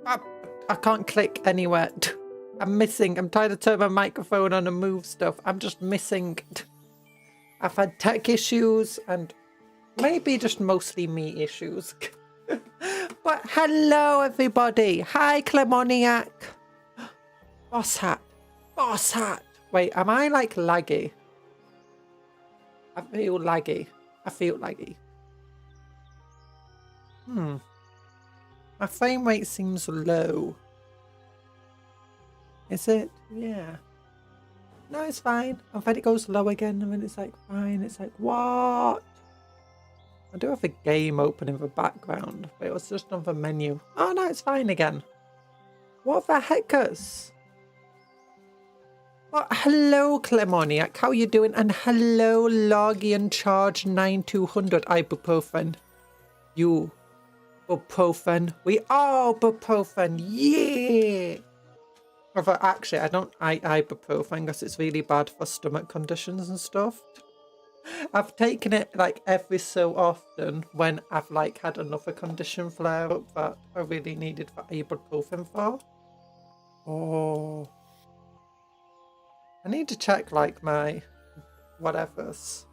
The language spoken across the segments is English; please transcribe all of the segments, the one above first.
I can't click anywhere. I'm missing. I'm trying to turn my microphone on and move stuff. I'm just missing. I've had tech issues and maybe just mostly me issues. But hello, everybody. Hi, Clemoniac. Boss hat. Boss hat. Wait, am I like laggy? I feel laggy. I feel laggy. My frame rate seems low. Is it? Yeah. No, it's fine. I've had it goes low again and then it's like fine. It's like, what? I do have a game open in the background, but it was just on the menu. Oh no, it's fine again. What the heckers? Well, hello, Clemoniac. How you doing? And hello, Logian Charge 9200 ibuprofen. You. Ibuprofen. We are ibuprofen. Yeah. Although actually, I don't ibuprofen because it's really bad for stomach conditions and stuff. I've taken it like every so often when I've like had another condition flare up that I really needed for ibuprofen for. Oh. I need to check like my whatevers.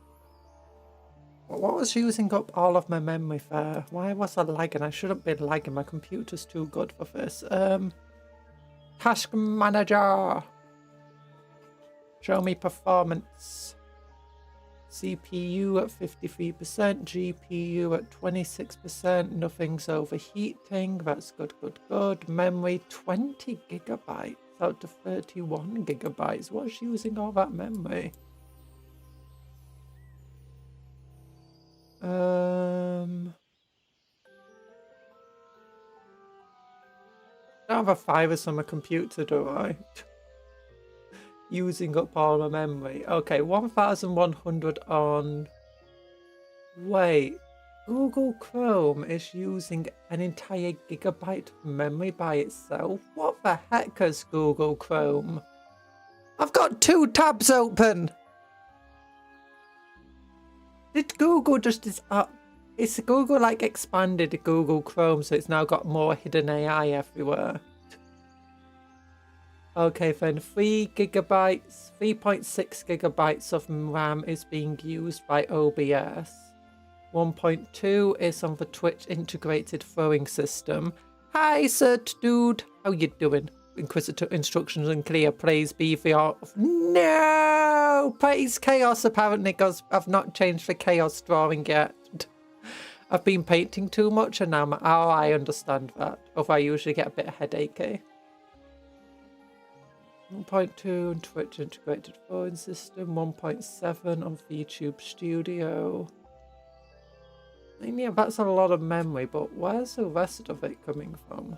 What was using up all of my memory there? Why was I lagging? I shouldn't be lagging. My computer's too good for this. Task manager. Show me performance. CPU at 53%, GPU at 26%, nothing's overheating, that's good, good, good. Memory 20 gigabytes out to 31 gigabytes. What's using all that memory? I don't have a virus on my computer, do I? Using up all my memory. Okay, 1100 on... Wait, Google Chrome is using an entire gigabyte of memory by itself? What the heck is Google Chrome? I've got 2 tabs open! Did Google just... It's Google like expanded Google Chrome so it's now got more hidden AI everywhere. Okay, then 3 gigabytes, 3.6 gigabytes of RAM is being used by OBS. 1.2 is on the Twitch integrated throwing system. Hi, Cert Dude. How you doing? Inquisitor instructions unclear. Praise be for... No! Praise Chaos, apparently, because I've not changed the Chaos drawing yet. I've been painting too much and now I'm... Oh, I understand that. Although I usually get a bit headachy. 1.2 on Twitch integrated phone system, 1.7 on VTube Studio. I mean, yeah, that's a lot of memory, but where's the rest of it coming from?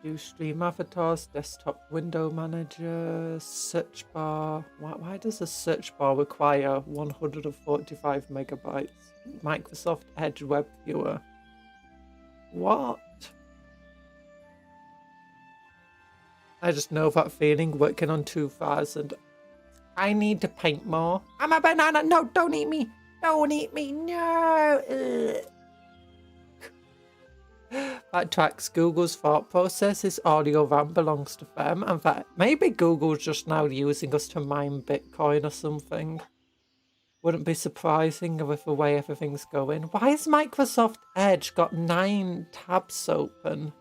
Do stream avatars, desktop window manager, search bar. Why does a search bar require 145 megabytes? Microsoft Edge web viewer. What? I just know that feeling working on 2000. I need to paint more. I'm a banana. No, don't eat me. Don't eat me. No. Ugh. That tracks Google's thought processes. Audio RAM belongs to them, and that maybe Google's just now using us to mine Bitcoin or something. Wouldn't be surprising with the way everything's going. Why has Microsoft Edge got 9 tabs open?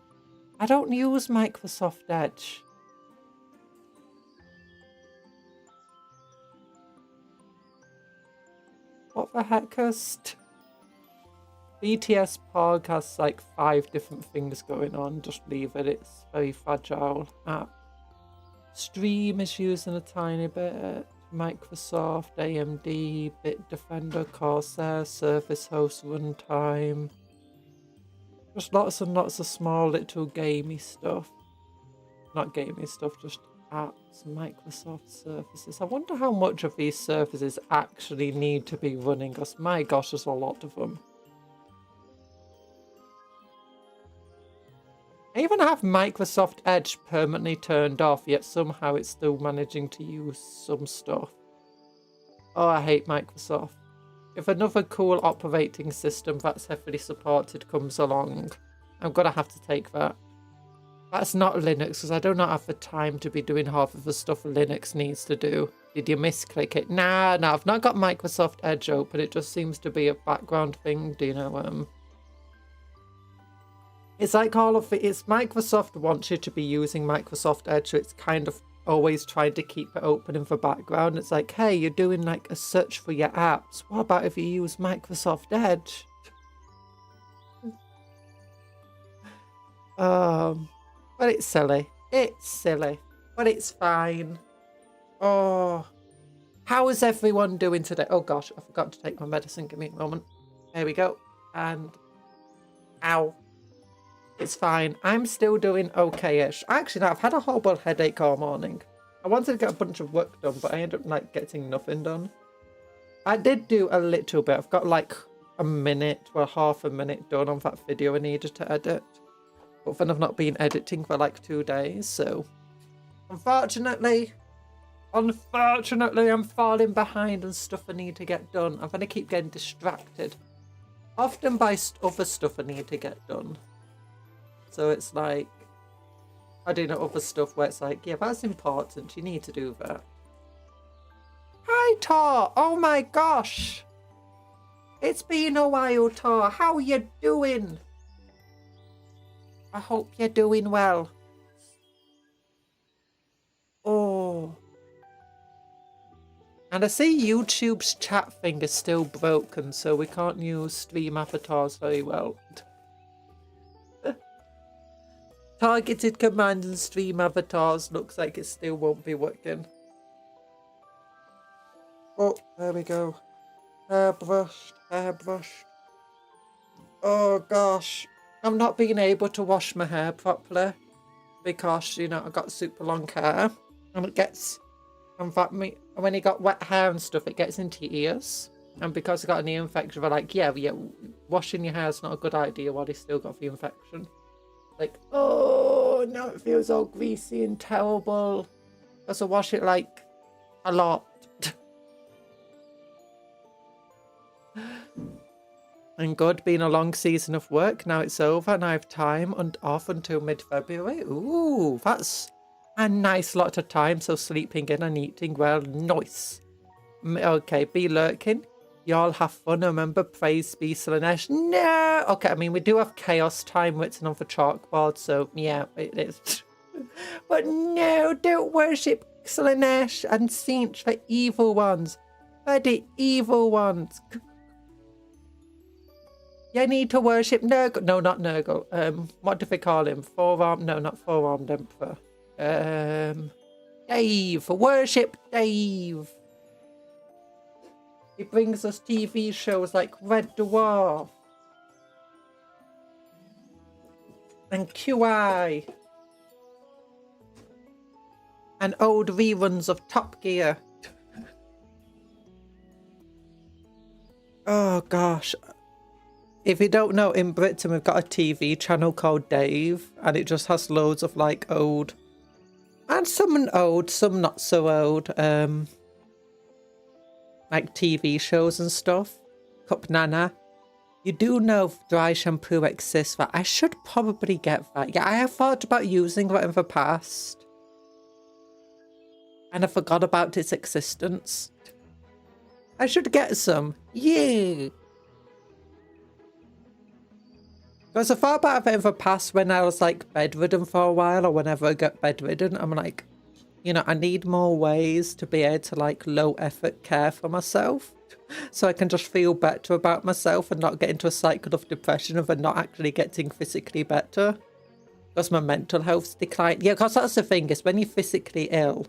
I don't use Microsoft Edge. What the heck is... BTS Pog has like 5 different things going on. Just leave it. It's very fragile app. Stream is using a tiny bit. Microsoft, AMD, Bitdefender, Corsair, Surface Host Runtime. Just lots and lots of small little gamey stuff. Not gamey stuff, just apps, Microsoft services. I wonder how much of these services actually need to be running, because my gosh, there's a lot of them. I even have Microsoft Edge permanently turned off, yet somehow it's still managing to use some stuff. Oh, I hate Microsoft. If another cool operating system that's heavily supported comes along, I'm gonna have to take that. That's not Linux, because I do not have the time to be doing half of the stuff Linux needs to do. Did you misclick it? Nah, I've not got Microsoft Edge open. It just seems to be a background thing. Do you know, it's like all of it. It's Microsoft wants you to be using Microsoft Edge, so it's kind of always trying to keep it open in the background. It's like, hey, you're doing like a search for your apps. What about if you use Microsoft Edge? But it's silly. It's silly. But it's fine. Oh. How is everyone doing today? Oh gosh, I forgot to take my medicine. Give me a moment. There we go. And ow. It's fine. I'm still doing okay-ish. Actually, no, I've had a horrible headache all morning. I wanted to get a bunch of work done, but I ended up like getting nothing done. I did do a little bit. I've got like a minute, well, half a minute done on that video I needed to edit. But then I've not been editing for like 2 days, so unfortunately, I'm falling behind on stuff I need to get done. I'm going to keep getting distracted. Often by other stuff I need to get done. So it's like, I do know other stuff where it's like, yeah, that's important. You need to do that. Hi, Tor. Oh my gosh. It's been a while, Tor. How are you doing? I hope you're doing well. Oh. And I see YouTube's chat thing is still broken, so we can't use stream avatars very well. Targeted command and stream avatars looks like it still won't be working. Oh, there we go. Hairbrushed, hairbrushed. Oh gosh. I'm not being able to wash my hair properly because, you know, I got super long hair and it gets, in fact, when you got wet hair and stuff, it gets into your ears. And because I got an ear infection, they're like, yeah, washing your hair is not a good idea while you still got the infection. Like, oh, now it feels all greasy and terrible. Because I wash it like a lot. And good, been a long season of work. Now it's over and I have time and off until mid-February. Ooh, that's a nice lot of time. So sleeping in and eating well, nice. Okay, be lurking. Y'all have fun. Remember, praise be Slanesh. No! Okay, I mean, we do have chaos time written on the chalkboard, so yeah, it is. But no, don't worship Slanesh and Saint for evil ones. For the evil ones. You need to worship Nurgle. No, not Nurgle. What do they call him? Four-armed? No, not four-armed emperor. Dave. Worship Dave. He brings us TV shows like Red Dwarf and QI and old reruns of Top Gear. Oh gosh. If you don't know, in Britain we've got a TV channel called Dave and it just has loads of like old, and some old, some not so old, like TV shows and stuff. Cup Nana. You do know dry shampoo exists, that I should probably get that. Yeah, I have thought about using that in the past. And I forgot about its existence. I should get some. Yeah. Because I thought about it in the past when I was like bedridden for a while, or whenever I get bedridden, I'm like, you know, I need more ways to be able to like low effort care for myself. So I can just feel better about myself and not get into a cycle of depression of not actually getting physically better. Because my mental health's declined. Yeah, because that's the thing, is when you're physically ill,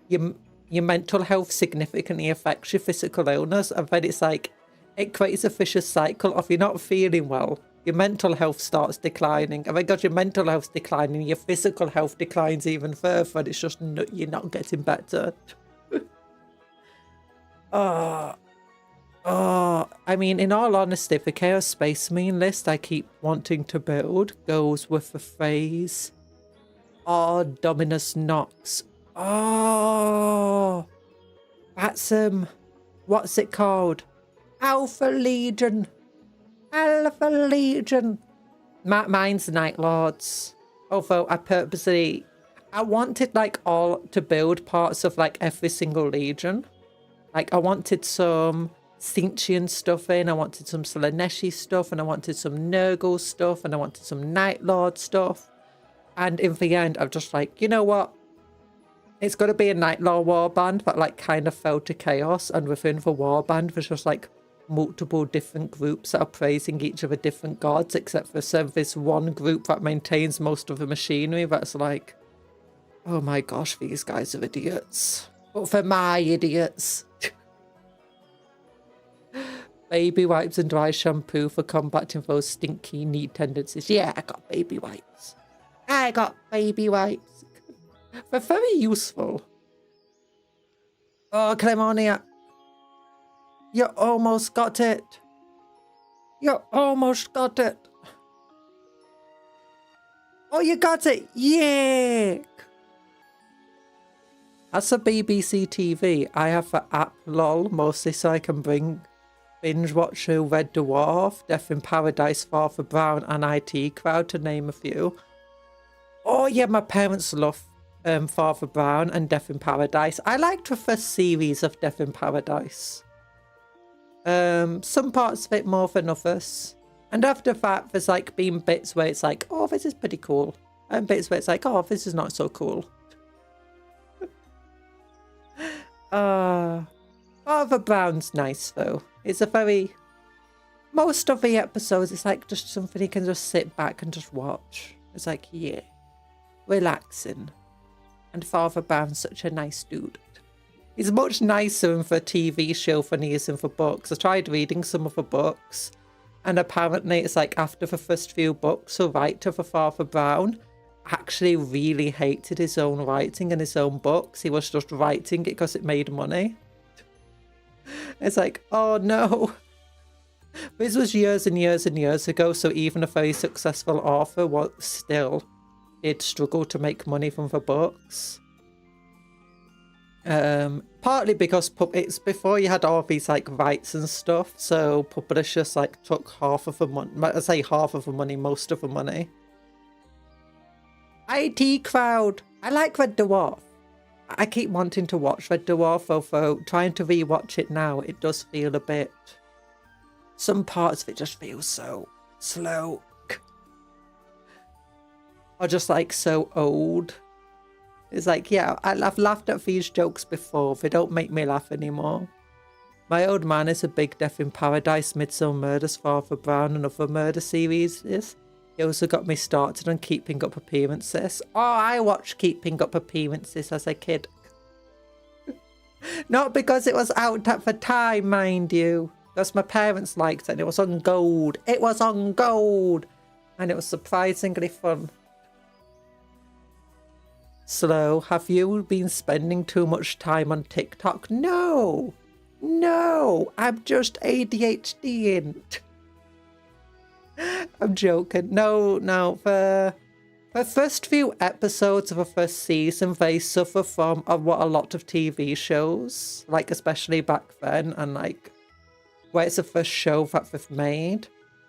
your mental health significantly affects your physical illness. And then it's like, it creates a vicious cycle of you're not feeling well. Your mental health starts declining. And because your mental health's declining, your physical health declines even further. And it's just, you're not getting better. I mean, in all honesty, the Chaos Space Marine list I keep wanting to build goes with the phrase, oh, Dominus Nox. Oh, that's, What's it called? Alpha Legion. Alpha Legion. Mine's Night Lords. Although I wanted like all to build parts of like every single legion. Like I wanted some Cintian stuff in, I wanted some Slaneshi stuff, and I wanted some Nurgle stuff, and I wanted some Night Lord stuff. And in the end, I'm just like, you know what? It's got to be a Night Lord warband that like kind of fell to chaos, and within the warband there's just like multiple different groups that are praising each of the different gods, except for this one group that maintains most of the machinery that's like, oh my gosh, these guys are idiots. But for my idiots. Baby wipes and dry shampoo for combating those stinky knee tendencies. Yeah, I got baby wipes. I got baby wipes. They're very useful. Oh, Clemonia. You almost got it. You almost got it. Oh, you got it. Yeah. As a BBC TV, I have the app LOL, mostly so I can binge watch through Red Dwarf, Death in Paradise, Father Brown, and IT Crowd, to name a few. Oh yeah, my parents love Father Brown and Death in Paradise. I liked the first series of Death in Paradise. Some parts of it more than others. And after that, there's like been bits where it's like, oh, this is pretty cool. And bits where it's like, oh, this is not so cool. Father Brown's nice though. It's a very... Most of the episodes, it's like just something you can just sit back and just watch. It's like, yeah, relaxing. And Father Brown's such a nice dude. He's much nicer in the TV show than he is in the books. I tried reading some of the books, and apparently it's like after the first few books, the writer for Father Brown actually really hated his own writing and his own books. He was just writing it because it made money. It's like, oh no. This was years and years and years ago, so even a very successful author did struggle to make money from the books. Partly because it's before you had all these like rights and stuff, so publishers like took half of the money. I say half of the money, most of the money. IT Crowd. I like Red Dwarf. I keep wanting to watch Red Dwarf, although trying to rewatch it now, it does feel a bit... Some parts of it just feel so slow. Or just like so old. It's like, yeah, I've laughed at these jokes before. They don't make me laugh anymore. My old man is a big Death in Paradise, Midsummer Murders, Father Brown, and other murder series. He also got me started on Keeping Up Appearances. Oh, I watched Keeping Up Appearances as a kid. Not because it was out at the time, mind you. Because my parents liked it and it was on gold. It was on gold! And it was surprisingly fun. Slow, have you been spending too much time on TikTok? No! No! I'm just ADHDing. I'm joking. No. The first few episodes of the first season, they suffer from what a lot of TV shows, like especially back then, and like where it's the first show that they've made,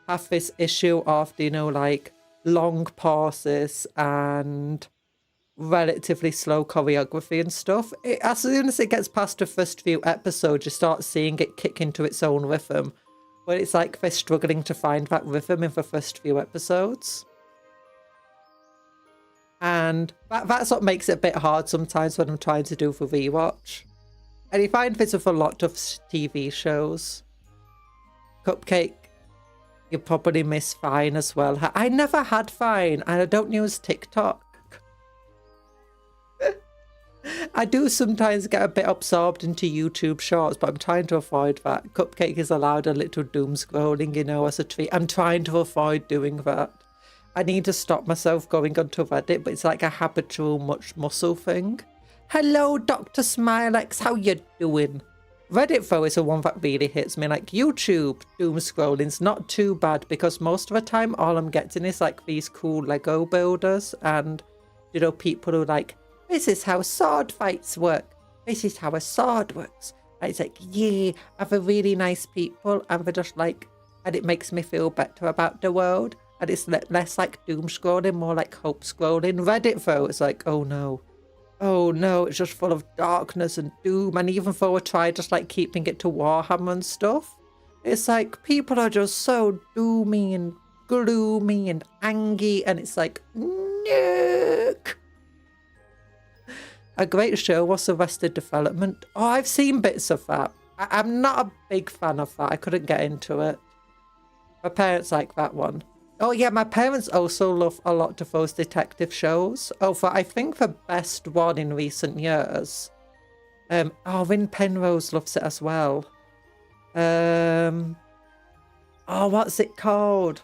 have this issue of, you know, like long pauses and relatively slow choreography and stuff. As soon as it gets past the first few episodes, you start seeing it kick into its own rhythm. But it's like they're struggling to find that rhythm in the first few episodes. And that's what makes it a bit hard sometimes when I'm trying to do the rewatch. And you find this with a lot of TV shows. Cupcake, you probably miss Vine as well. I never had Vine, and I don't use TikTok. I do sometimes get a bit absorbed into YouTube shorts, but I'm trying to avoid that. Cupcake is allowed a little doom scrolling, you know, as a treat. I'm trying to avoid doing that. I need to stop myself going onto Reddit, but it's like a habitual much muscle thing. Hello, Dr. Smilex, how you doing? Reddit, though, is the one that really hits me. Like, YouTube doom scrolling's not too bad, because most of the time, all I'm getting is, like, these cool Lego builders and, you know, people who, like, this is how sword fights work. This is how a sword works. And it's like, yeah, have a really nice people, and they're just like, and it makes me feel better about the world. And it's less like doom scrolling, more like hope scrolling. Reddit though, it's like, oh no, it's just full of darkness and doom. And even though I try just like keeping it to Warhammer and stuff, it's like people are just so doomy and gloomy and angry, and it's like, nook. A great show was Arrested Development. Oh, I've seen bits of that. I'm not a big fan of that. I couldn't get into it. My parents like that one. Oh yeah, my parents also love a lot of those detective shows. Oh, for I think the best one in recent years. Win Penrose loves it as well. Oh, what's it called?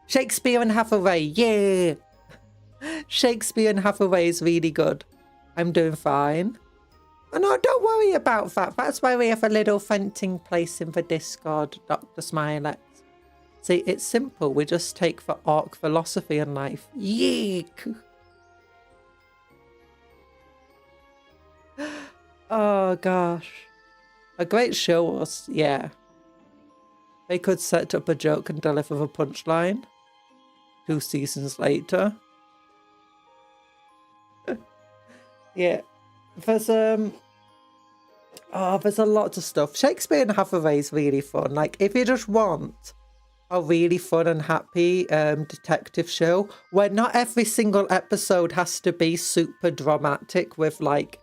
Shakespeare and Hathaway, yeah! Shakespeare and Hathaway is really good. I'm doing fine. Oh no, don't worry about that. That's why we have a little venting place in the Discord, Dr. Smilex. See, it's simple. We just take the orc philosophy in life. Yeek! Oh gosh. A great show was, yeah. They could set up a joke and deliver the punchline 2 seasons later. Yeah. There's a lot of stuff. Shakespeare and Hathaway is really fun. Like, if you just want a really fun and happy detective show where not every single episode has to be super dramatic with like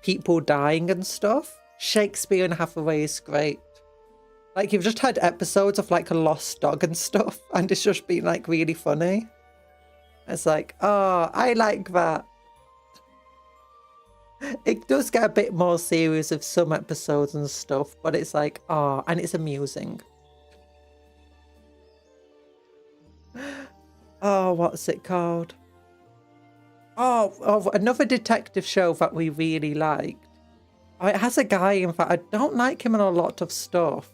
people dying and stuff, Shakespeare and Hathaway is great. Like, you've just had episodes of like a lost dog and stuff, and it's just been like really funny. It's like, oh, I like that. It does get a bit more serious with some episodes and stuff, but it's like, oh, and it's amusing. Oh, what's it called? Oh, another detective show that we really liked. Oh, it has a guy, in fact, I don't like him in a lot of stuff.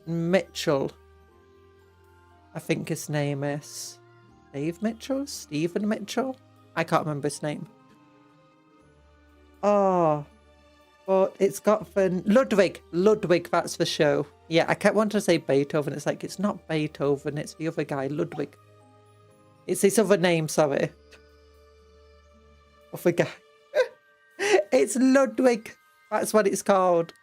Mitchell. I think his name is Dave Mitchell? Stephen Mitchell? I can't remember his name. Oh, but it's got fun. Ludwig, that's the show. Yeah, I kept wanting to say Beethoven. It's like, it's not Beethoven, it's the other guy, Ludwig. It's his other name, sorry. Other guy. It's Ludwig. That's what it's called.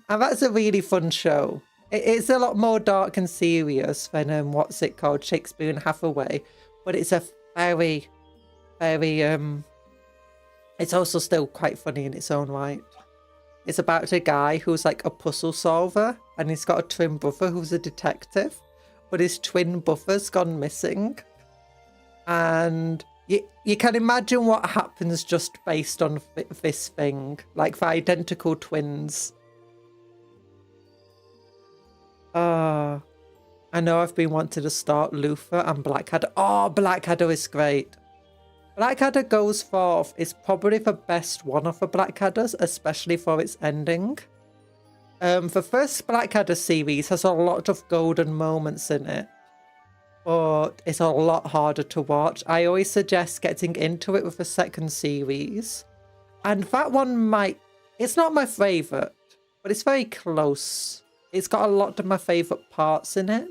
And that's a really fun show. It's a lot more dark and serious than, what's it called, Shakespeare and Hathaway. But it's a very, it's also still quite funny in its own right. It's about a guy who's like a puzzle solver, and he's got a twin brother who's a detective, but his twin brother's gone missing. And you can imagine what happens just based on this thing, like the identical twins. I know I've been wanting to start Luther and Blackadder. Oh, Blackadder is great. Blackadder Goes Forth is probably the best one of the Blackadders, especially for its ending. The first Blackadder series has a lot of golden moments in it, but it's a lot harder to watch. I always suggest getting into it with the second series. And that one it's not my favourite, but it's very close. It's got a lot of my favourite parts in it.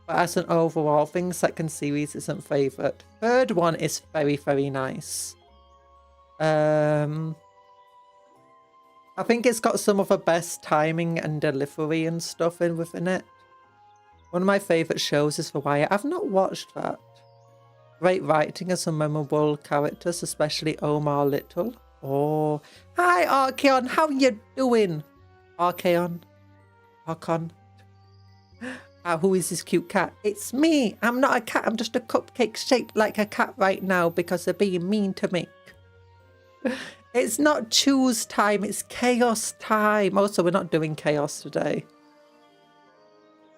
But as an overall thing, second series isn't favourite. Third one is very, very nice. I think it's got some of the best timing and delivery and stuff within it. One of my favourite shows is The Wire. I've not watched that. Great writing and some memorable characters, especially Omar Little. Oh, hi Archeon, how you doing? Archeon. Who is this cute cat? It's me. I'm not a cat. I'm just a cupcake shaped like a cat right now because they're being mean to me. It's not choose time. It's chaos time. Also, we're not doing chaos today.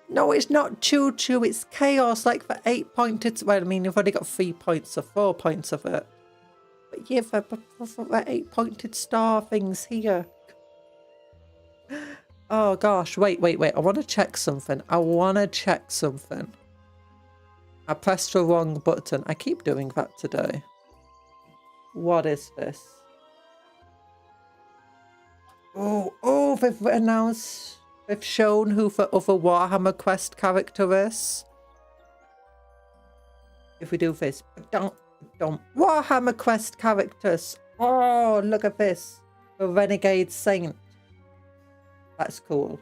No, it's not choo-choo. It's chaos like for 8-pointed. Well, I mean, you've only got 3 points or 4 points of it. But yeah, for 8-pointed star things here. Oh gosh, wait. I want to check something. I pressed the wrong button. I keep doing that today. What is this? Oh, they've announced, they've shown who the other Warhammer Quest character is. If we do this, don't Warhammer Quest characters. Oh, look at this. The Renegade Saint. That's cool.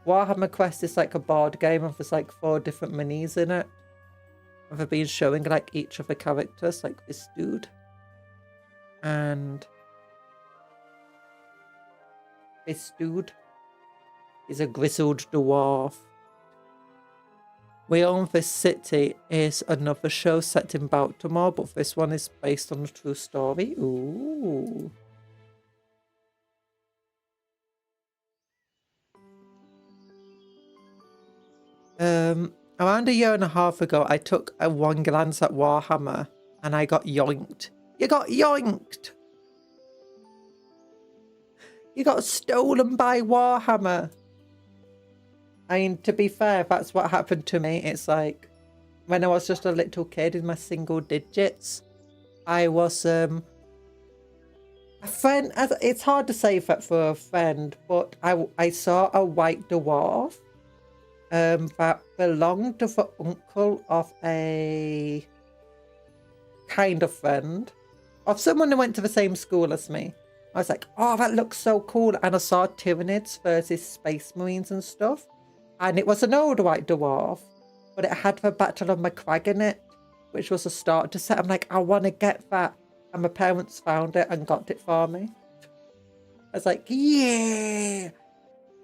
Warhammer Quest is like a board game and there's like 4 different minis in it. And they've been showing like each of the characters, like this dude. And this dude is a grizzled dwarf. We Own This City is another show set in Baltimore, but this one is based on a true story. Ooh. Around a year and a half ago, I took a one glance at Warhammer and I got yoinked. You got yoinked! You got stolen by Warhammer! I mean, to be fair, that's what happened to me. It's like, when I was just a little kid in my single digits, I was, a friend, it's hard to say that for a friend, but I saw a white dwarf, that belonged to the uncle of a kind of friend, of someone who went to the same school as me. I was like, oh, that looks so cool. And I saw Tyranids versus Space Marines and stuff. And it was an old white dwarf, but it had the Battle of Macragge in it, which was a starter set. I'm like, I want to get that. And my parents found it and got it for me. I was like, yeah,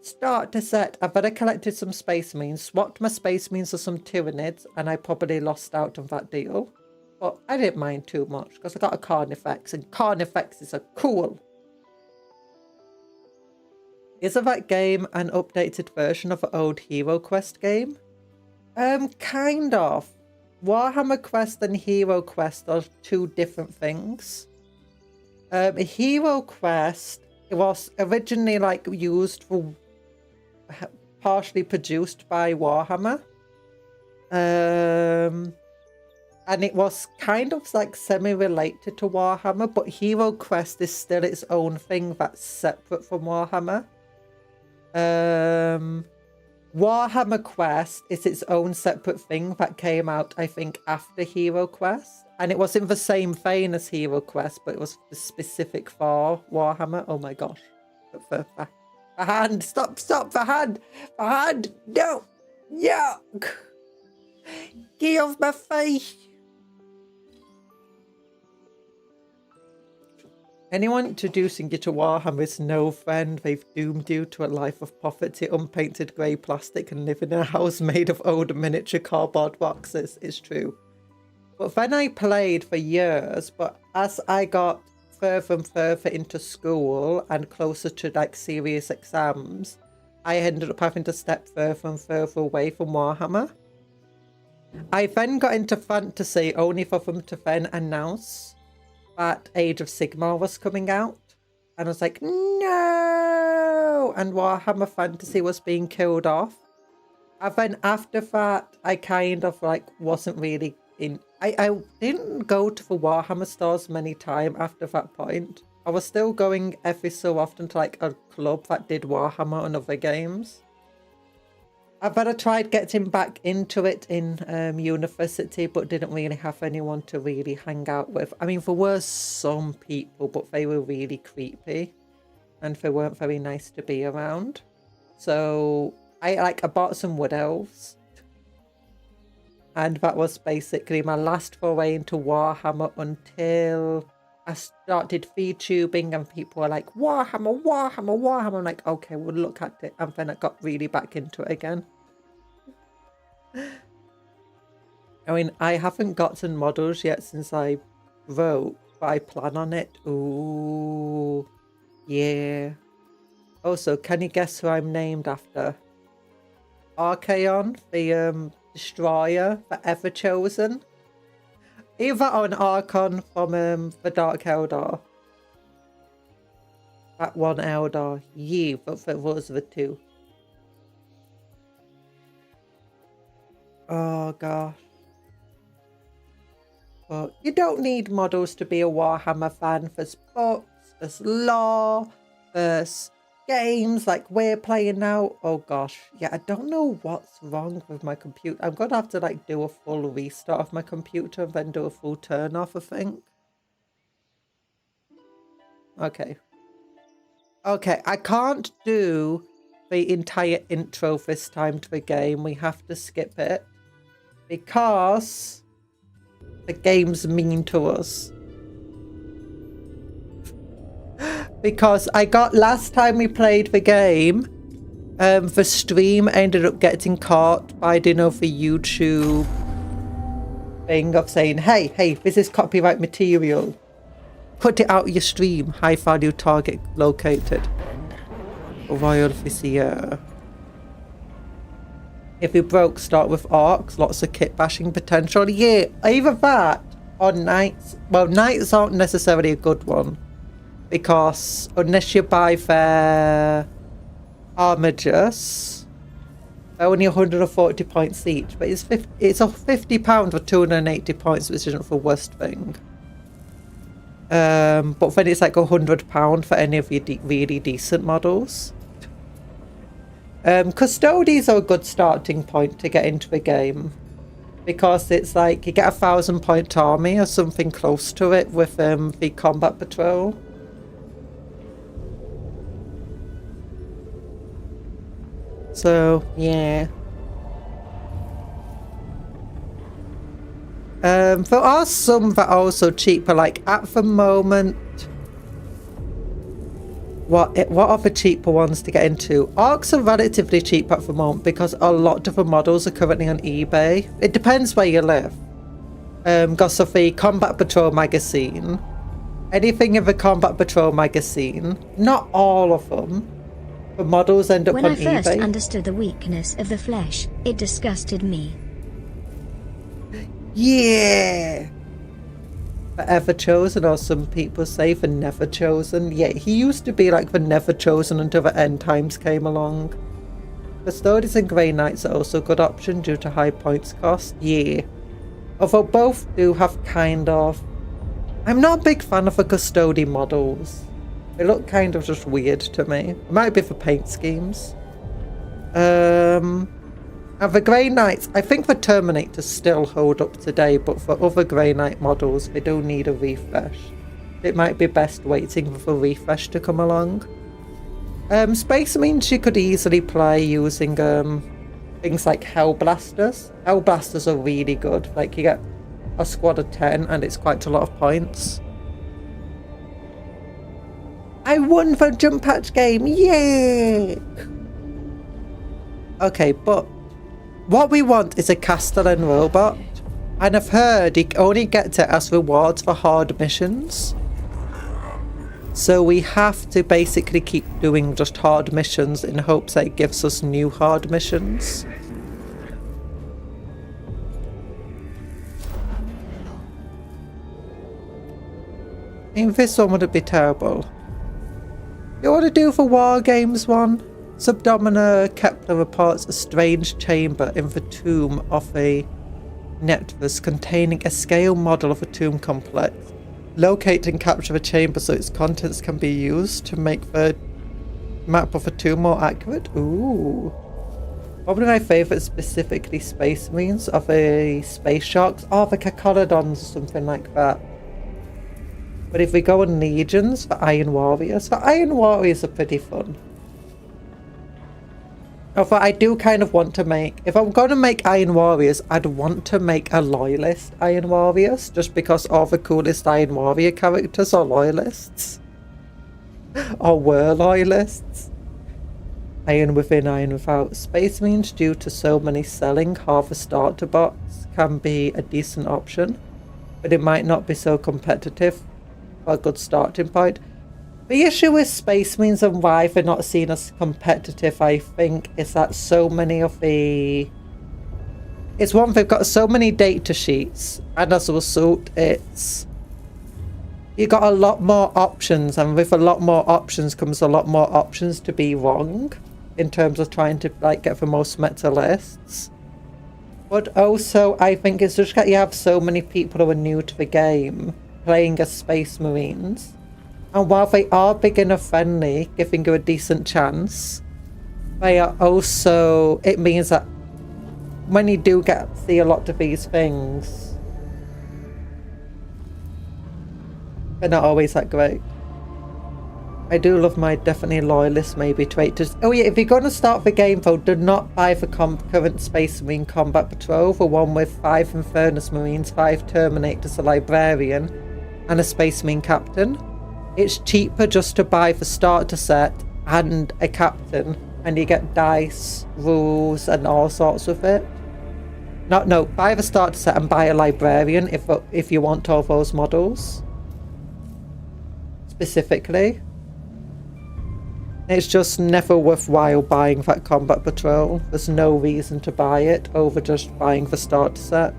starter set. I better collected some Space Marines, swapped my Space Marines for some Tyranids, and I probably lost out on that deal. But I didn't mind too much because I got a Carnifex, and Carnifexes are cool. Isn't that game an updated version of the old Hero Quest game? Kind of. Warhammer Quest and Hero Quest are 2 different things. Hero Quest, it was originally like used for, partially produced by Warhammer. And it was kind of like semi-related to Warhammer, but Hero Quest is still its own thing that's separate from Warhammer. Warhammer Quest is its own separate thing that came out, I think, after Hero Quest. And it was in the same vein as Hero Quest, but it was specific for Warhammer. Oh my gosh. The hand! Stop! The hand! The hand! No! Yuck! Get off my face! Anyone introducing you to Warhammer is no friend. They've doomed you to a life of poverty, unpainted grey plastic, and living in a house made of old miniature cardboard boxes. It's true. But then I played for years, but as I got further and further into school and closer to like serious exams, I ended up having to step further and further away from Warhammer. I then got into fantasy only for them to then announce that Age of Sigmar was coming out, and I was like, no! And Warhammer Fantasy was being killed off. And then after that, I kind of like wasn't really in. I didn't go to the Warhammer stores many times after that point. I was still going every so often to like a club that did Warhammer and other games. I better tried getting back into it in university, but didn't really have anyone to really hang out with. I mean, there were some people, but they were really creepy and they weren't very nice to be around. So I bought some Wood Elves, and that was basically my last foray into Warhammer until I started VTubing and people were like, Warhammer, Warhammer, Warhammer. I'm like, okay, we'll look at it. And then I got really back into it again. I mean, I haven't gotten models yet since I wrote, but I plan on it. Ooh, yeah. Also, can you guess who I'm named after? Archaon, the destroyer, the Ever Chosen. Either an Archon from the Dark Eldar. That one Eldar. Yeah, but for those are the 2. Oh gosh. But you don't need models to be a Warhammer fan. There's books, there's lore, there's games like we're playing now. Oh gosh, yeah, I don't know what's wrong with my computer. I'm gonna have to like do a full restart of my computer and then do a full turn off, I think. Okay. Okay, I can't do the entire intro this time to the game. We have to skip it because the game's mean to us. Because I got, last time we played the game, the stream ended up getting caught by, the YouTube thing of saying, hey, this is copyright material. Cut it out of your stream. High value target located. Royal Vizier. If you broke, start with orcs. Lots of kit bashing potential. Yeah, either that or knights. Well, knights aren't necessarily a good one. Because unless you buy their armigers, they're only 140 points each. But it's a £50 for 280 points, which isn't the worst thing. But then it's like £100 for any of your really decent models. Custodies are a good starting point to get into the game, because it's like you get a 1,000-point army or something close to it with the combat patrol. So yeah. There are some that are also cheaper, like at the moment. What are the cheaper ones to get into? Orcs are relatively cheap at the moment because a lot of the models are currently on eBay. It depends where you live. Because of the Combat Patrol magazine. Anything in the Combat Patrol magazine, not all of them, the models end up on eBay. When I first understood the weakness of the flesh, it disgusted me. Yeah! Forever Chosen, or some people say the Never Chosen. Yeah, he used to be like the Never Chosen until the end times came along. Custodians and Grey Knights are also a good option due to high points cost. Yeah. Although both do have kind of... I'm not a big fan of the Custodian models. They look kind of just weird to me. It might be for paint schemes. And the Grey Knights, I think the Terminators still hold up today, but for other Grey Knight models, they do need a refresh. It might be best waiting for the refresh to come along. Space Marines you could easily play using things like Hellblasters. Hellblasters are really good. Like you get a squad of 10 and it's quite a lot of points. I won the Jump Patch game! Yay! Okay, but what we want is a Kastelan robot, and I've heard you only get it as rewards for hard missions. So we have to basically keep doing just hard missions in hopes that it gives us new hard missions. I mean, this one wouldn't be terrible. You want to do the War Games one? Subdomina Kepler reports a strange chamber in the tomb of a Netvus containing a scale model of a tomb complex. Locate and capture the chamber so its contents can be used to make the map of a tomb more accurate. Ooh. Probably my favourite, specifically Space Marines, are the Space Sharks, or the Cacorodons, something like that. But if we go on Legions, the Iron Warriors are pretty fun. Although I do kind of want to make, if I'm going to make Iron Warriors, I'd want to make a Loyalist Iron Warriors, just because all the coolest Iron Warrior characters are Loyalists. Or were Loyalists. Iron Within, Iron Without. Space Marines, due to so many selling, half a starter box can be a decent option, but it might not be so competitive for a good starting point. The issue with Space Marines and why they're not seen as competitive, I think, is that so many of the... It's one, they've got so many data sheets, and as a result, it's... You got a lot more options, and with a lot more options comes a lot more options to be wrong, in terms of trying to, like, get the most meta lists. But also, I think it's just that you have so many people who are new to the game, playing as Space Marines, And while they are beginner friendly, giving you a decent chance, they are also, it means that when you do see a lot of these things, they're not always that great. I do love my definitely loyalist maybe traitors. Oh yeah, if you're going to start the game though, do not buy the current Space Marine Combat Patrol, the one with 5 Infernus Marines, 5 Terminators, a Librarian, and a Space Marine Captain. It's cheaper just to buy the starter set and a Captain, and you get dice, rules, and all sorts of it. No, buy the starter set and buy a Librarian if you want all those models. Specifically. It's just never worthwhile buying that Combat Patrol. There's no reason to buy it over just buying the starter set.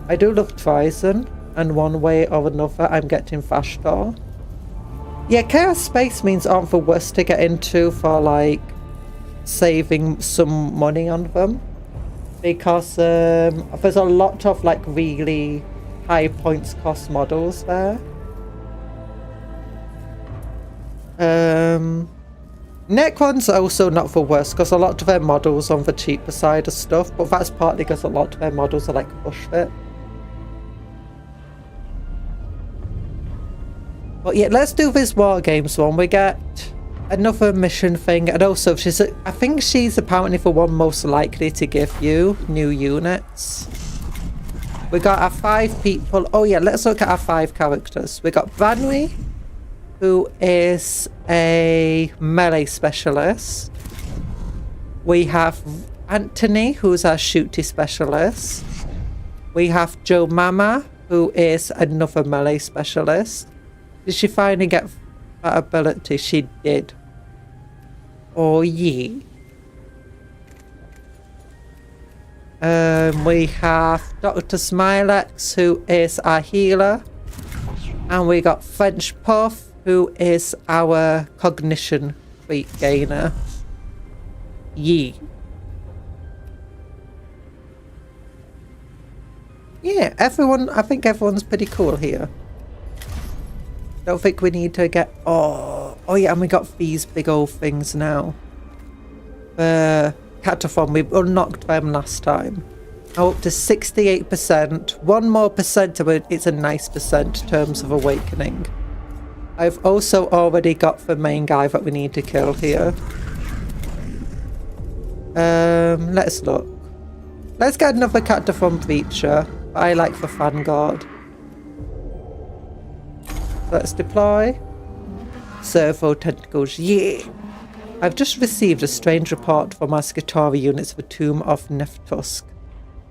I do love Trizon, and one way or another I'm getting Fashtar. Yeah, Chaos Space Marines aren't the worst to get into for like saving some money on them. Because there's a lot of like really high points cost models there. Necrons are also not the worst because a lot of their models on the cheaper side of stuff, but that's partly because a lot of their models are like push fit. But yeah, let's do this War Games one. We get another mission thing, and also I think she's apparently the one most likely to give you new units. We got our 5 people. Oh yeah, let's look at our 5 characters. We got Branwy, who is a melee specialist. We have Anthony, who's our shooty specialist. We have Joe Mama, who is another melee specialist. Did she finally get that ability? She did. Oh, yeah. We have Dr. Smilex, who is our healer. And we got French Puff, who is our cognition feat gainer. Yeah. Yeah, I think everyone's pretty cool here. Don't think we need to get... Oh yeah, and we got these big old things now. The Cataphon, we unlocked them last time. Now up to 68%. 1 more percent of it, it's a nice percent in terms of awakening. I've also already got the main guy that we need to kill here. Let's look. Let's get another Cataphon feature. I like the Vanguard. Let's deploy. Servo tentacles, yeah! I've just received a strange report from our Skitarii units of the Tomb of Nephtusk.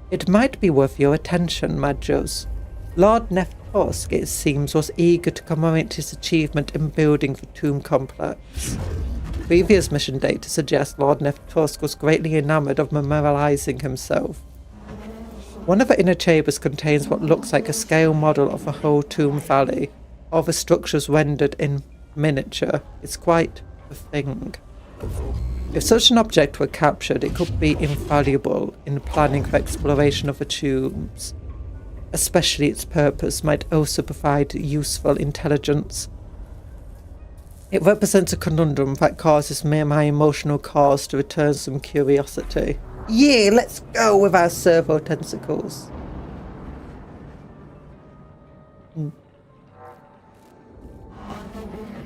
It might be worth your attention, Majos. Lord Nephtusk, it seems, was eager to commemorate his achievement in building the tomb complex. Previous mission data suggests Lord Nephtusk was greatly enamoured of memorializing himself. One of the inner chambers contains what looks like a scale model of the whole tomb valley. All the structures rendered in miniature. It's quite a thing. If such an object were captured, it could be invaluable in planning for exploration of the tombs. Especially its purpose might also provide useful intelligence. It represents a conundrum that causes me my emotional cause to return some curiosity. Yeah, let's go with our servo tentacles.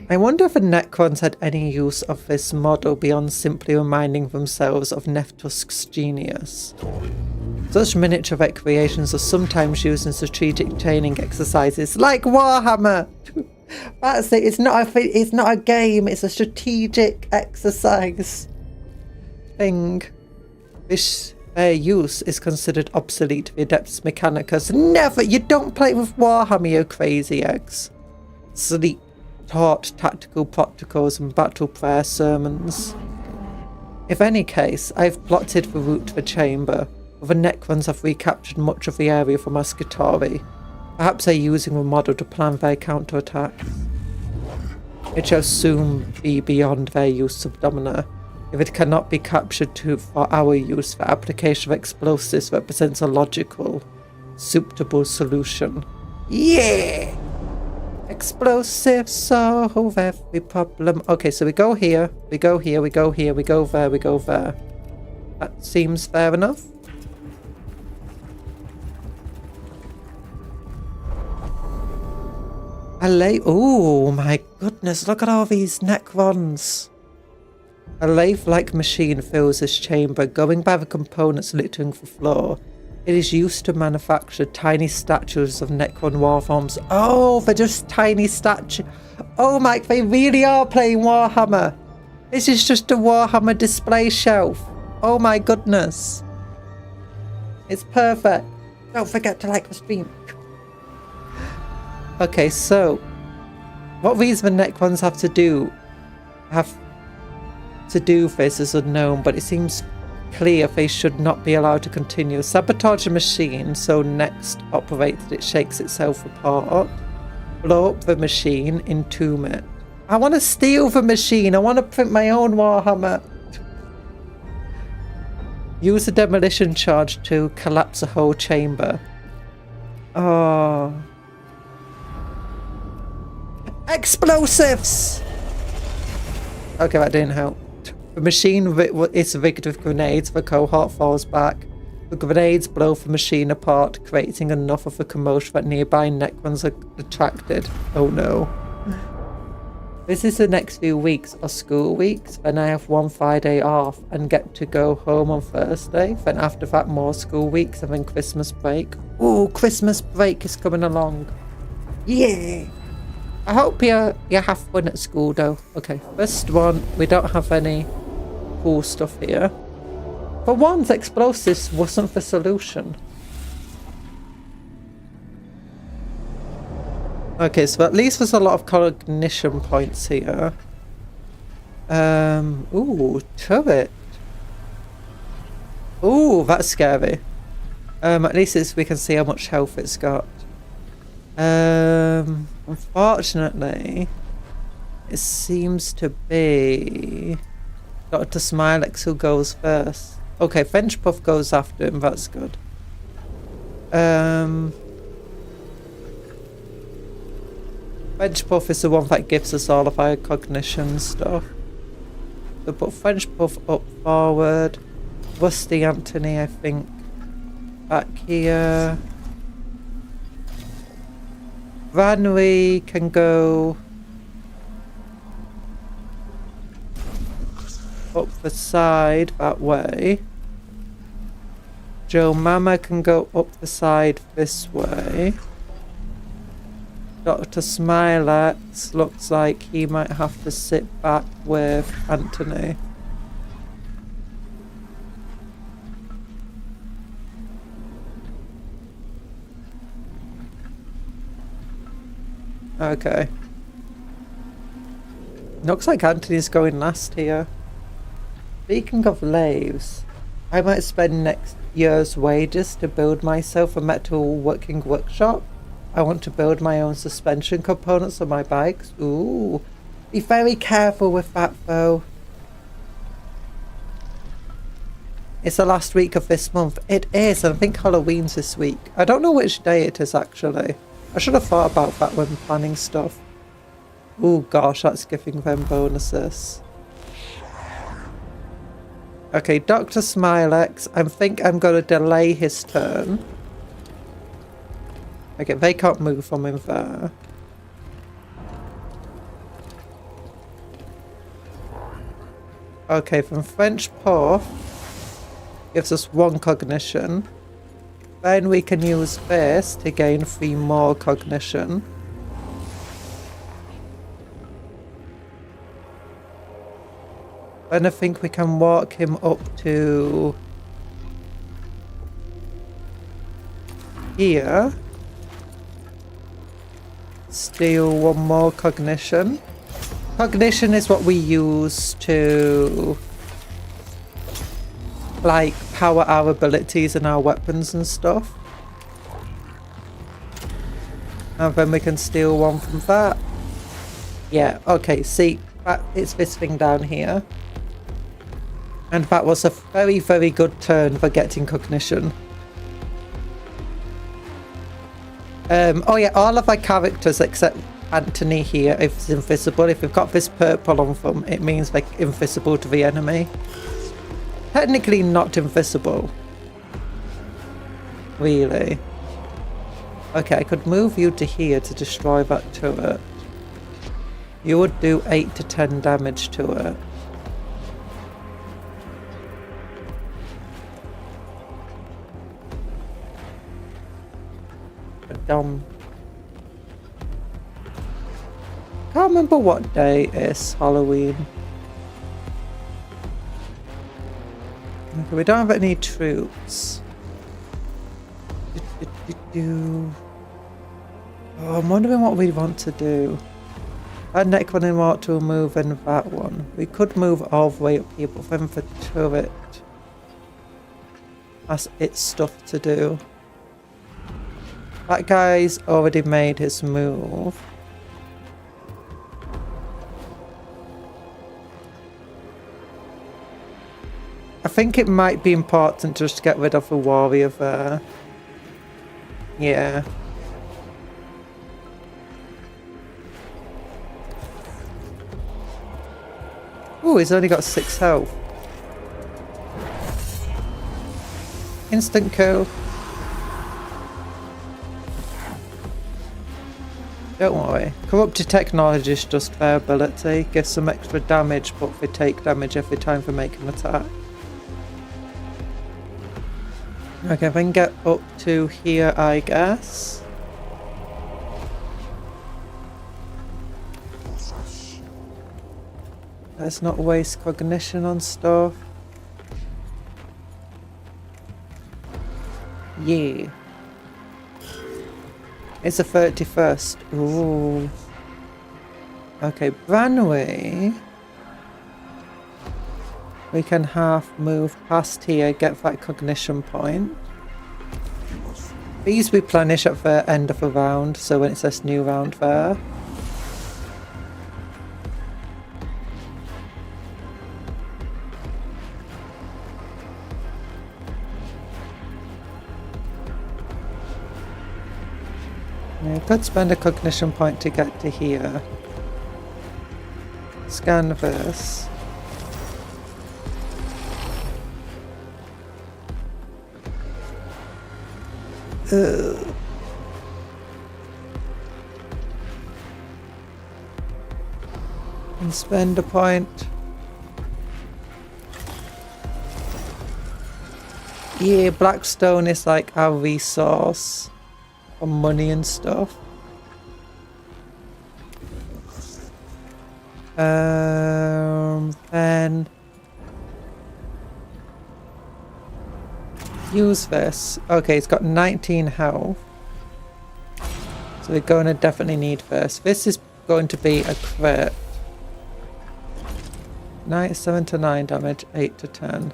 I wonder if the Necrons had any use of this model beyond simply reminding themselves of Nephtusk's genius. Such miniature recreations are sometimes used in strategic training exercises like Warhammer. That's it. It's not a game. It's a strategic exercise thing. This use is considered obsolete to the Adeptus Mechanicus. Never. You don't play with Warhammer, you crazy eggs. Sleep. Taught tactical practicals and battle prayer sermons. In any case, I've plotted the route to the chamber, where the Necrons have recaptured much of the area from our Skitarii. Perhaps they're using the model to plan their counterattacks. It shall soon be beyond their use of Domina. If it cannot be captured for our use, the application of explosives represents a logical, suitable solution. Yeah! Explosives solve every problem. Okay, so we go here, we go here, we go here, we go there, we go there. That seems fair enough. Oh my goodness, look at all these Necrons. A lathe-like machine fills this chamber, going by the components littering the floor. It is used to manufacture tiny statues of Necron warforms. Oh, they're just tiny statues. Oh my, they really are playing Warhammer. This is just a Warhammer display shelf. Oh my goodness. It's perfect. Don't forget to like the stream. Okay, so what these the Necrons have to do this is unknown, but it seems clear they should not be allowed to continue. Sabotage a machine, so next operated it shakes itself apart. Blow up the machine, entomb it. I want to steal the machine. I want to print my own Warhammer. Use a demolition charge to collapse a whole chamber. Oh. Explosives! Okay, that didn't help. The machine is rigged with grenades. The cohort falls back. The grenades blow the machine apart, creating enough of a commotion that nearby Necrons are attracted. Oh no. This is the next few weeks are school weeks. Then I have one Friday off and get to go home on Thursday. Then after that more school weeks and then Christmas break. Ooh, Christmas break is coming along. Yeah. I hope you have fun at school though. Okay, first one. We don't have any cool stuff here. For once, explosives wasn't the solution. Okay, so at least there's a lot of cognition points here. Ooh, turret. Ooh, that's scary. At least we can see how much health it's got. Unfortunately, it seems to be Dr. Smilex who goes first. Okay, French Puff goes after him, that's good. French Puff is the one that gives us all of our cognition stuff. So put French Puff up forward. Rusty Anthony, I think, back here. Ranwy can go up the side that way. Joe Mama can go up the side this way. Dr. Smilex looks like he might have to sit back with Anthony. Okay. Looks like Anthony's going last here. Speaking of lathes, I might spend next year's wages to build myself a metal working workshop. I want to build my own suspension components on my bikes. Ooh. Be very careful with that though. It's the last week of this month. It is, and I think Halloween's this week. I don't know which day it is actually. I should have thought about that when planning stuff. Oh gosh, that's giving them bonuses. Okay, Dr. Smilex, I think I'm going to delay his turn. Okay, they can't move from him there. Okay, from French Puff gives us 1 cognition. Then we can use this to gain 3 more cognition. Then I think we can walk him up to here. Steal 1 more cognition. Cognition is what we use to like power our abilities and our weapons and stuff. And then we can steal 1 from that. Yeah, okay, see, it's this thing down here. And that was a very, very good turn for getting cognition. Oh yeah, all of our characters except Anthony here if it's invisible. If we've got this purple on them, it means like invisible to the enemy. Technically not invisible. Really. Okay, I could move you to here to destroy that turret. You would do 8 to 10 damage to it. Can't remember what day it is Halloween. Okay, we don't have any troops. Oh, I'm wondering what we want to do. That next one in what to move and that one. We could move all the way up here, but then for turret, that's its stuff to do. That guy's already made his move. I think it might be important just to get rid of the warrior there. Yeah. Oh, he's only got 6 health. Instant kill. Don't worry. Corrupted technology is just their ability. Gives some extra damage, but they take damage every time they make an attack. Okay, if I can get up to here, I guess. Let's not waste cognition on stuff. Yeah. It's the 31st. Ooh. Okay, Branway. We can half move past here, get that cognition point. These replenish at the end of the round, so when it says new round there. Yeah, could spend a cognition point to get to here. Scan this. And spend a point. Yeah, Blackstone is like our resource for money and stuff. Then use this. Okay, it's got 19 health. So we're going to definitely need this. This is going to be a crit. 7 to 9 damage, 8 to 10.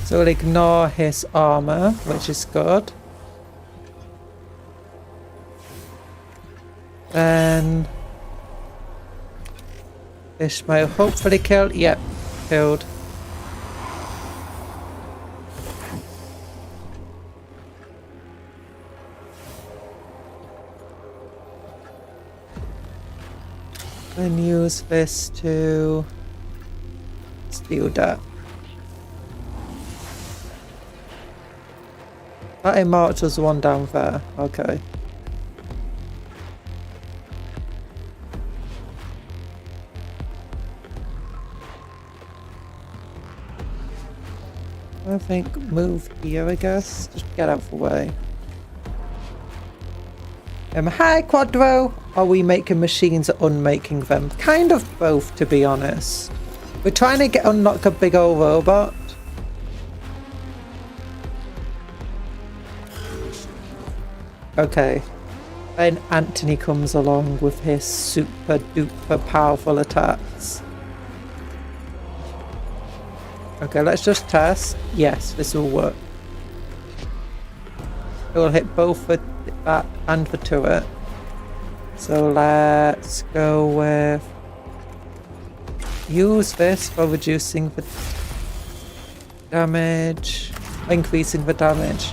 So we'll ignore his armor, which is good. Then Ishmael hopefully killed. Yep, killed. And use this to steal that. That immortal's the one down there. Okay. I think move here, I guess. Just get out of the way. Hi, Quadro! Are we making machines or unmaking them? Kind of both, to be honest. We're trying to unlock a big old robot. Okay. Then Anthony comes along with his super duper powerful attacks. Okay, let's just test. Yes, this will work. It will hit both the that and the turret. So let's go with use this for reducing the damage, increasing the damage.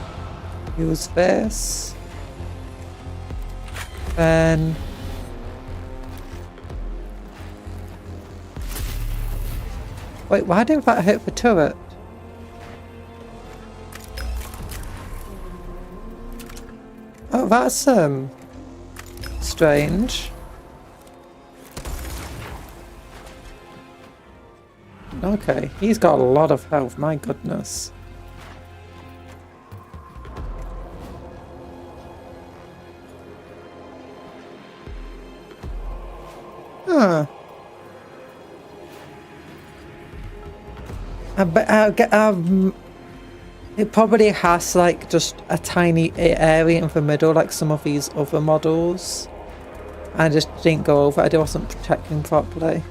Use this. Then wait, why didn't that hit the turret? Oh, that's strange. Okay, he's got a lot of health, my goodness. Huh. It probably has like just a tiny area in the middle like some of these other models. I just didn't go over it, I wasn't protecting properly.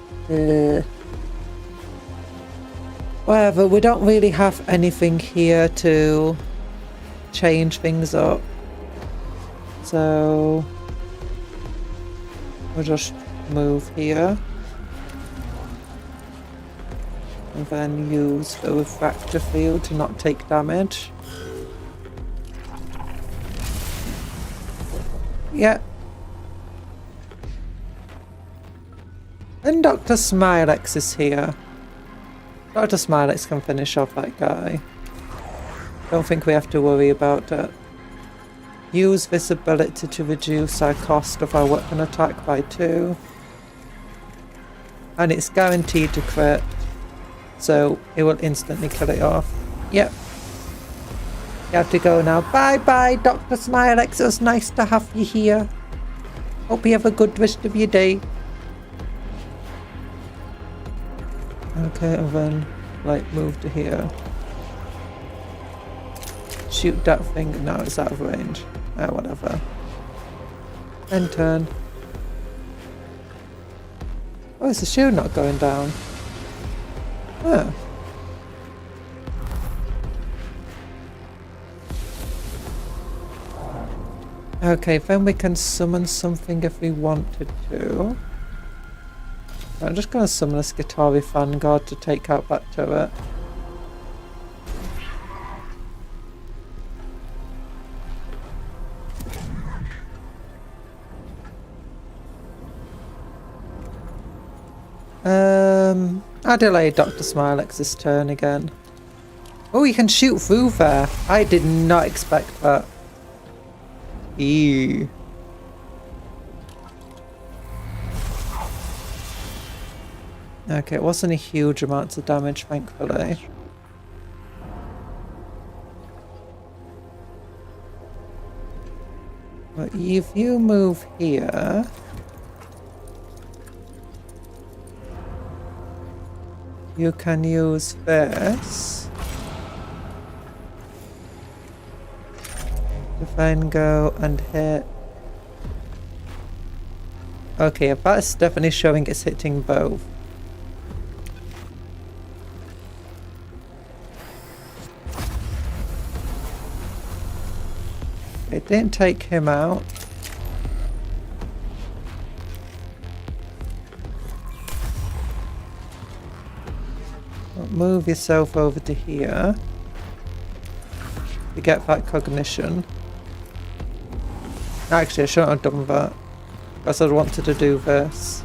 Whatever, we don't really have anything here to change things up. So we'll just move here. And then use the refractor field to not take damage. Yeah. And Dr. Smilex is here. Dr. Smilex can finish off that guy. Don't think we have to worry about it. Use this ability to reduce our cost of our weapon attack by 2. And it's guaranteed to crit. So it will instantly kill it off. Yep. You have to go now. Bye bye, Dr. Smilex. It was nice to have you here. Hope you have a good rest of your day. Okay, and then like move to here. Shoot that thing. No, it's out of range. Whatever. End turn. Oh, is the shield not going down? Huh. Okay, then we can summon something if we wanted to. I'm just going to summon a Skitarii Vanguard to take out that turret. I'll delay Dr. Smilex's turn again. Oh, you can shoot through there. I did not expect that. Ew. Okay, it wasn't a huge amount of damage, thankfully. But if you move here... you can use this to then go and hit. Okay, that's definitely showing it's hitting both. It didn't take him out. Move yourself over to here to get that cognition. Actually, I shouldn't have done that because I wanted to do this.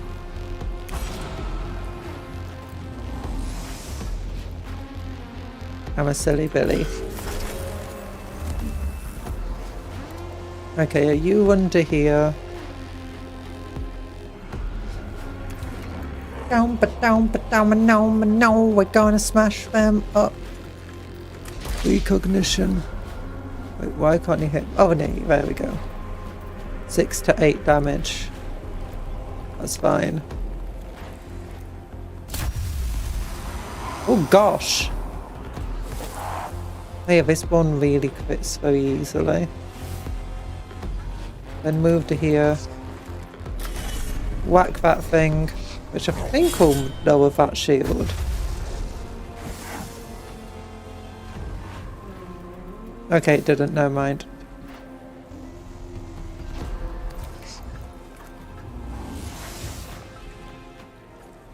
I'm a silly Billy. Okay, are you under here? No, we're gonna smash them up. Recognition. Wait, why can't you hit? Oh, no, there we go. 6 to 8 damage. That's fine. Oh gosh. Yeah, this one really crits very easily. Then move to here. Whack that thing. Which I think will lower that shield. Okay, it didn't, never mind.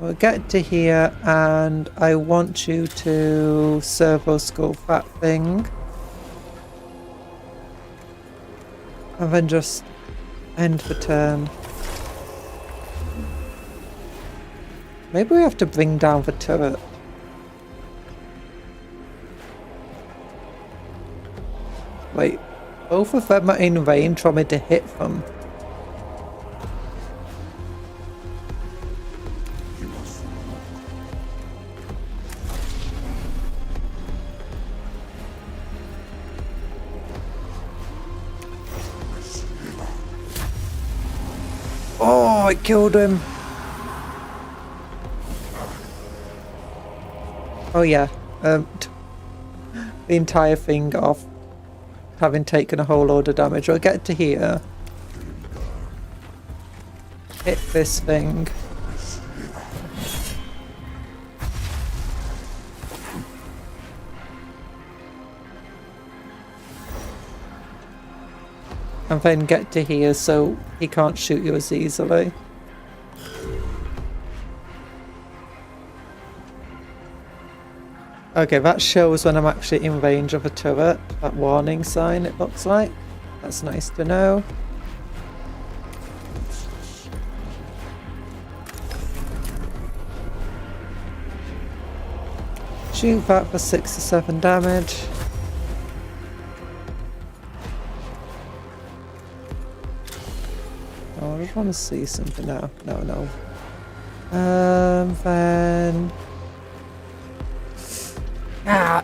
We'll get to here and I want you to servo skull that thing. And then just end the turn. Maybe we have to bring down the turret. Wait, both of them are in range for me to hit them. Oh, it killed him. Oh yeah, the entire thing off having taken a whole load of damage. We'll get to here. Hit this thing. And then get to here so he can't shoot you as easily. Okay, that shows when I'm actually in range of a turret. That warning sign, it looks like. That's nice to know. Shoot that for 6 to 7 damage. Oh, I just want to see something now. No. Then...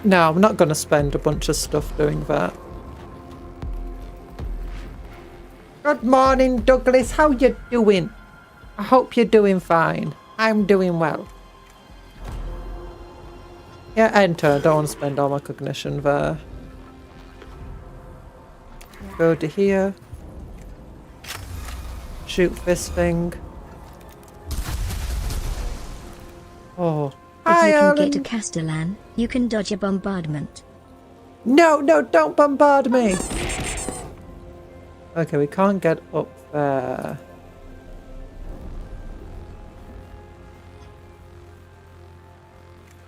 no, I'm not going to spend a bunch of stuff doing that. Good morning, Douglas. How you doing? I hope you're doing fine. I'm doing well. Yeah, enter. I don't want to spend all my cognition there. Go to here. Shoot this thing. Oh. If you can Ellen. get to Kastelan, you can dodge a bombardment. No, don't bombard me. Okay, we can't get up there.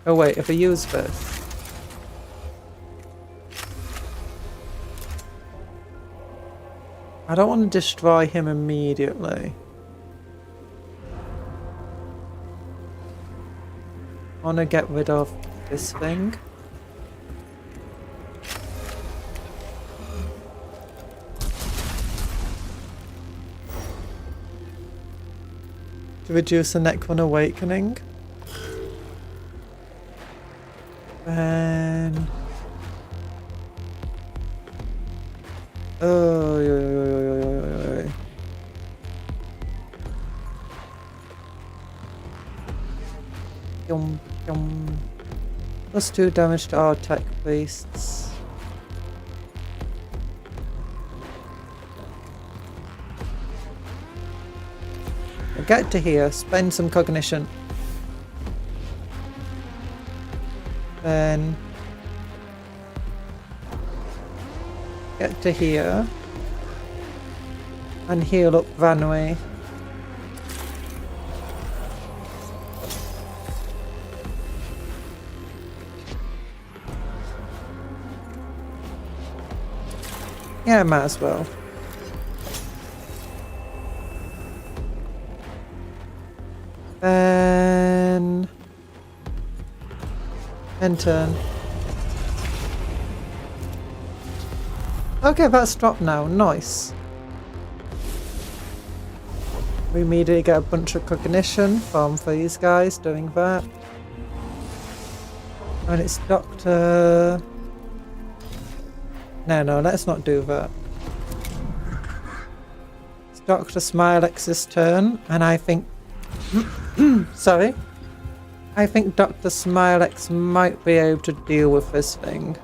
Oh wait, if I use this. I don't want to destroy him immediately. I want to get rid of this thing. To reduce the Necron Awakening. Then... oh, Plus 2 damage to our tech beasts. We'll get to here, spend some cognition. Then get to here and heal up Vanway. Yeah, might as well. Then end turn. Okay, that's dropped now. Nice. We immediately get a bunch of cognition from these guys doing that. And it's Doctor... No, let's not do that. It's Dr. Smilex's turn, and I think... sorry. I think Dr. Smilex might be able to deal with this thing.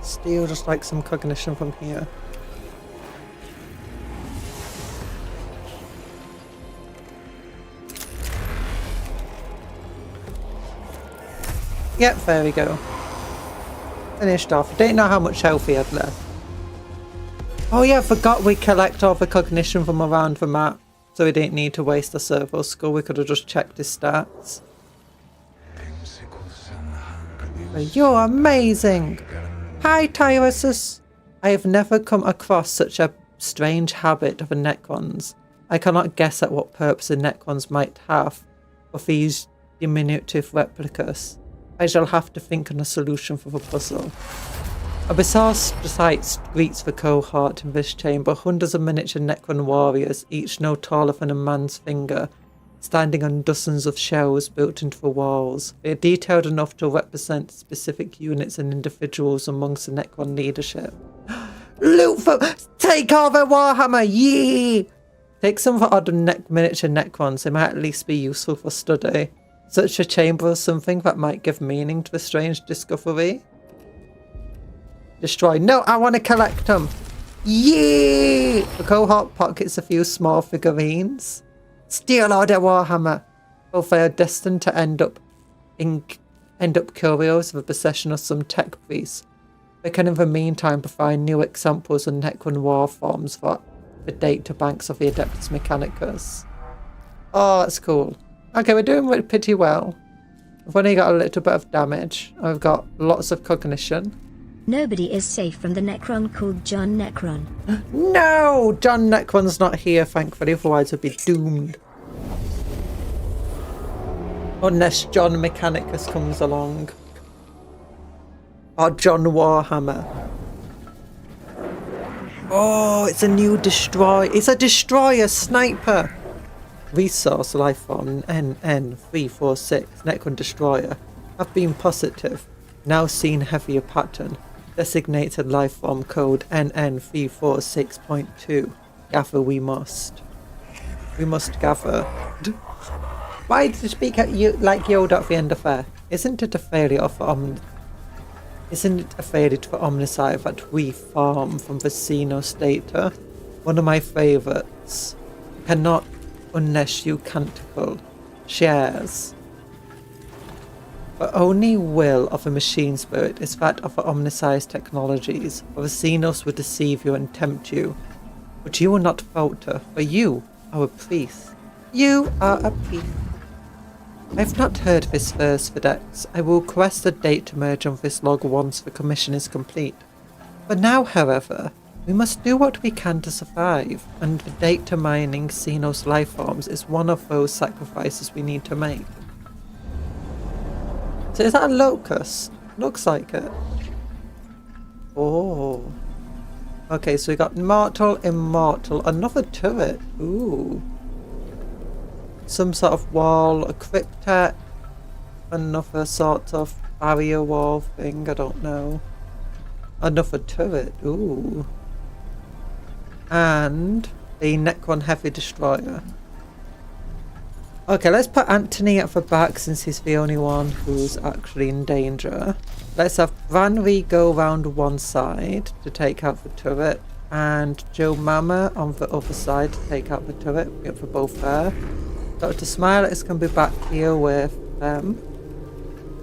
Steal just like some cognition from here. Yep, there we go. Finished off. Didn't know how much health he had left. Oh yeah, I forgot we collect all the cognition from around the map. So we didn't need to waste a servo skull. We could have just checked his stats. You're amazing! Hi, Tyrusus. I have never come across such a strange habit of a Necrons. I cannot guess at what purpose the Necrons might have of these diminutive replicas. I shall have to think on a solution for the puzzle. A bizarre sight greets the cohort in this chamber. Hundreds of miniature Necron warriors, each no taller than a man's finger, standing on dozens of shelves built into the walls. They are detailed enough to represent specific units and individuals amongst the Necron leadership. Loot for... Take over Warhammer! Yee! Take some of the odd miniature Necrons. They might at least be useful for study. Such a chamber or something that might give meaning to the strange discovery. Destroy. No, I want to collect them. Yee! The cohort pockets a few small figurines. Steal all their Warhammer. Both they are destined to end up curios of the possession of some tech priest. They can in the meantime provide new examples of Necron war forms for the data banks of the Adeptus Mechanicus. Oh, that's cool. Okay, we're doing pretty well. We've only got a little bit of damage. I've got lots of cognition. Nobody is safe from the Necron called John Necron. No! John Necron's not here, thankfully, otherwise we'd be doomed. Unless John Mechanicus comes along. Or John Warhammer. Oh, it's a new destroyer. It's a destroyer sniper. Resource lifeform NN346 Necron destroyer have been positive. Now seen heavier pattern. Designated lifeform code NN346.2. Gather we must. We must gather. Why did you speak at you like Yoda at the end of there? Isn't it a failure of Isn't it a failure to Omnicide that we farm from the Xenos data? One of my favourites. Cannot unless you canticle. Shares. The only will of a machine spirit is that of the omnicized technologies, for the Xenos will deceive you and tempt you. But you will not falter, for you are a priest. You are a priest. I have not heard this verse, Vedex. I will request a date to merge on this log once the commission is complete. For now, however, we must do what we can to survive, and the data mining Xenos lifeforms is one of those sacrifices we need to make. So is that a locust? Looks like it. Oh. Okay, so we got mortal, immortal, another turret. Ooh. Some sort of wall, a cryptek, another sort of barrier wall thing, I don't know. Another turret, ooh. And a Necron heavy destroyer. Okay, let's put Anthony at the back since he's the only one who's actually in danger. Let's have Branry go round one side to take out the turret, and Joe Mama on the other side to take out the turret. We get for both there. Dr. Smile is going to be back here with them.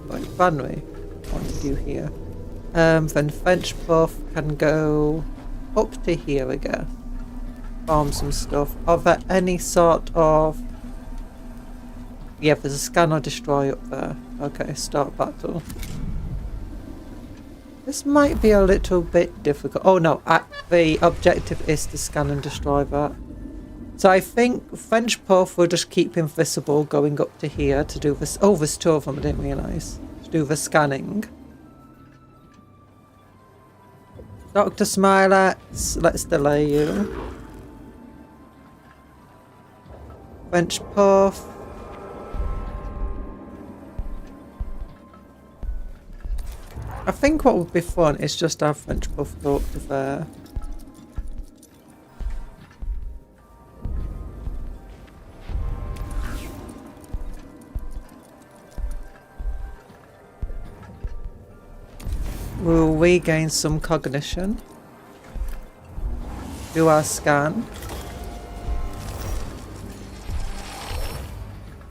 Like Branry, what to do here? Then French Buff can go up to here, I guess. Farm some stuff. Are there any sort of... Yeah, there's a scan or destroy up there. Okay, start battle. This might be a little bit difficult. Oh no, the objective is to scan and destroy that. So I think French Puff will just keep invisible going up to here to do this. Oh, there's two of them, I didn't realise. To do the scanning. Dr. Smilex, let's delay you. French Puff. I think what would be fun is just have French Puff go up to there. We'll regain some cognition. Do our scan.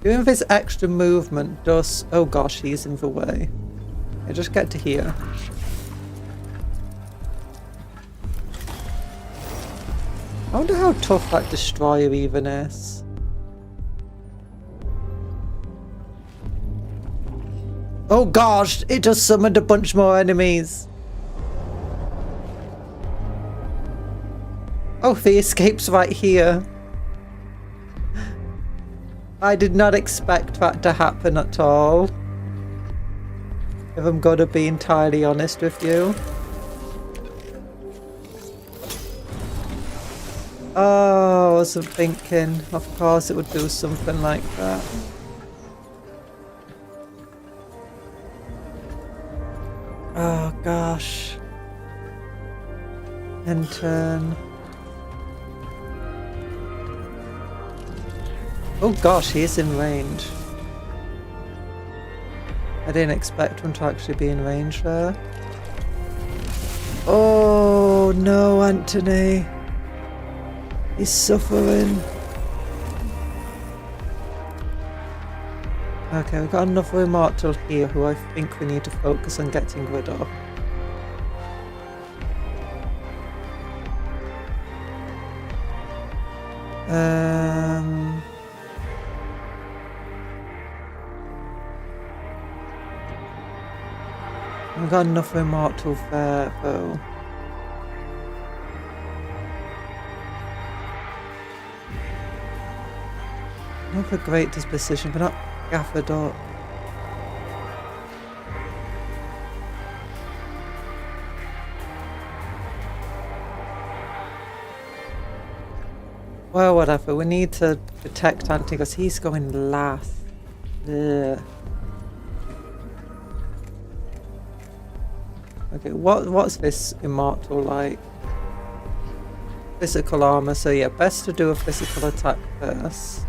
Doing this extra movement does... Oh gosh, he's in the way. I just get to here. I wonder how tough that destroyer even is. Oh gosh, it just summoned a bunch more enemies. Oh, the escape's right here. I did not expect that to happen at all. If I'm gonna be entirely honest with you. Oh, I wasn't thinking. Of course it would do something like that. Oh gosh. And turn. Oh gosh, he is in range. I didn't expect him to actually be in range there. Oh no, Anthony. He's suffering. Okay, we've got another immortal here who I think we need to focus on getting rid of. We've got another immortal there though. Not a great disposition, but not gathered up. Well, whatever. We need to protect Anthony because he's going last. Ugh. Okay, what's this immortal like? Physical armor, so yeah, best to do a physical attack first.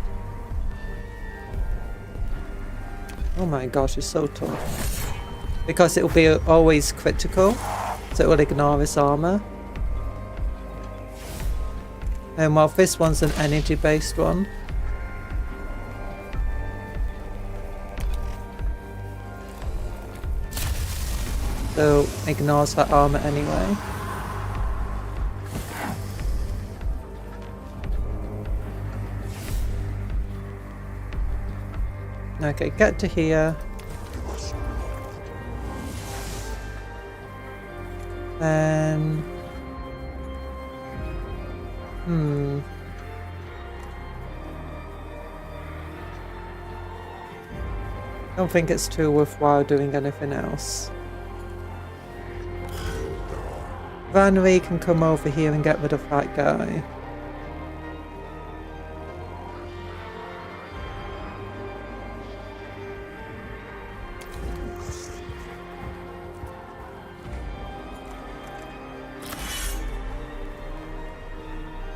Oh my gosh, it's so tough. Because it will be always critical, so it will ignore his armor. And while this one's an energy based one. So ignores that armor anyway. Okay, get to here. Then... Don't think it's too worthwhile doing anything else. Van Ree can come over here and get rid of that guy.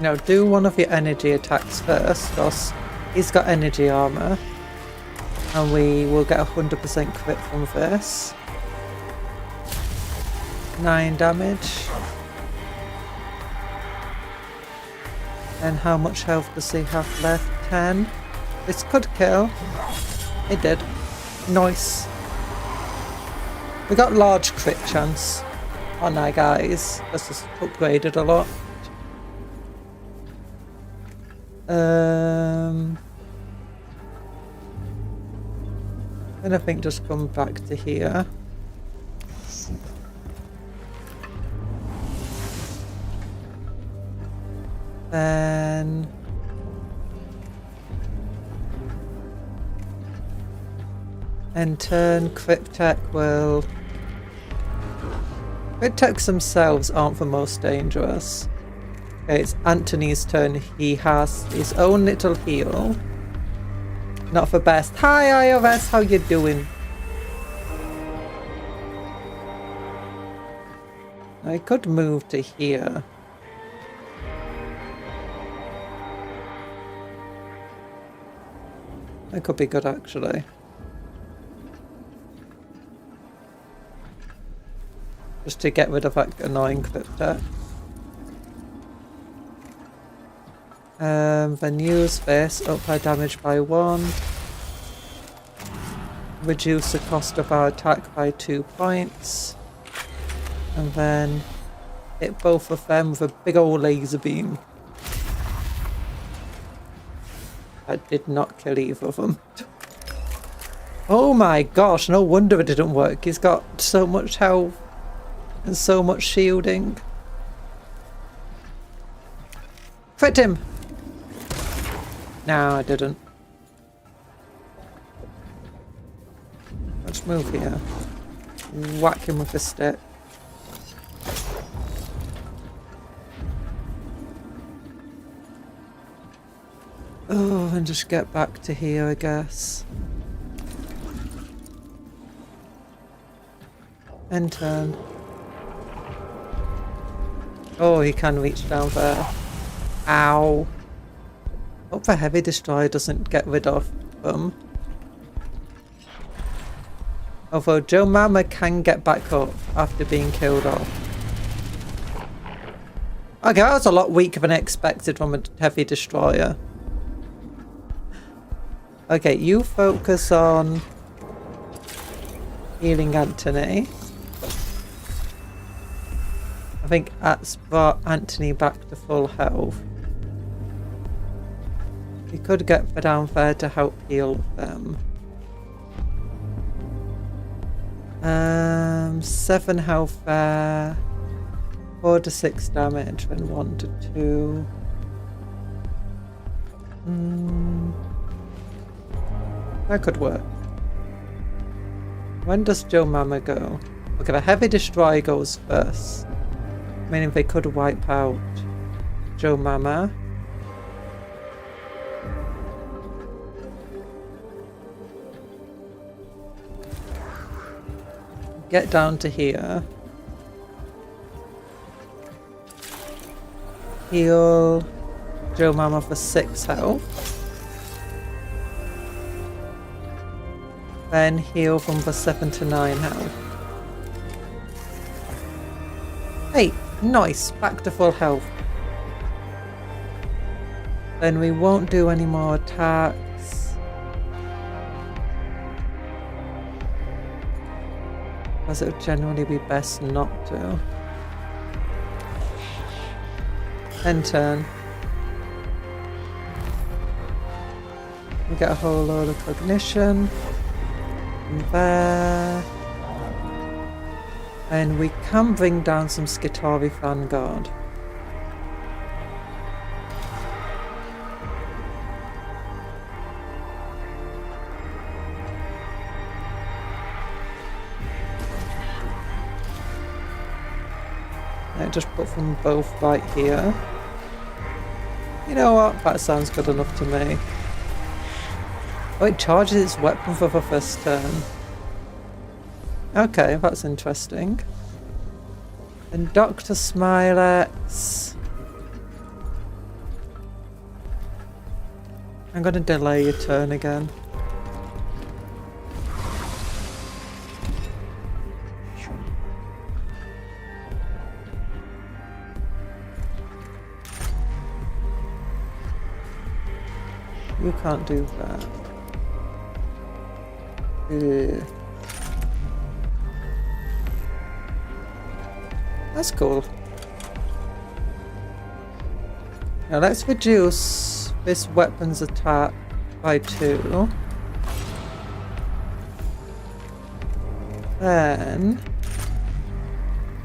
Now do one of your energy attacks first, because he's got energy armor. And we will get 100% crit from this. 9 damage. And how much health does he have left? 10. This could kill. It did. Nice. We got large crit chance on our guys. That's just upgraded a lot. And I think just come back to here. Then and turn Cryptek will. Crypteks themselves aren't the most dangerous. Okay, it's Anthony's turn. He has his own little heal. Not the best. Hi IRS, how you doing? I could move to here. That could be good actually. Just to get rid of that annoying Cryptek. Then use this, up our damage by 1. Reduce the cost of our attack by 2 points. And then hit both of them with a big old laser beam. That did not kill either of them. Oh my gosh, no wonder it didn't work. He's got so much health and so much shielding. Crit him! No, I didn't. Let's move here. Whack him with the stick. Oh, and just get back to here, I guess. End turn. Oh, he can reach down there. Ow. Hope the heavy destroyer doesn't get rid of them. Although Joe Mama can get back up after being killed off. Okay, that was a lot weaker than I expected from a heavy destroyer. Okay, you focus on healing Anthony. I think that's brought Anthony back to full health. We could get down there to help heal them. 7 health there. 4 to 6 damage and 1 to 2. That could work. When does Joe Mama go? Okay, the heavy destroyer goes first. Meaning they could wipe out Joe Mama. Get down to here. Heal Joe Mama for 6 health. Then heal from the 7 to 9 health. Hey, nice, back to full health. Then we won't do any more attacks. As it would generally be best not to. End turn. We get a whole load of cognition. There. And we can bring down some Skitarii Vanguard. I just put them both right here. You know what? That sounds good enough to me. Oh, it charges its weapon for the first turn. Okay, that's interesting. And Dr. Smilex. I'm going to delay your turn again. You can't do that. Ugh. That's cool. Now let's reduce this weapon's attack by 2. Then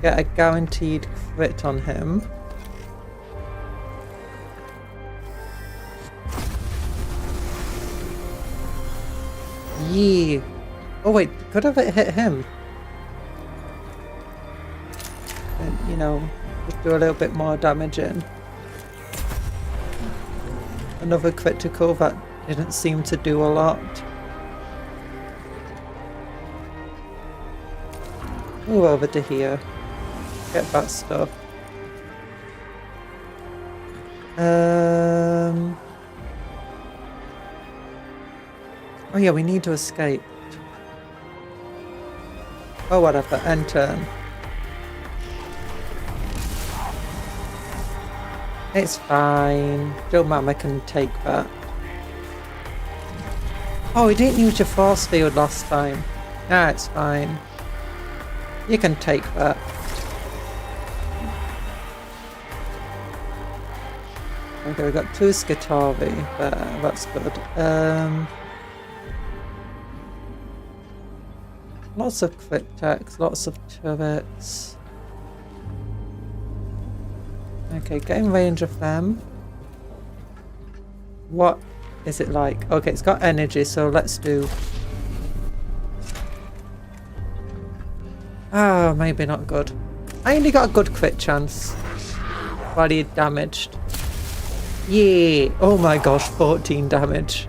get a guaranteed crit on him. Yee. Oh wait, could have it hit him? And, you know, just do a little bit more damage in. Another critical that didn't seem to do a lot. Move over to here. Get that stuff. Oh yeah, we need to escape. Oh whatever, end turn. It's fine. Joe Mama can take that. Oh, we didn't use your force field last time. Nah, it's fine. You can take that. Okay, we got 2 Skitarii there. That's good. Lots of quick attacks, lots of turrets. Okay, get in range of them. What is it like? Okay, it's got energy, so let's do... Oh, maybe not good. I only got a good crit chance. Body damaged. Yeah. Oh my gosh, 14 damage.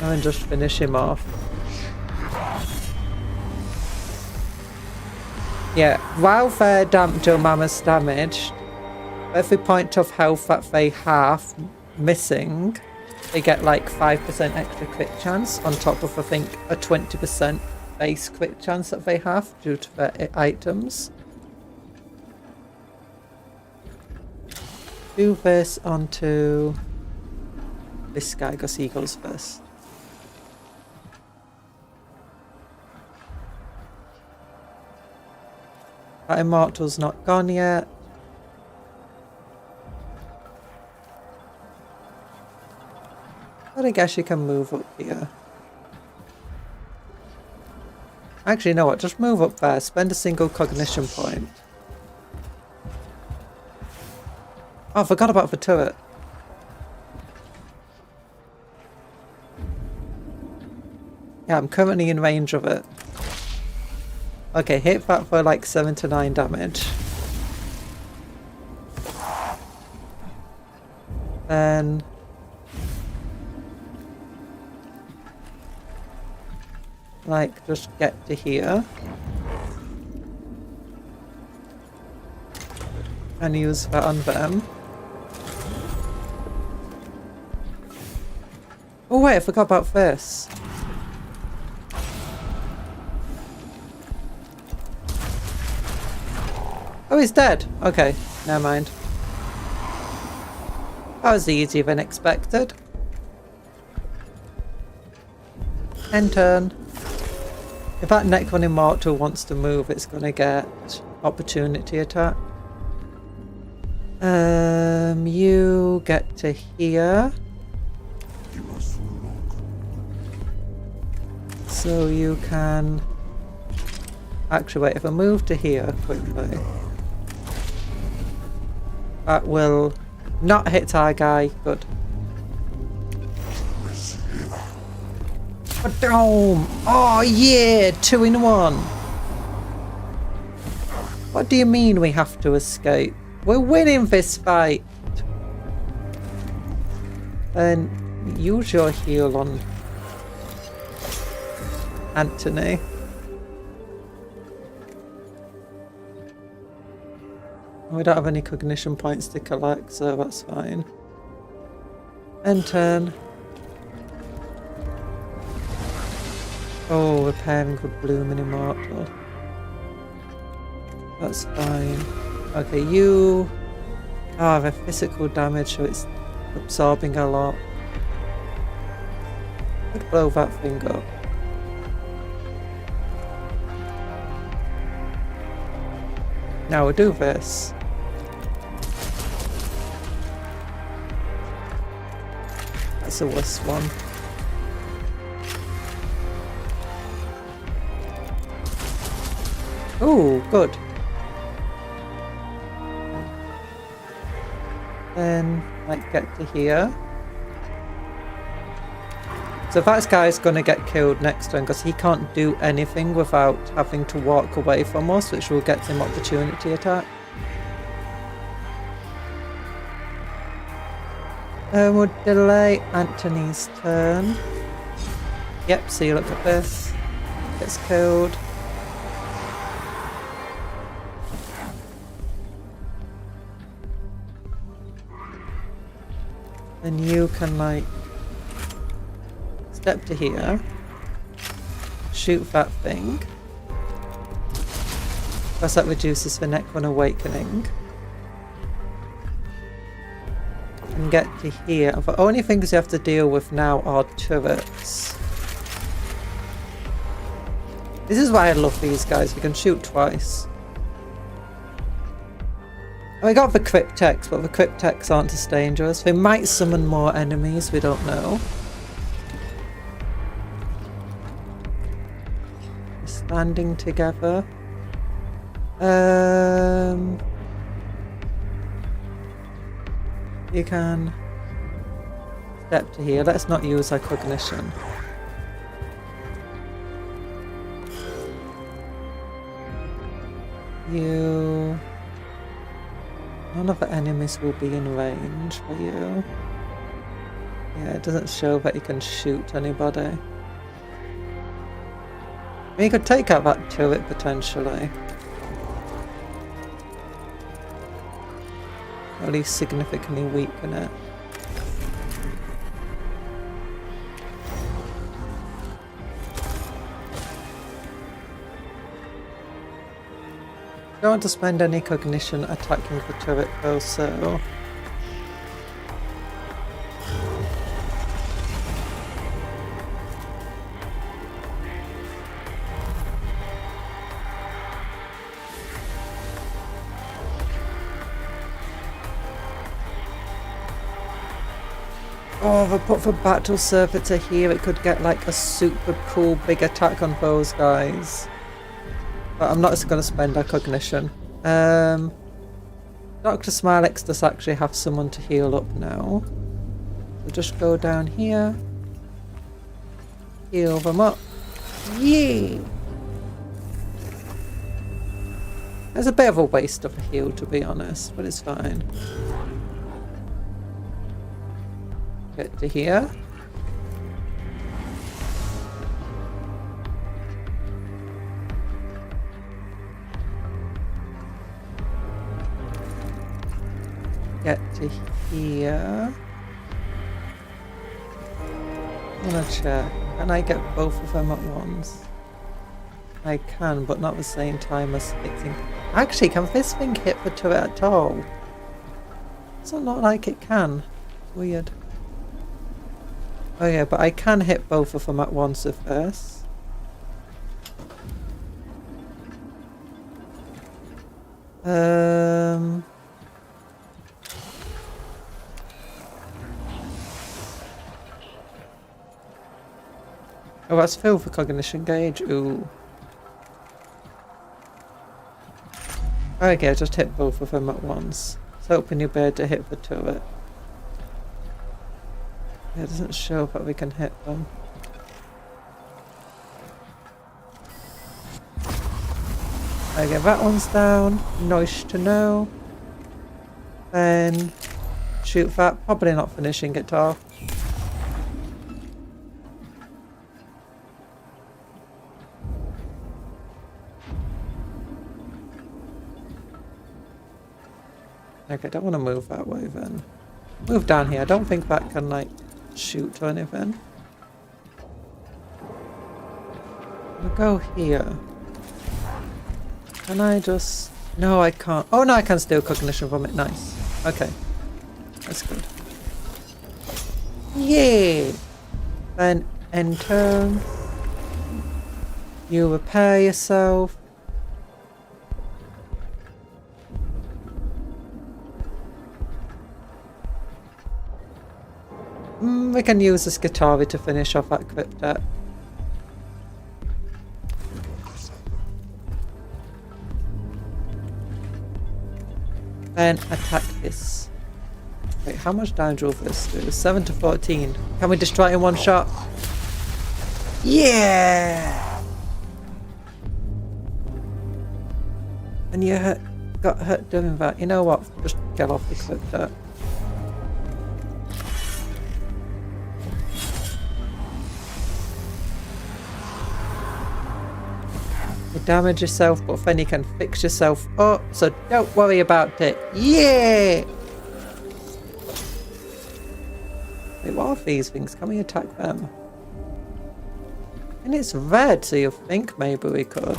And just finish him off. Yeah, while they're mammoths damaged, every point of health that they have missing, they get like 5% extra crit chance on top of, I think, a 20% base crit chance that they have due to their items. Do this onto this guy because he goes first. That immortal's not gone yet. But I guess you can move up here. Actually, you know what? Just move up there. Spend a single cognition point. Oh, I forgot about the turret. Yeah, I'm currently in range of it. Okay, hit that for like 7 to 9 damage. Then... like, just get to here. And use that on them. Oh wait, I forgot about this. Oh, he's dead. Okay, never mind. That was easier than expected. End turn. If that next one immortal wants to move, it's going to get opportunity attack. You get to here. So you can... Actually, wait, if I move to here quickly... That will not hit our guy. Good. Boom! Oh yeah! 2 in 1. What do you mean we have to escape? We're winning this fight. And use your heal on Anthony. We don't have any cognition points to collect, so that's fine. End turn. Oh, repairing good blooming immortal. That's fine. Okay, you have a physical damage, so it's absorbing a lot. Could blow that thing up. Now we'll do this. That's a worse one. Oh, good. Then, like, get to here. So that guy's gonna get killed next turn because he can't do anything without having to walk away from us, which will get him opportunity attack. We'll delay Anthony's turn. Yep, so you look at this. Gets killed. Then you can, like, step to here. Shoot that thing. Plus that reduces the next one awakening. And get to here. The only things you have to deal with now are turrets. This is why I love these guys. You can shoot twice. And we got the cryptex, but the cryptex aren't as dangerous. They might summon more enemies, we don't know. We're standing together. You can step to here. Let's not use our cognition. You... None of the enemies will be in range for you. Yeah, it doesn't show that you can shoot anybody. I mean, you could take out that turret potentially. Or at least significantly weaken it. Don't want to spend any cognition attacking the turret though, so... Oh, if I put the battle servitor here, it could get like a super cool big attack on those guys. But I'm not just going to spend our cognition. Dr. Smilex does actually have someone to heal up now. So just go down here. Heal them up. Yay! There's a bit of a waste of a heal, to be honest, but it's fine. Get to here. Get to here. I'm gonna check. Can I get both of them at once? I can, but not at the same time as fixing. Actually, can this thing hit the turret at all? Doesn't look like it can. Weird. Oh yeah, but I can hit both of them at once with this. Oh, that's filled for cognition gauge. Ooh. Okay, just hit both of them at once. So hoping you'll be able to hit the turret. Yeah, it doesn't show that we can hit them. Okay, that one's down. Nice to know. Then shoot that. Probably not finishing it off. Okay, don't want to move that way then. Move down here. I don't think that can like shoot or anything. We'll go here. Can I just... No, I can't. Oh no, I can steal cognition from it. Nice. Okay. That's good. Yay! Then end turn. You repair yourself. We can use this Skitavi to finish off that cryptet. Then attack this. Wait, how much damage will this do? 7 to 14. Can we destroy it in one shot? Yeah! And you got hurt doing that. You know what? Just get off the cryptet. You damage yourself, but then you can fix yourself up, so don't worry about it. Yeah! Wait, what are these things? Can we attack them? And it's red, so you think maybe we could.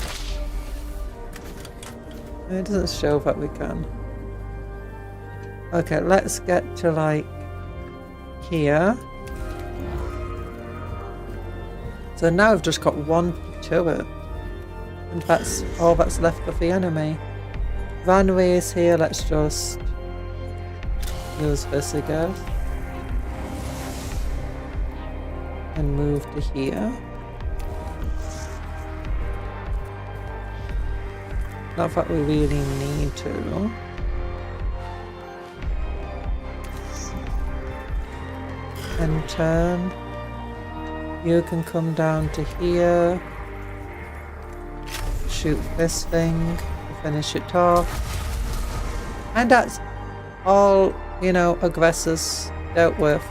It doesn't show that we can. Okay, let's get to like here. So now we've just got one turret. And that's all that's left of the enemy. Runway is here, let's just use this again. And move to here. Not that we really need to. End turn. You can come down to here. Shoot this thing. Finish it off. And that's all, you know, aggressors dealt with.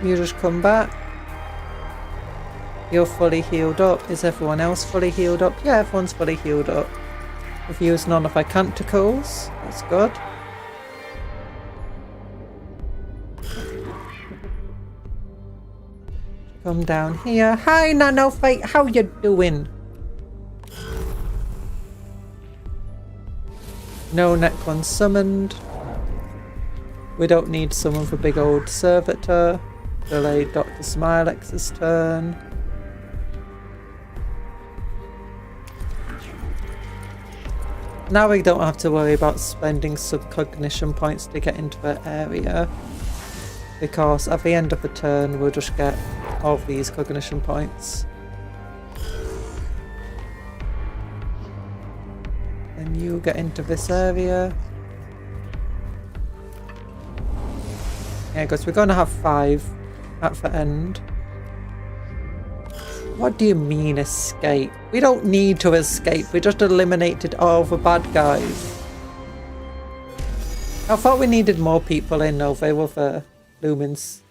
You just come back. You're fully healed up. Is everyone else fully healed up? Yeah, everyone's fully healed up. We've used none of our canticles. That's good. Come down here. Hi, Nanofate. How you doing? No Necron summoned. We don't need someone for big old servitor. Delay Dr. Smilex's turn. Now we don't have to worry about spending subcognition points to get into the area, because at the end of the turn we'll just get all of these cognition points. And you get into this area. Yeah, because we're going to have 5 at the end. What do you mean escape? We don't need to escape. We just eliminated all the bad guys. I thought we needed more people in over with Lumen's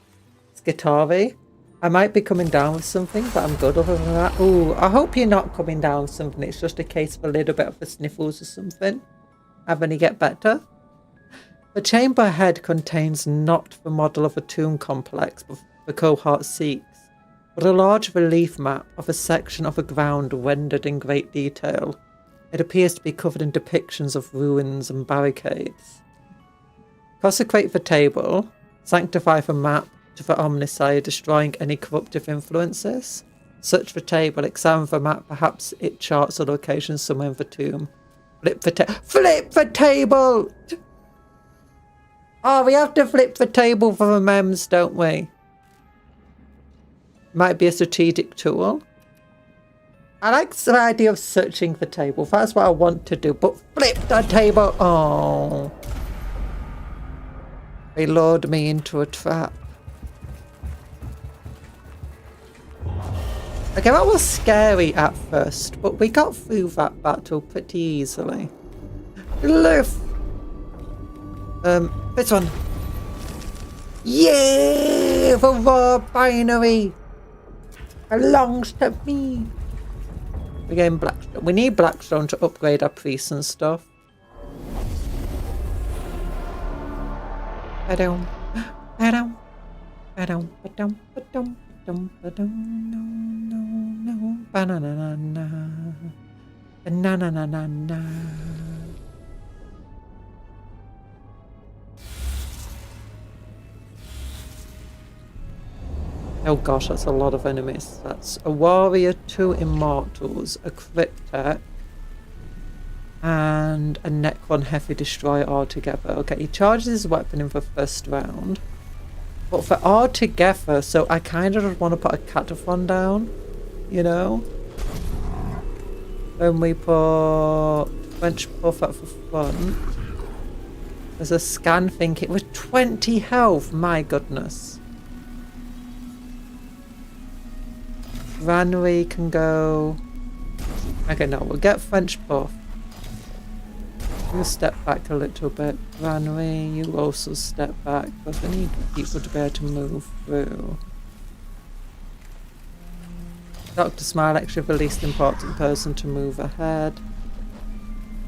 Skitavi. I might be coming down with something, but I'm good other than that. Ooh, I hope you're not coming down with something. It's just a case of a little bit of the sniffles or something. And then you get better. The chamber head contains not the model of a tomb complex, but the cohort seeks, but a large relief map of a section of the ground rendered in great detail. It appears to be covered in depictions of ruins and barricades. Consecrate the table. Sanctify the map to the Omnisire, destroying any corruptive influences. Search the table, examine the map, perhaps it charts a location somewhere in the tomb. Flip the table! Oh, we have to flip the table for the mems, don't we? Might be a strategic tool. I like the idea of searching the table. That's what I want to do. But flip the table! Oh. They lured me into a trap. Okay, that was scary at first, but we got through that battle pretty easily. Lift! This one. Yeah! The raw binary belongs to me. We're getting Blackstone. We need Blackstone to upgrade our priests and stuff. Ba-dum. Ba-dum. Ba-dum. Ba-dum. Ba-dum. Ba-dum. Ba-dum. No, no, no. Ba-na-na-na-na. Ba-na-na-na-na-na. Oh gosh, that's a lot of enemies. That's a warrior, 2 immortals, a cryptek, and a Necron heavy destroyer altogether. Okay, he charges his weapon in the first round. But for all together, so I kind of want to put a Cataphon down, you know? Then we put French Puff at the front. There's a scan thing. It was 20 health, my goodness. Ranry can go... Okay, no, we'll get French Puff. You step back a little bit. Ranry, you also step back, because we need people to be able to move through. Dr. Smile, actually the least important person to move ahead.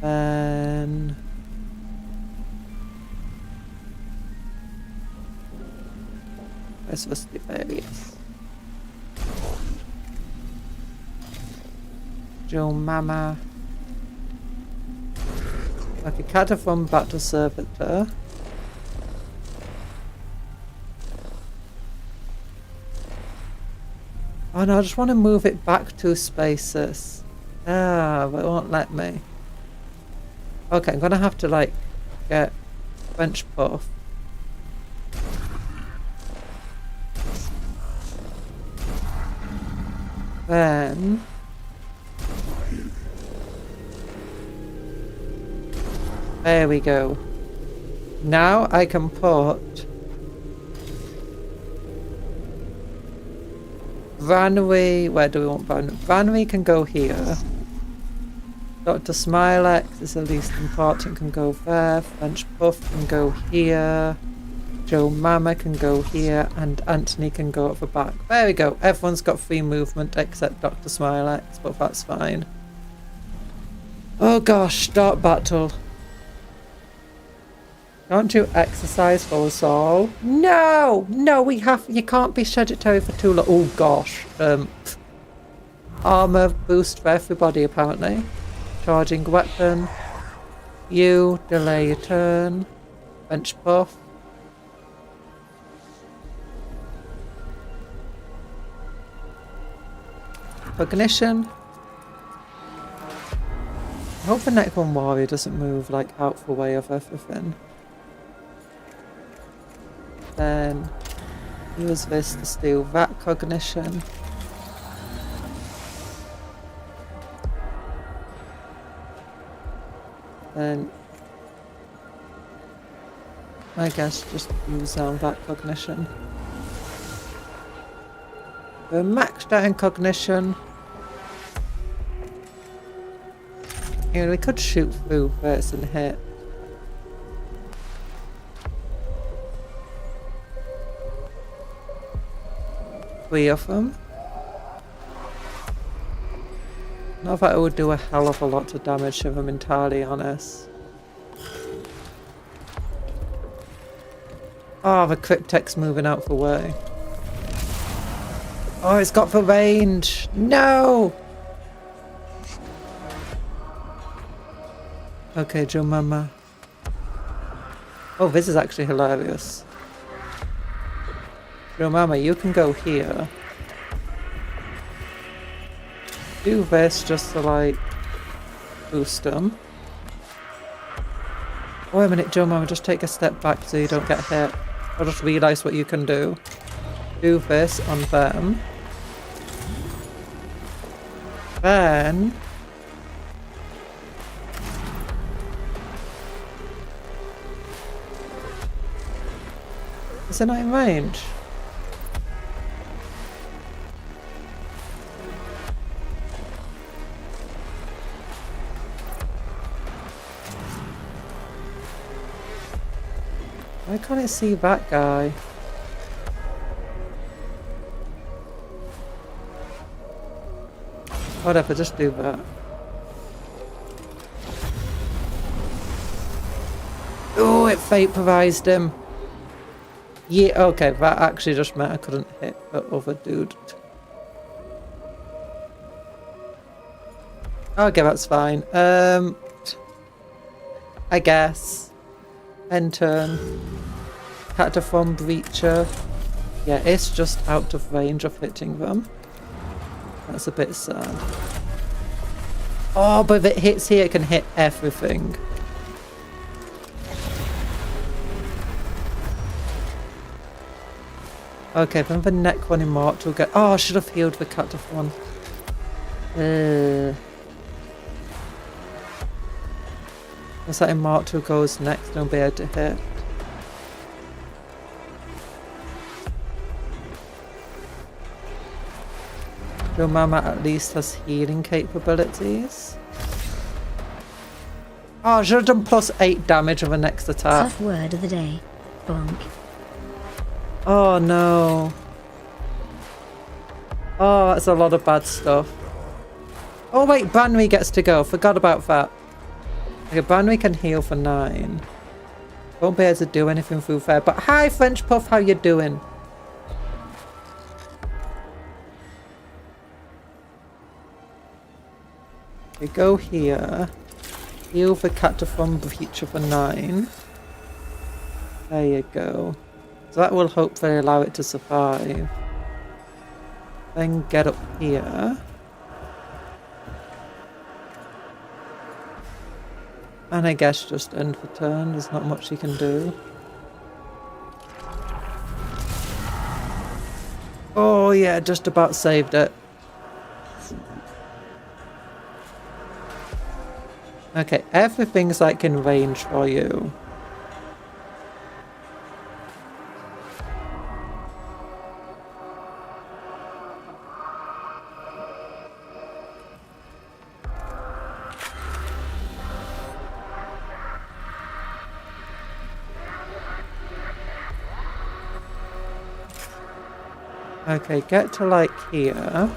Then... where's the Stefarius? Joe Mama. Okay, Cataphon back to Servitor. Oh no, I just want to move it back 2 spaces. Ah, but it won't let me. Okay, I'm gonna have to like get French Puff. Then there we go. Now I can put Vanwy. Where do we want Vanwy? Vanwy can go here. Dr. Smilex is the least important, can go there. French Puff can go here. Joe Mama can go here. And Anthony can go at the back. There we go. Everyone's got free movement except Dr. Smilex, but that's fine. Oh gosh, start battle. Can't you exercise for us all? No! No, we have... You can't be sedentary for too long. Oh gosh. Armor boost for everybody apparently. Charging weapon. You delay your turn. Bench buff. Cognition. I hope the next one warrior doesn't move like out the way of everything. Then use this to steal that cognition. Then I guess just use that cognition. We're maxed out in cognition. You know, we could shoot through first and hit. Three of them. Not that it would do a hell of a lot of damage if I'm entirely honest. Oh, the Cryptek's moving out the way. Oh, it's got the range. No! Okay, Joe Mama. Oh, this is actually hilarious. Joe Mama, you can go here. Do this just to like boost them. Oh, wait a minute, Joe Mama, just take a step back so you don't get hit. I just realised what you can do. Do this on them. Then is it not in range? Why can't I see that guy? Whatever, just do that. Oh, it vaporized him. Yeah, okay, that actually just meant I couldn't hit the other dude. Okay, that's fine. I guess. End turn. Cataphon Breacher. Yeah, it's just out of range of hitting them. That's a bit sad. Oh, but if it hits here, it can hit everything. Okay, then the next one Immortal get. Oh, I should have healed the Cataphon. Once that Immortal goes next, I'll be able to hit. Your Mama at least has healing capabilities. Oh, I should have done +8 damage on the next attack. Tough word of the day. Bonk. Oh no. Oh, that's a lot of bad stuff. Oh wait, Banwy gets to go. Forgot about that. Okay, Banwy can heal for 9. Won't be able to do anything through there. But hi, French Puff, how you doing? We go here. Heal the Cataphon Breacher for 9. There you go. So that will hopefully allow it to survive. Then get up here. And I guess just end the turn. There's not much you can do. Oh yeah, just about saved it. Okay, everything's like in range for you. Okay, get to like here.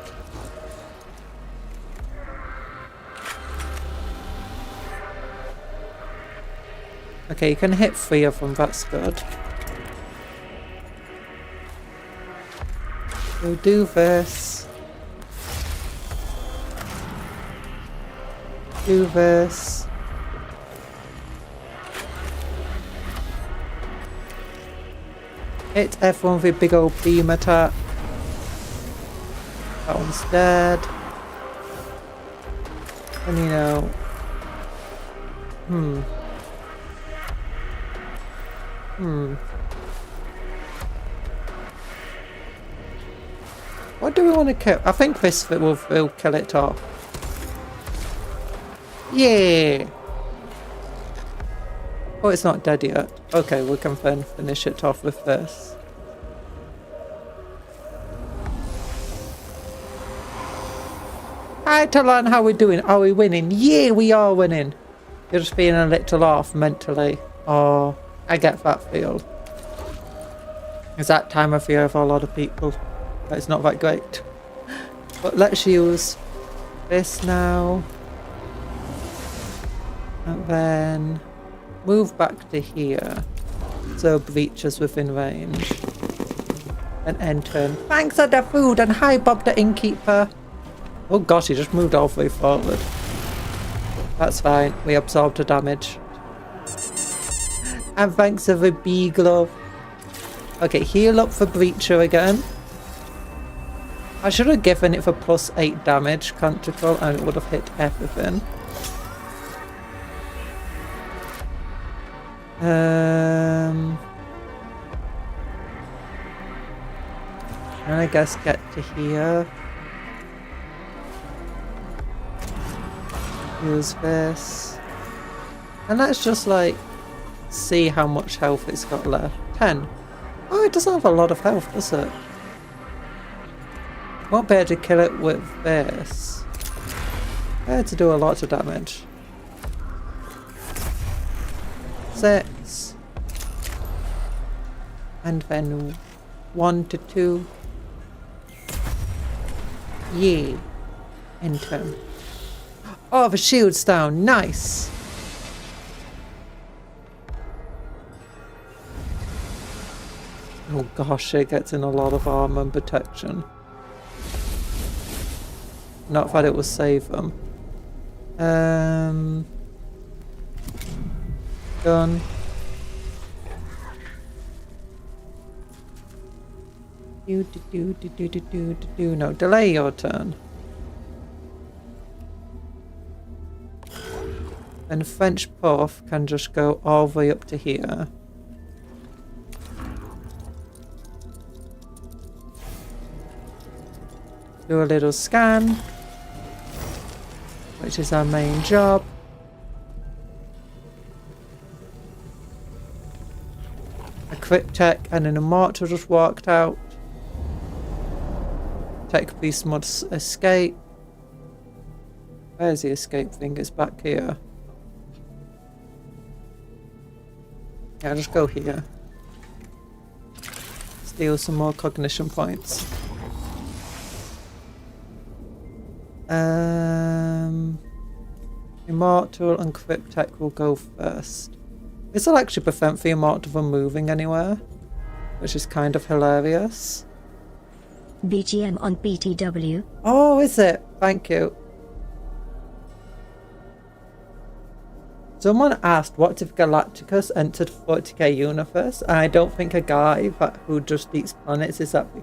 Okay, you can hit 3 of them, that's good. We'll do this. Do this. Hit everyone with a big old beam attack. That one's dead. And you know... What do we want to kill? I think this will kill it off. Yeah! Oh, it's not dead yet. Okay, we can then finish it off with this. Hi, Talan, how we doing? Are we winning? Yeah, we are winning. You're just being a little off mentally. Oh, I get that feel. It's that time of year for a lot of people. It's not that great. But let's use this now. And then move back to here. So Breach is within range. And end turn. Thanks for the food and hi Bob the Innkeeper. Oh gosh, he just moved all the way forward. That's fine. We absorbed the damage. And thanks for the bee glove. Okay, heal up for Breacher again. I should have given it for +8 damage, Control, and it would have hit everything. And I guess get to here. Use this. And let's just like see how much health it's got left. 10. Oh, it doesn't have a lot of health, does it? Won't be able to kill it with this. I had to do a lot of damage. 6. And then 1 to 2. Yay. Enter. Oh, the shield's down. Nice. Oh gosh, it gets in a lot of armor and protection. Not that it will save them. Done. No, delay your turn. And French Puff can just go all the way up to here. Do a little scan, which is our main job. A quick tech and an immortal just walked out. Tech beast must escape. Where's the escape thing? It's back here. Yeah, just go here. Steal some more cognition points. Immortal and quick tech will go first. This will actually prevent the immortal from moving anywhere, which is kind of hilarious. BGM on BTW. Oh, is it? Thank you. Someone asked, what if Galacticus entered 40k universe? And I don't think a guy who just eats planets is that big.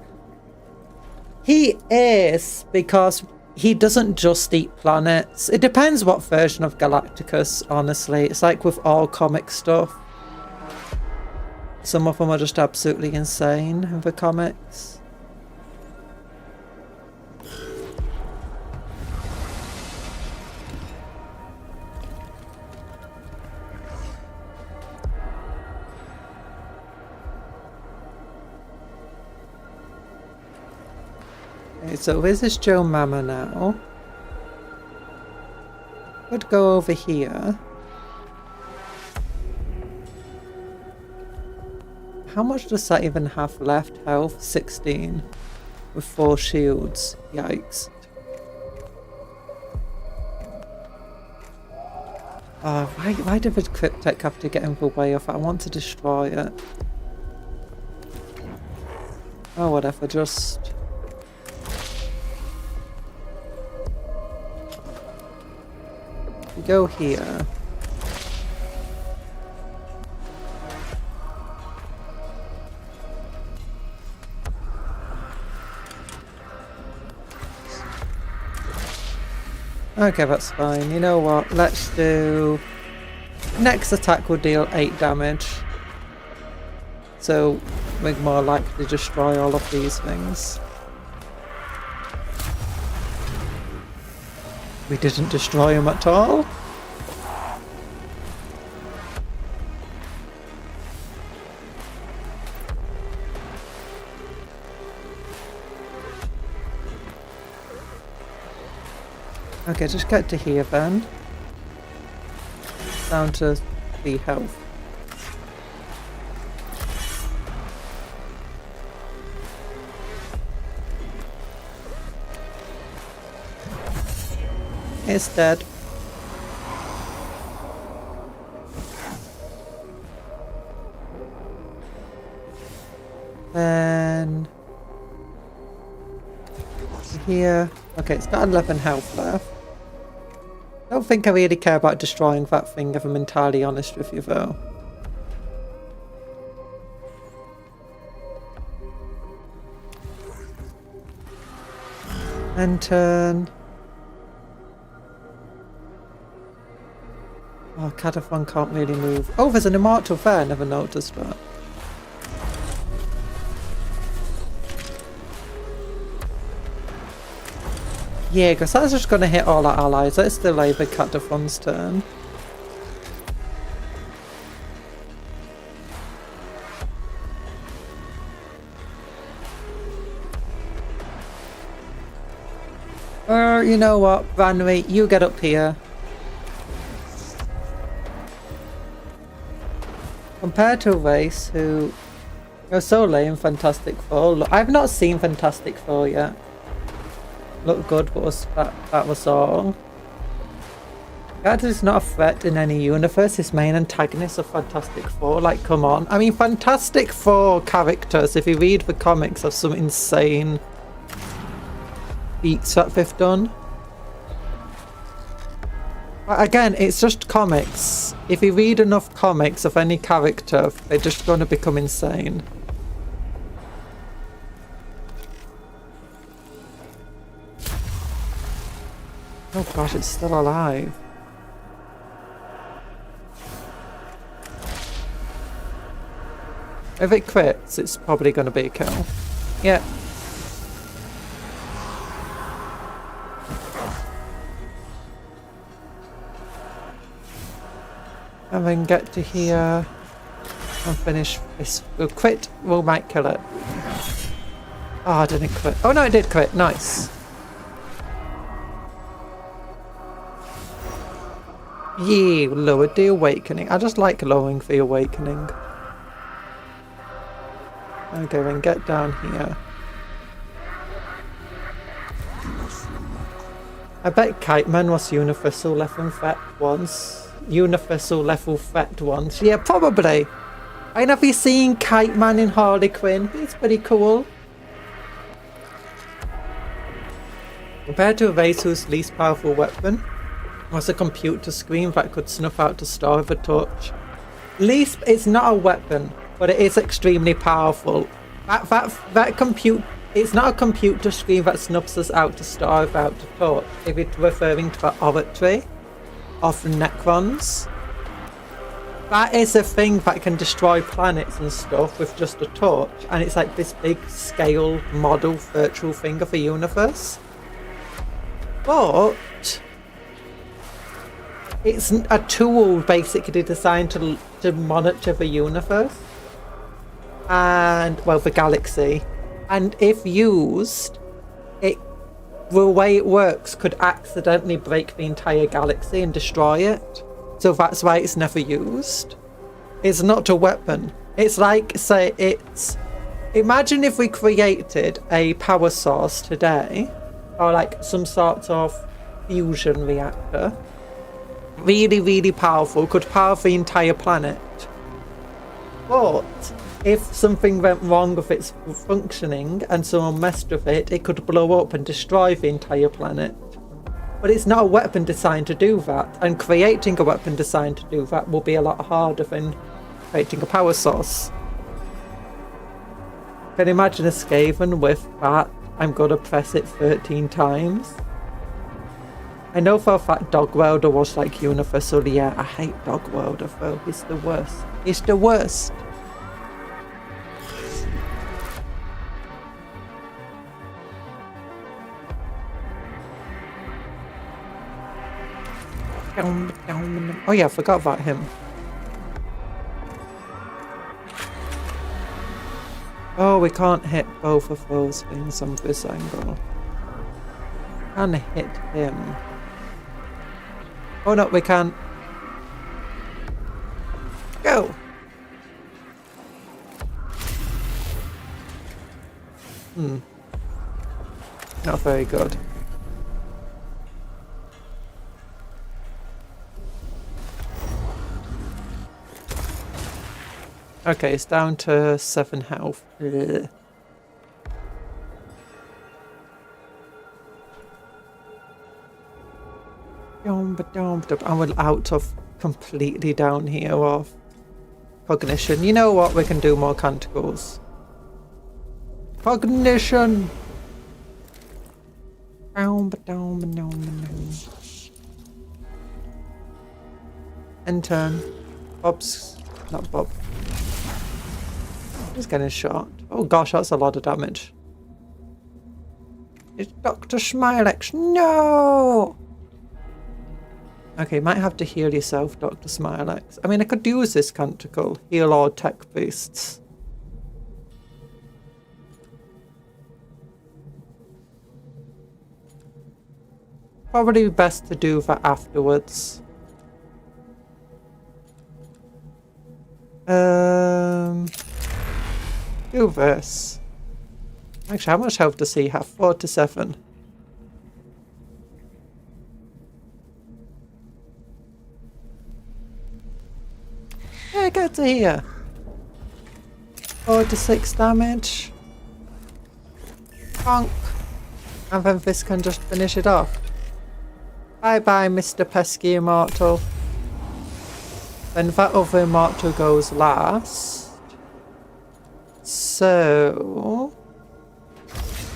He is, because he doesn't just eat planets. It depends what version of Galacticus, honestly. It's like with all comic stuff. Some of them are just absolutely insane in the comics. Okay, so this is Joe Mama now. Could go over here. How much does that even have left? Health? 16. with 4 shields. Yikes. Oh, why did the cryptek have to get in the way of it? I want to destroy it. Oh, whatever, just... We go here. Okay, that's fine. You know what? Let's do... Next attack will deal 8 damage. So we're more likely to destroy all of these things. We didn't destroy them at all. Okay, just get to here then. Down to the health. It's dead. Then here. Okay, it's got 11 health left. I don't think I really care about destroying that thing, if I'm entirely honest with you though. And turn. Oh, Kastelan can't really move. Oh, there's an immortal there, I never noticed that. Yeah, because that's just going to hit all our allies. Let's delay the Kastelan's turn. You know what, Vanry, you get up here. Compared to a race who are so lame, Fantastic Four. Look, I've not seen Fantastic Four yet. Look good, but that was all. That is not a threat in any universe. His main antagonist of Fantastic Four. Like, come on. I mean, Fantastic Four characters, if you read the comics, have some insane feats that they've done. Again, it's just comics. If you read enough comics of any character, they're just going to become insane. Oh gosh, it's still alive. If it crits, it's probably going to be a kill. Yeah. And then get to here and finish this. We'll crit, we might kill it. Oh, I didn't crit. Oh no, it did crit. Nice. Yeah, lowered the awakening. I just like lowering the awakening. Okay, then get down here. I bet Kite Man was universal level threat once. Universal level threat once. Yeah, probably. I never seen Kite Man in Harley Quinn. He's pretty cool. Compared to a race whose least powerful weapon was a computer screen that could snuff out the star with a torch. Least, it's not a weapon, but it is extremely powerful. It's not a computer screen that snuffs us out the star without the torch, if it's referring to the oratory of the Necrons. That is a thing that can destroy planets and stuff with just a torch, and it's like this big scale model virtual thing of a universe. But it's a tool basically designed to monitor the universe and, well, the galaxy. And if used, the way it works could accidentally break the entire galaxy and destroy it. So that's why it's never used. It's not a weapon. It's like, say, it's Imagine if we created a power source today, or like some sort of fusion reactor. Really, really powerful, could power the entire planet. But if something went wrong with its functioning and someone messed with it, it could blow up and destroy the entire planet. But it's not a weapon designed to do that, and creating a weapon designed to do that will be a lot harder than creating a power source. Can you imagine a Skaven with that? I'm gonna press it 13 times. I know for a fact Dog Welder was like universal. Yeah, I hate Dog Welder though. He's the worst. He's the worst. Oh yeah, I forgot about him. Oh, we can't hit both of those things on this angle. Can hit him. Oh no, we can't. Go! Not very good. Okay, it's down to 7 health. Ugh. And we're out of completely down here of cognition. You know what? We can do more canticles. Cognition! End turn. Bob's... not Bob. He's getting shot. Oh gosh, that's a lot of damage. It's Dr. Smilex. No! Okay, might have to heal yourself, Dr. Smilex. I mean, I could use this canticle. Heal all tech beasts. Probably best to do that afterwards. Do this. Actually, how much health does he have? 47. Yeah, get to here. 46 damage. Bonk. And then this can just finish it off. Bye-bye, Mr. Pesky Immortal. Then that other Immortal goes last. So...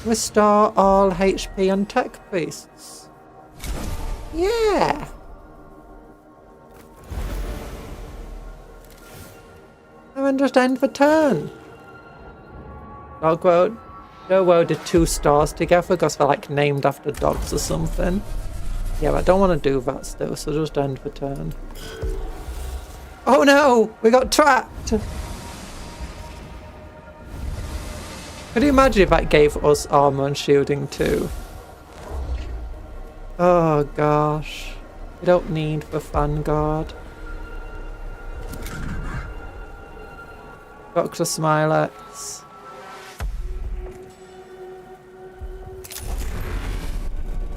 restore all HP on tech beasts. Yeah! And then just end the turn. Dog World. No World did 2 stars together because they're like named after dogs or something. Yeah, but I don't want to do that still, so just end the turn. Oh no! We got trapped! Could you imagine if that gave us armor and shielding too? Oh gosh. We don't need the Vanguard. Dr. Smilex.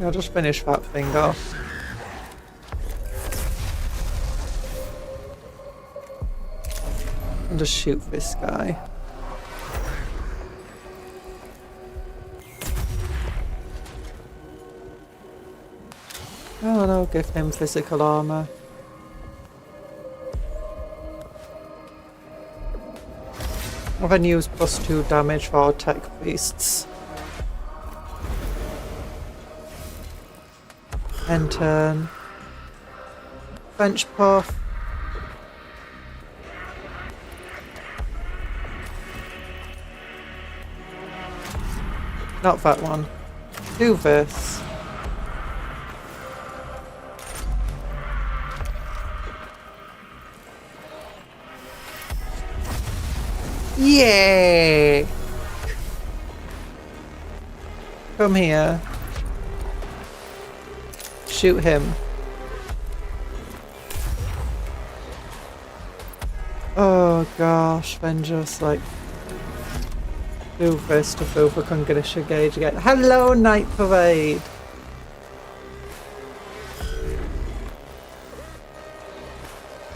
I'll just finish that thing off. And just shoot this guy. Oh no, give him physical armor. I'll then use +2 damage for our tech beasts. End turn. Bench puff. Not that one. Do this. Yay! Come here. Shoot him. Oh gosh, then just like... do first of all for Conjuror Gauge again. Hello, Night Parade!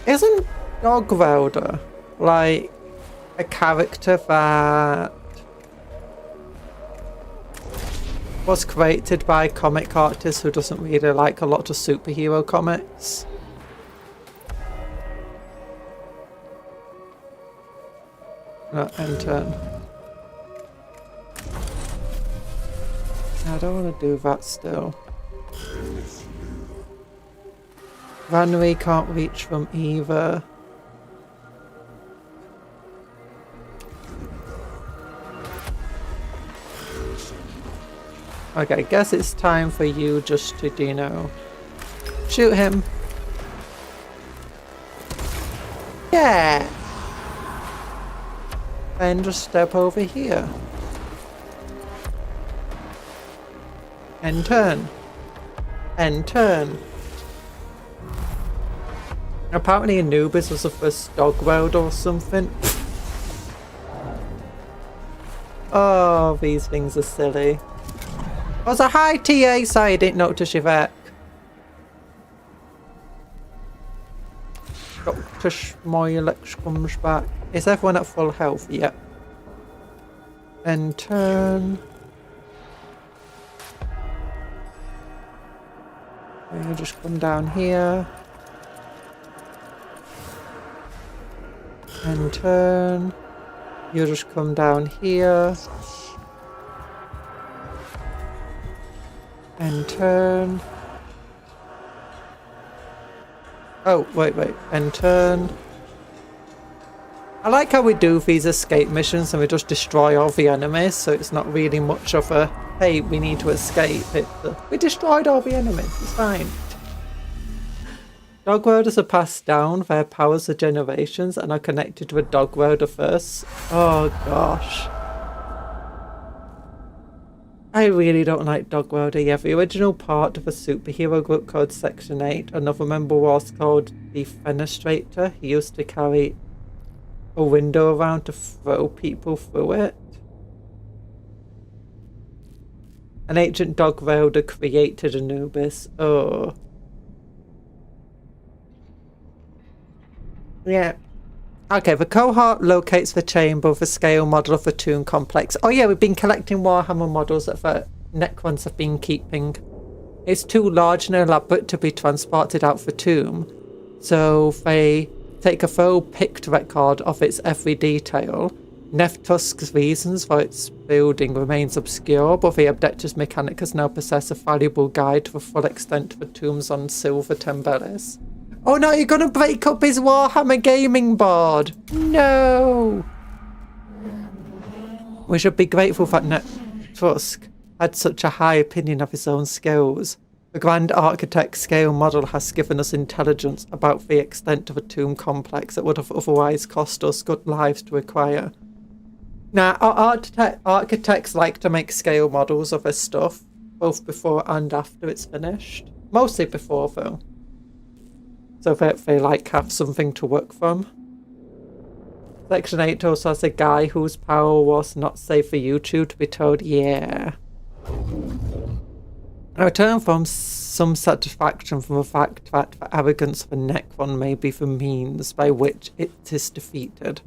Isn't Dog Welder like a character that was created by a comic artist who doesn't really like a lot of superhero comics? No, end turn. I don't want to do that still. Ranry can't reach from either. Okay, I guess it's time for you just to, you know, shoot him. Yeah! And just step over here. And turn. And turn. Apparently Anubis was the first dog welder or something. Oh, these things are silly. Oh, it's a high TA, sorry I didn't notice your back. Dr. Schmoylich comes back. Is everyone at full health? Yep. And turn. You just come down here. And turn. You just come down here. And turn. Oh, wait. And turn. I like how we do these escape missions and we just destroy all the enemies, so it's not really much of a, hey, we need to escape. We destroyed all the enemies, it's fine. Dog welders are passed down, their powers are generations and are connected to a dog welder first. Oh gosh. I really don't like Dog Welder. Yeah, the original part of a superhero group called Section 8, another member was called the Fenestrator. He used to carry a window around to throw people through it. An ancient Dog Welder created Anubis. Oh. Yeah. Okay, the cohort locates the chamber of the scale model of the tomb complex. Oh yeah, we've been collecting Warhammer models that the Necrons have been keeping. It's too large and elaborate to be transported out the tomb, so they take a full picked record of its every detail. Neftusk's reasons for its building remains obscure, but the Abductors Mechanicus now possess a valuable guide to the full extent of the tomb's on silver tembeles. Oh no, you're gonna break up his Warhammer gaming board! No! We should be grateful that Neftusk had such a high opinion of his own skills. The Grand Architect scale model has given us intelligence about the extent of a tomb complex that would have otherwise cost us good lives to acquire. Now, our architects like to make scale models of their stuff, both before and after it's finished. Mostly before, though. So that they like have something to work from. Section 8 also has a guy whose power was not safe for YouTube to be told, yeah. I return from some satisfaction from the fact that the arrogance of a Necron may be the means by which it is defeated.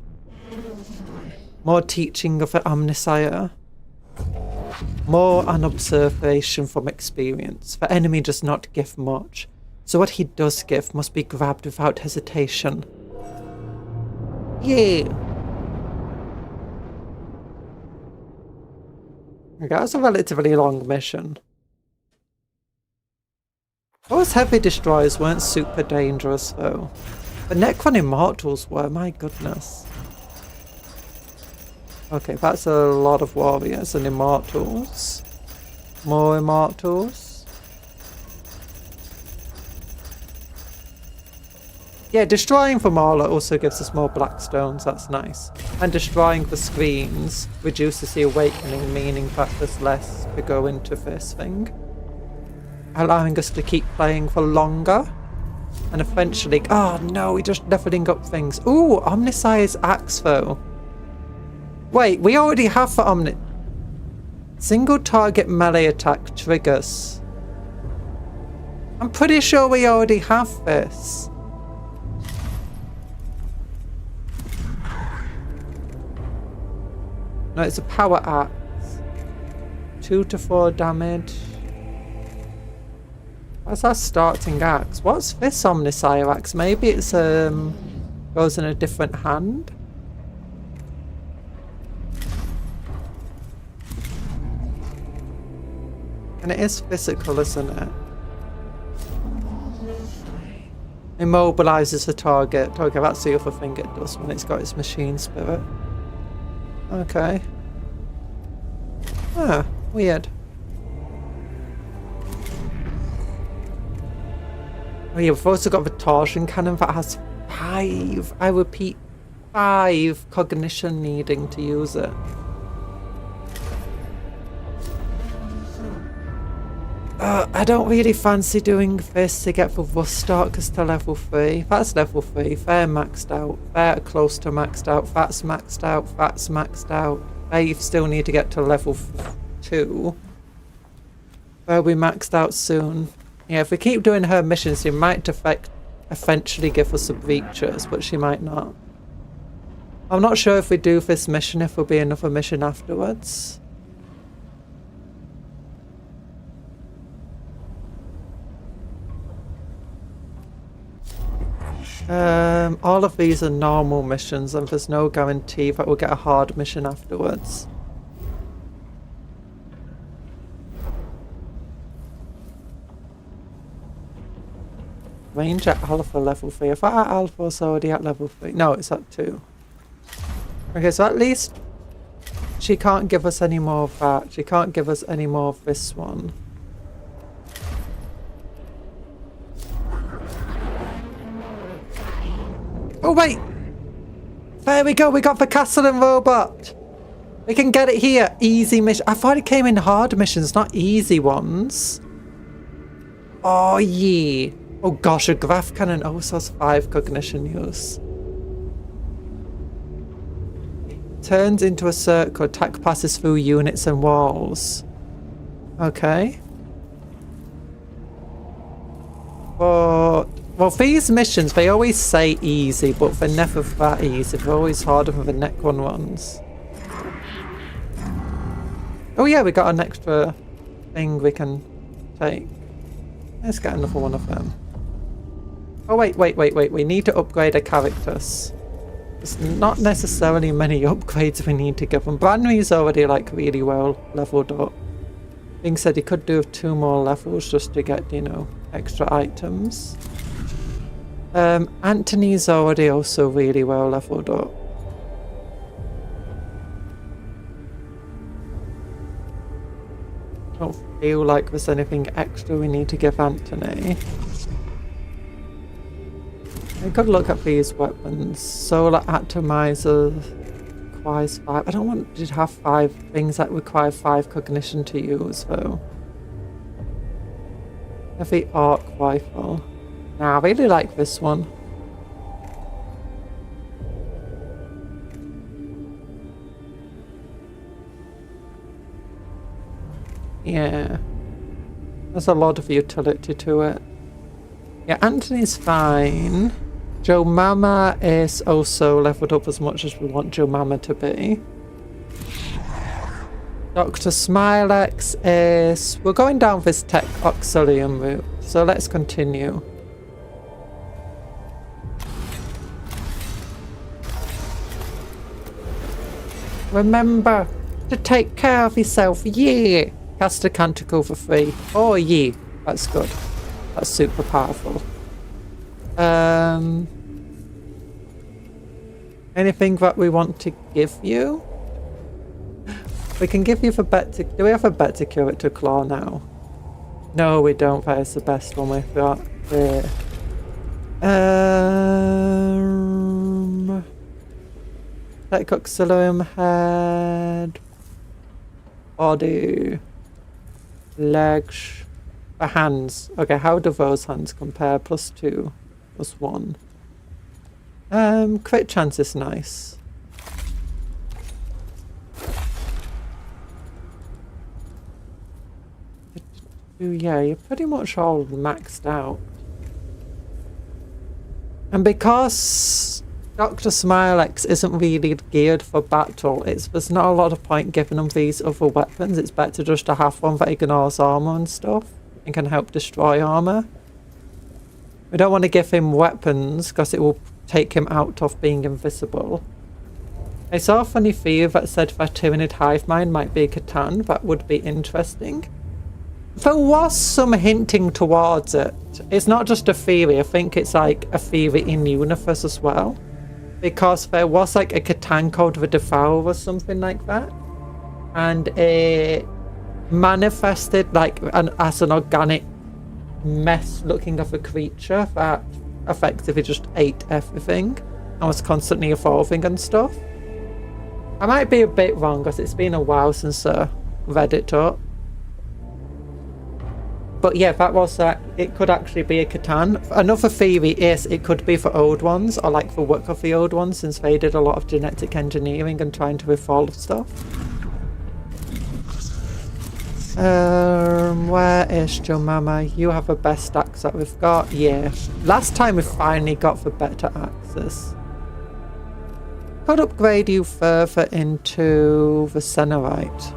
More teaching of the Omnisire. More an observation from experience. The enemy does not give much. So what he does give must be grabbed without hesitation. Yeah. Okay, that's a relatively long mission. Those heavy destroyers weren't super dangerous though. The Necron Immortals were, my goodness. Okay, that's a lot of warriors and Immortals. More Immortals. Yeah, destroying the Mauler also gives us more black stones, that's nice. And destroying the screens reduces the awakening, meaning that there's less to go into this thing. Allowing us to keep playing for longer. And eventually, oh no, we're just leveling up things. Ooh, Omnisire's axe though. Wait, we already have for Omni. Single target melee attack triggers. I'm pretty sure we already have this. No, it's a power axe. 2 to 4 damage. What's our starting axe? What's this Omnisire axe? Maybe it's goes in a different hand. And it is physical, isn't it? Immobilizes the target. Okay, that's the other thing it does when it's got its machine spirit. Okay. Ah, weird. Oh yeah, we've also got the torsion cannon that has 5, I repeat, 5 cognition needing to use it. I don't really fancy doing this to get the Rustarkers to level 3. That's level 3. They're maxed out. They're close to maxed out. That's maxed out. That's maxed out. They still need to get to level 2. They'll be maxed out soon. Yeah, if we keep doing her missions, she might eventually give us some breaches, but she might not. I'm not sure if we do this mission, if there'll be another mission afterwards. All of these are normal missions and there's no guarantee that we'll get a hard mission afterwards. Range at Alpha level 3. I thought our Alpha was already at level 3. No, it's at 2. Okay, so at least she can't give us any more of that. She can't give us any more of this one. Oh wait! There we go, we got the Kastelan robot! We can get it here! Easy mission. I thought it came in hard missions, not easy ones. Oh yeah! Oh gosh, a graph cannon also has 5 cognition use. Turns into a circle, attack passes through units and walls. Okay. But... well, these missions, they always say easy, but they're never that easy. They're always harder than the Necron ones. Oh yeah, we got an extra thing we can take. Let's get another one of them. Oh wait, we need to upgrade our characters. There's not necessarily many upgrades we need to give them. Branry's already like really well leveled up. Being said, he could do 2 more levels just to get, you know, extra items. Anthony's already also really well leveled up. Don't feel like there's anything extra we need to give Anthony. I could look at these weapons. Solar Atomizer requires 5. I don't want to have 5 things that require 5 cognition to use though. Heavy arc rifle. Nah, I really like this one. Yeah. There's a lot of utility to it. Yeah, Anthony's fine. Joe Mama is also leveled up as much as we want Joe Mama to be. Dr. Smilex is... we're going down this tech auxilium route, so let's continue. Remember to take care of yourself, yeah! Cast a canticle for free. Oh yeah, that's good. That's super powerful. Anything that we want to give you? We can give you the bet to... do we have a bet to cure it to claw now? No, we don't. That is the best one we've got here. Like auxilium head, body, legs, the hands. Okay, how do those hands compare? +2, +1. Crit chance is nice. Yeah, you're pretty much all maxed out. And because Dr. Smilex isn't really geared for battle, there's not a lot of point giving him these other weapons. It's better just to have one that ignores armor and stuff and can help destroy armor. We don't want to give him weapons because it will take him out of being invisible. I saw a funny theory that said that Tyranid Hive Mind might be a Catan. That would be interesting. There was some hinting towards it. It's not just a theory, I think it's like a theory in universe as well. Because there was like a Catan called the Devourer or something like that. And it manifested like as an organic mess looking of a creature that effectively just ate everything and was constantly evolving and stuff. I might be a bit wrong because it's been a while since I read it up. But yeah, that was it could actually be a Catan. Another theory is it could be for old ones, or like the work of the old ones, since they did a lot of genetic engineering and trying to evolve stuff. Where is Jomama? You have the best axe that we've got. Yeah. Last time we finally got the better axes. Could upgrade you further into the Cenerite.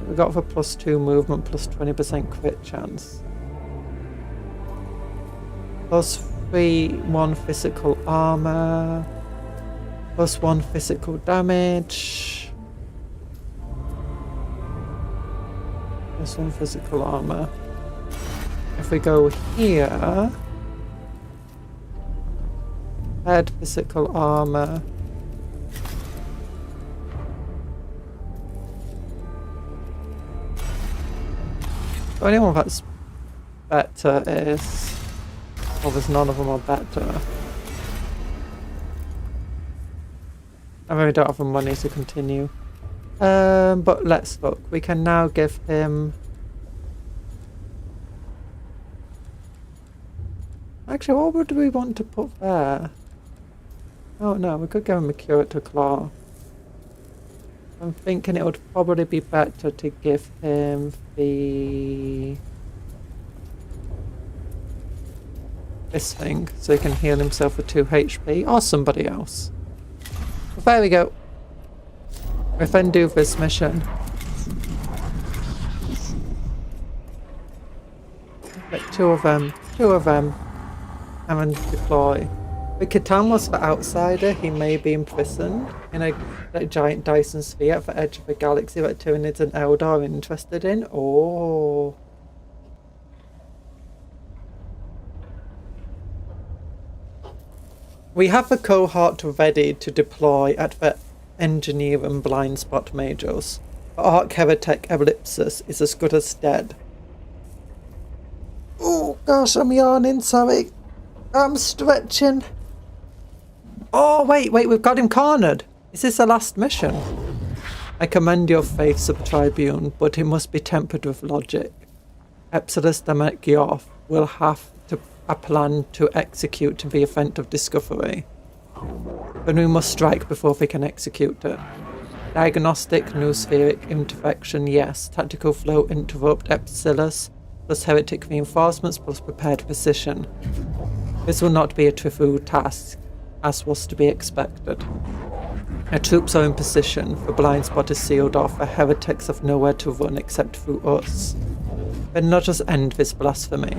We got the +2 movement, +20% crit chance. +1 physical armor. +1 physical damage. +1 physical armor. If we go here, add physical armor. The only one that's better is... well, there's none of them are better. I really don't have the money to continue. But let's look. We can now give him... actually, what would we want to put there? Oh no, we could give him a Curator Claw. I'm thinking it would probably be better to give him this thing, so he can heal himself for 2 HP, or somebody else. But there we go. We then do this mission. Like two of them, and then deploy. The Catan was the outsider. He may be imprisoned in a giant Dyson sphere at the edge of a galaxy that Tyranids and Eldar are interested in. Oh. We have a cohort ready to deploy at the Engineer and Blind Spot Majors. The Arc Heretic Ellipsis is as good as dead. Oh gosh, I'm yawning, sorry. I'm stretching. Oh, wait, we've got him cornered. Is this the last mission? I commend your faith, Sub-Tribune, but it must be tempered with logic. Epsilus Damekiov will have a plan to execute the event of discovery. Then we must strike before we can execute it. Diagnostic, noospheric interfection, yes. Tactical flow interrupt, Epsilus, plus heretic reinforcements, plus prepared position. This will not be a trivial task, as was to be expected. Our troops are in position, the blind spot is sealed off, the heretics have nowhere to run except through us. Then let us end this blasphemy.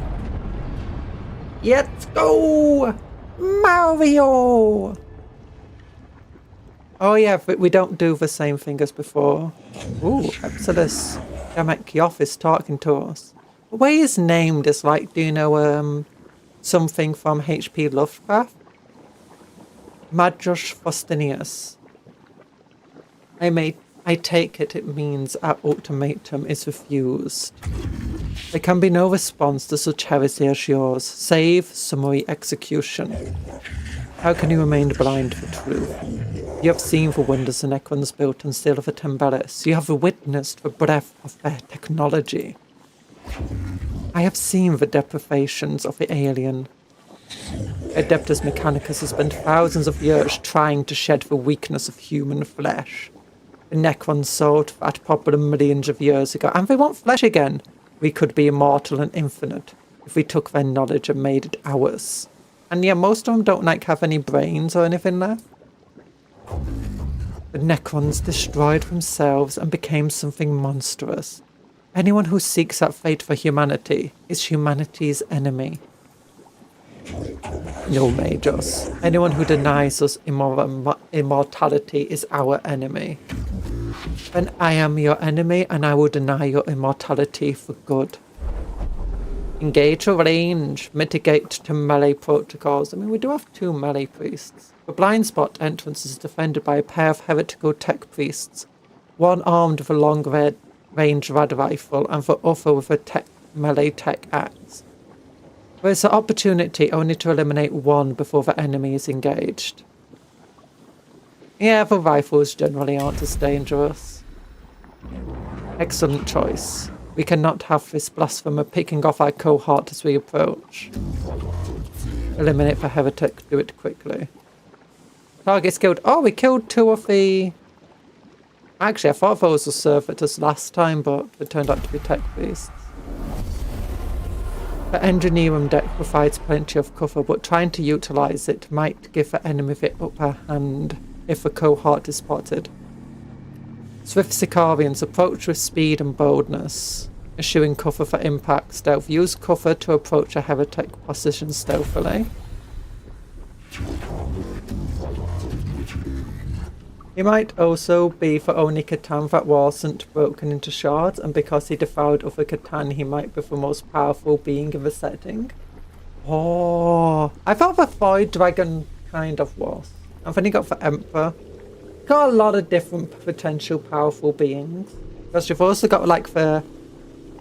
Let's go! Mario! Oh yeah, but we don't do the same thing as before. Ooh, Epsilus Damekiov is talking to us. The way he's named is like, do you know, something from H.P. Lovecraft? Majos Faustinius. I take it means our ultimatum is refused. There can be no response to such heresy as yours, save summary execution. How can you remain blind to truth? You have seen the wonders the Necrons built and still of the Tembelis. You have witnessed the breadth of their technology. I have seen the deprivations of the alien. Adeptus Mechanicus has spent thousands of years trying to shed the weakness of human flesh. The Necrons sold that problem millions of years ago, and they want flesh again. We could be immortal and infinite if we took their knowledge and made it ours. And yeah, most of them don't like have any brains or anything left. The Necrons destroyed themselves and became something monstrous. Anyone who seeks that fate for humanity is humanity's enemy. No, Majors. Anyone who denies us immortality is our enemy. Then I am your enemy and I will deny your immortality for good. Engage a range, mitigate to melee protocols. I mean, we do have 2 melee priests. The blind spot entrance is defended by a pair of heretical tech priests, one armed with a long range rad rifle and the other with a melee tech axe. There is an opportunity only to eliminate one before the enemy is engaged. Yeah, the rifles generally aren't as dangerous. Excellent choice. We cannot have this blasphemer picking off our cohort as we approach. Eliminate the heretic, do it quickly. Targets killed. Oh, we killed 2 of the... Actually, I thought those were servitors last time, but it turned out to be tech beasts. The engineering deck provides plenty of cover, but trying to utilize it might give the enemy the upper hand if a cohort is spotted. Swift Sicarians approach with speed and boldness, eschewing cover for impact stealth. Use cover to approach a heretic position stealthily. He might also be the only Catan that wasn't broken into shards, and because he defiled other Catan, he might be the most powerful being in the setting. Oh, I thought the Void Dragon kind of was. And then he got the Emperor. Got a lot of different potential powerful beings. Because you've also got like the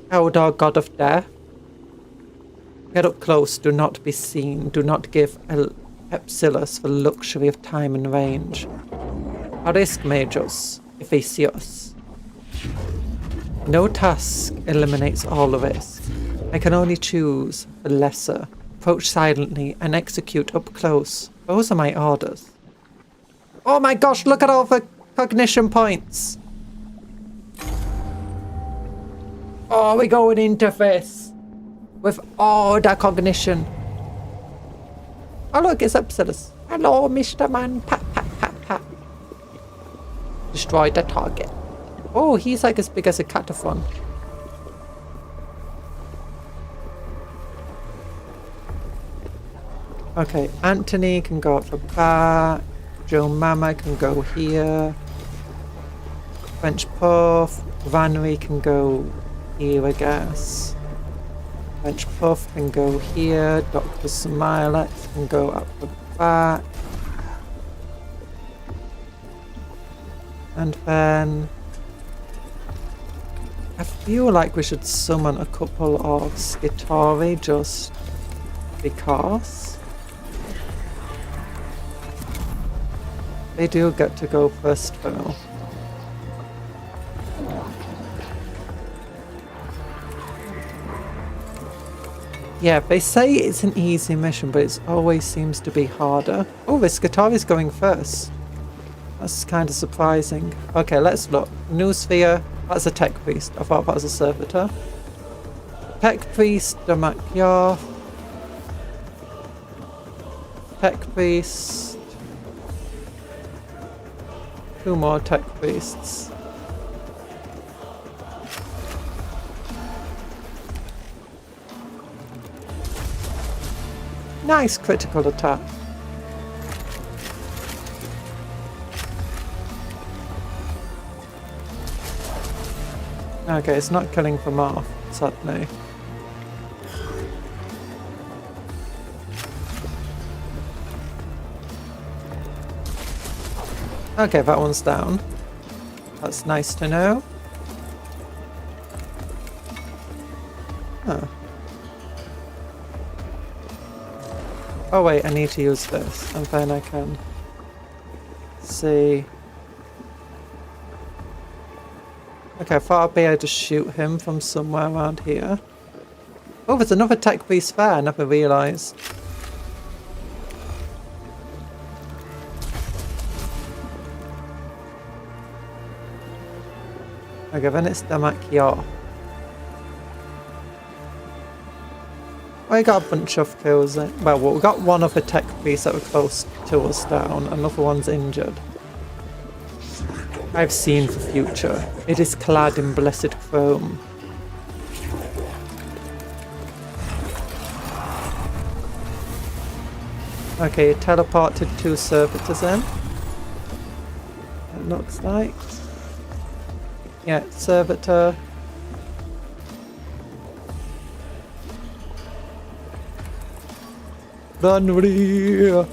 Eldar God of Death. Get up close, do not be seen, do not give Epsilus the luxury of time and range. A risk, Majors, if they see us. No task eliminates all risk. I can only choose the lesser. Approach silently and execute up close. Those are my orders. Oh my gosh, look at all the cognition points. Oh, we're going into this with all the cognition. Oh look, it's Epsilus. Hello, Mr. Man. Pat, pat, pat, pat. Destroy the target. Oh, he's like as big as a Cataphon. Okay, Anthony can go up the back. Joe Mama can go here. French Puff. Vanry can go here, I guess. French Puff can go here. Dr. Smilet can go up the back. And then I feel like we should summon a couple of Skitarii just because. They do get to go first though. Yeah, they say it's an easy mission, but it always seems to be harder. Oh, this Skitarii's going first. That's kind of surprising. Okay, let's look. New Sphere, that's a tech priest. I thought that was a servitor. Tech priest, Damakya. Tech priest. 2 more tech priests. Nice critical attack. Okay, it's not killing from off, sadly. Okay, that one's down. That's nice to know. Huh. Oh wait, I need to use this, and then I can see. Okay, I thought I'd be able to shoot him from somewhere around here. Oh, there's another tech beast there, I never realised. Okay, then it's Damakior. I got a bunch of kills. Well, we got one of the tech priests that were close to us down. Another one's injured. I've seen the future. It is clad in blessed chrome. Okay, teleported 2 servitors in. It looks like. Yeah, servitor. Unreal.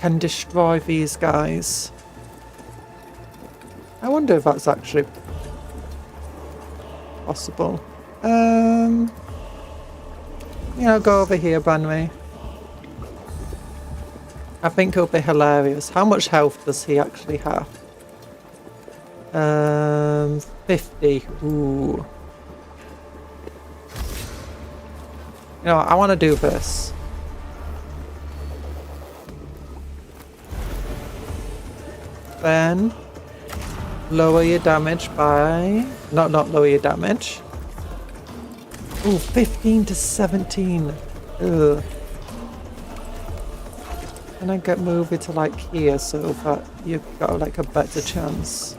Can destroy these guys. I wonder if that's actually possible. Yeah, I'll go over here, Banway. I think it'll be hilarious. How much health does he actually have? 50. Ooh. You know, I want to do this. Then lower your damage by... Not lower your damage. Ooh, 15 to 17. Ugh. Can I get moved to like here so that you've got like a better chance?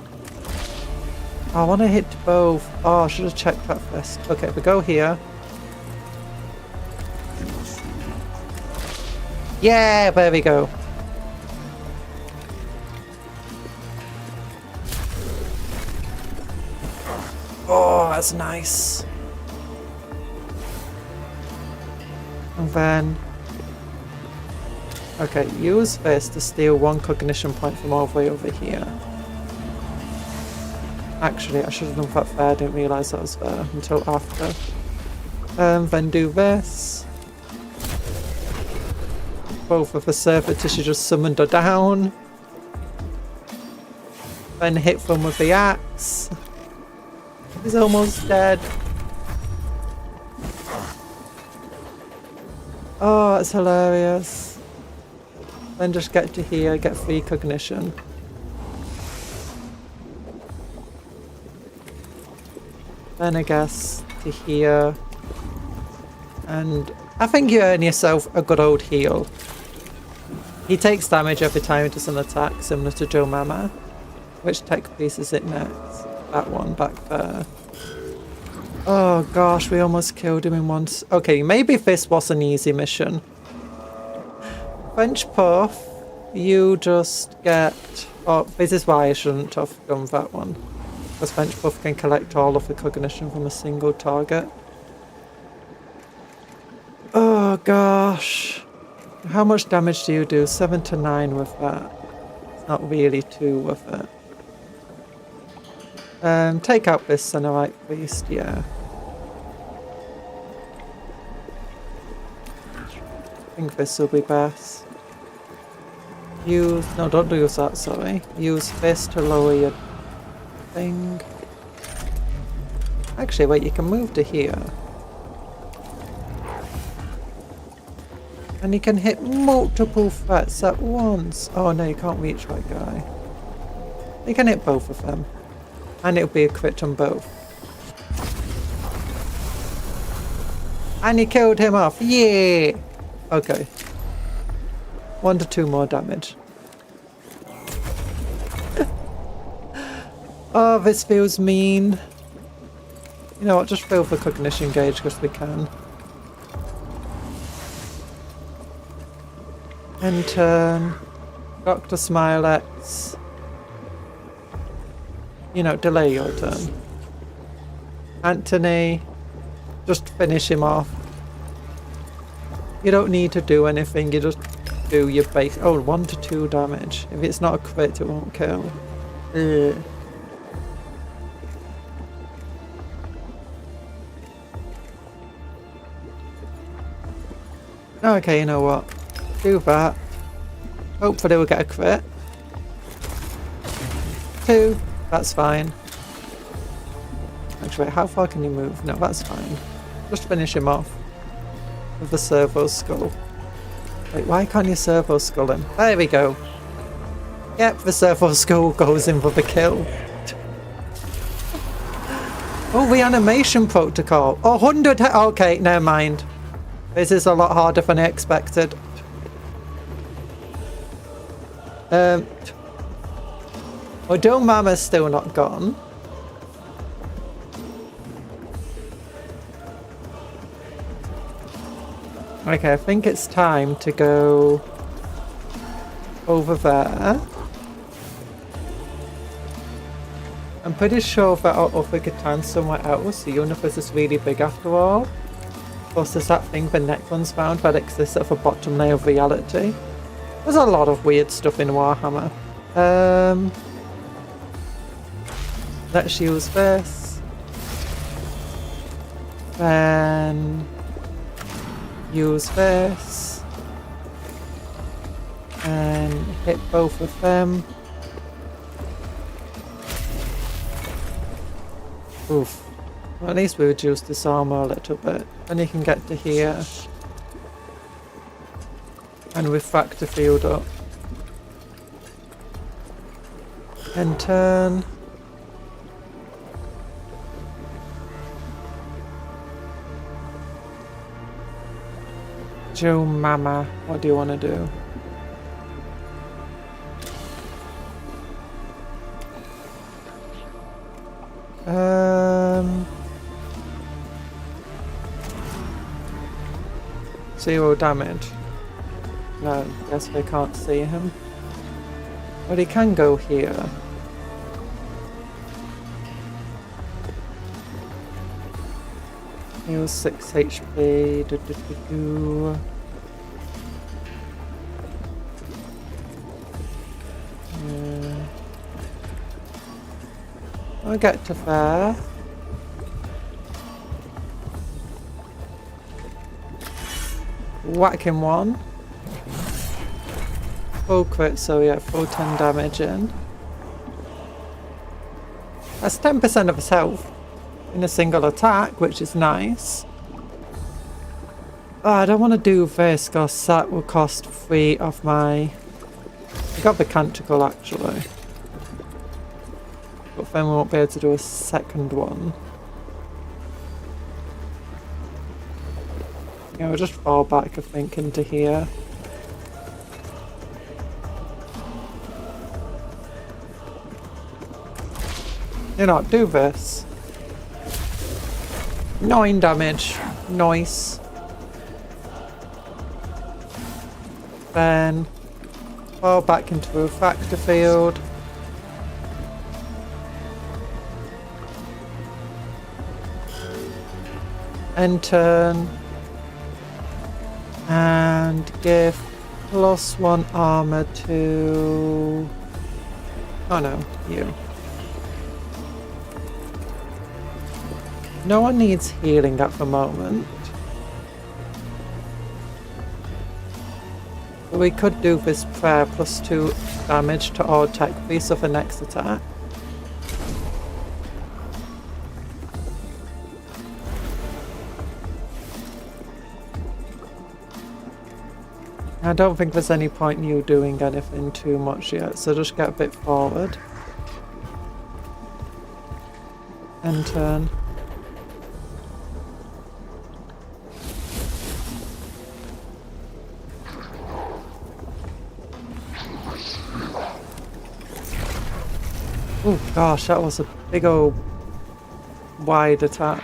I want to hit both. Oh, I should have checked that first. Okay, we go here. Yeah, there we go. Oh, that's nice. And then... Okay, use this to steal 1 cognition point from all the way over here. Actually, I should have done that there. I didn't realise that was there until after. Then do this. Both of the servitors should just summoned her down. Then hit them with the axe. He's almost dead. Oh, it's hilarious. Then just get to here, get 3 cognition. Then I guess to here. And I think you earn yourself a good old heal. He takes damage every time he does an attack, similar to Joe Mama. Which tech piece is it next? That one back there. Oh gosh, we almost killed him in once. Okay, maybe this was an easy mission. French Puff, you just get... Oh, this is why I shouldn't have done that one. Because French Puff can collect all of the cognition from a single target. Oh gosh. How much damage do you do? 7 to 9 with that. It's not really too worth it. Take out this Centerite Priest, yeah. I think this will be best. Use... No, don't use that, sorry. Use this to lower your thing. Actually, wait, you can move to here. And you can hit multiple threats at once. Oh no, you can't reach that guy. You can hit both of them. And it'll be a crit on both. And he killed him off. Yeah! Okay. 1 to 2 more damage. Oh, this feels mean. You know what, just fill the cognition gauge because we can. End turn. Dr. Smilex. You know, delay your turn. Anthony. Just finish him off. You don't need to do anything, you just do your base. Oh, 1 to 2 damage. If it's not a crit, it won't kill. Ugh. Okay, you know what? Do that. Hopefully we'll get a crit. 2. That's fine. Actually, how far can you move? No, that's fine. Just finish him off. With the servo skull. Wait, why can't you servo skull him? There we go. Yep, the servo skull goes in for the kill. Oh, reanimation protocol. Oh, 100. Okay, never mind. This is a lot harder than I expected. Although Mama's still not gone. Okay, I think it's time to go over there. I'm pretty sure that our other Catan somewhere else. The universe is really big after all. Plus there's that thing the Necrons found that exists at the bottom layer of reality. There's a lot of weird stuff in Warhammer. Let's use this. Then use this. And hit both of them. Oof. Well, at least we reduced this armor a little bit. And you can get to here. And refract the field up. And turn. Joe Mama, what do you want to do? Zero damage. No, guess we can't see him. But he can go here. He was 6 HP. I'll get to there. Whack him one. Full crit, so yeah, full 10 damage in. That's 10% of his health in a single attack, which is nice. Oh, I don't want to do this because that will cost 3 of my... I got the canticle actually. But then we won't be able to do a second one. Yeah, we'll just fall back, I think, into here. You know, do this. 9 damage. Nice. Then fall back into the refractor field. End turn. And give +1 armor to... Oh no, you. No one needs healing at the moment. But we could do this prayer +2 damage to all tech piece of the next attack. I don't think there's any point in you doing anything too much yet, so just get a bit forward. And turn. Oh gosh, that was a big old wide attack.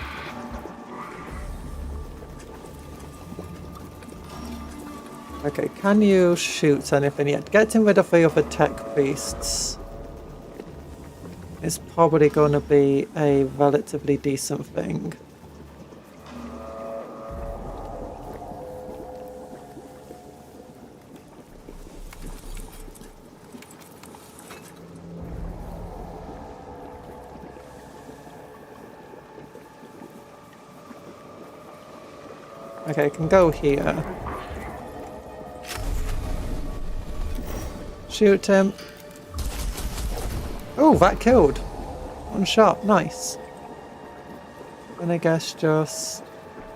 Okay, can you shoot anything yet? Getting rid of the other tech beasts is probably going to be a relatively decent thing. Okay, I can go here. Shoot him. Oh, that killed. One shot, nice. And I guess just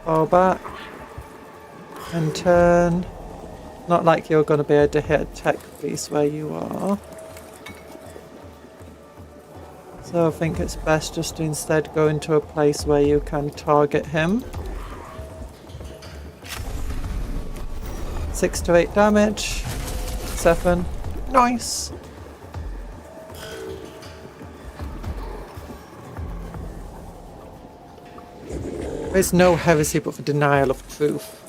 fall back and turn. Not like you're going to be able to hit a tech piece where you are. So I think it's best just to instead go into a place where you can target him. 6 to 8 damage. 7. Nice. There's no heresy but for denial of truth.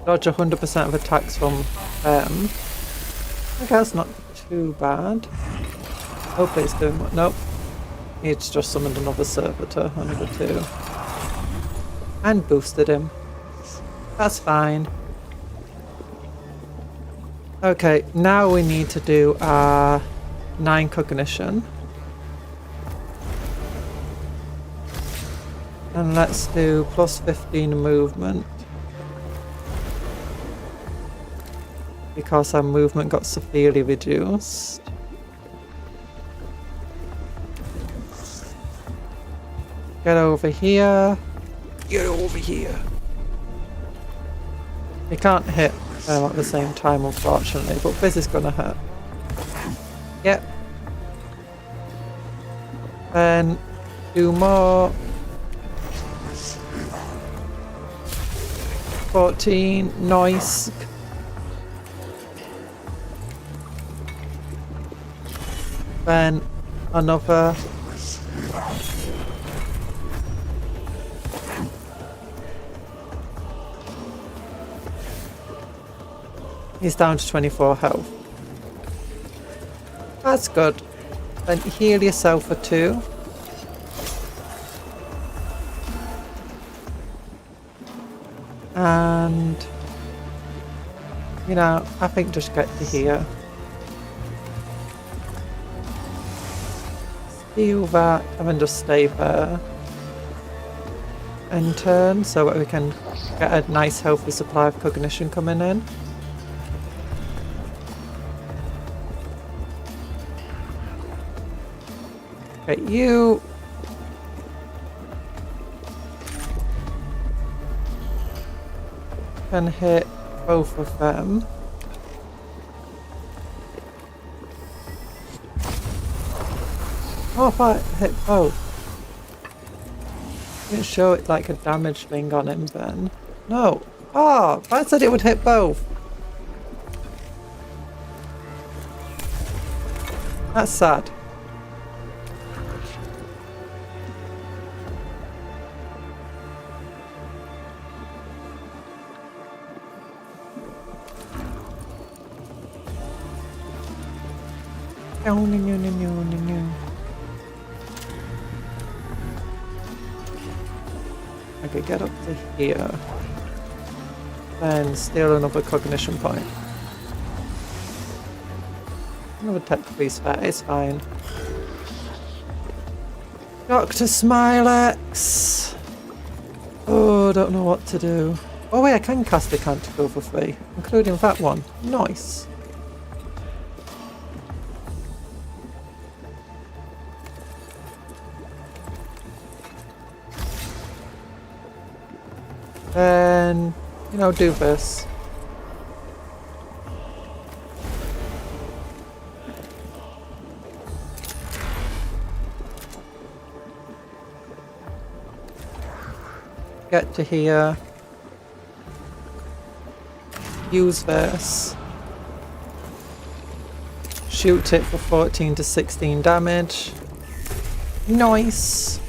Dodge 100% of attacks from them. Okay, that's not too bad. Hopefully it's doing what? Nope. It's just summoned another servitor, another 2. And boosted him. That's fine. Okay, now we need to do our 9 cognition. And let's do plus 15 movement. Because our movement got severely reduced. Get over here. Get over here. You can't hit them at the same time, unfortunately, but this is gonna hurt. Yep. Then do more. 14, nice. Then another. He's down to 24 health. That's good. Then heal yourself for 2. And, you know, I think just get to here. Steal that and then just stay there. And turn so that we can get a nice healthy supply of cognition coming in. Okay, you. Can hit both of them. Oh, if I hit both. Didn't show it like a damage thing on him then. No. Oh, I said it would hit both. That's sad. Okay, get up to here. Then steal another cognition point. Another tech police fair, it's fine. Dr. Smilex! Oh, don't know what to do. Oh wait, I can cast the Canticle for free, including that one. Nice. Then, you know, do this. Get to here. Use this. Shoot it for 14 to 16 damage. Nice.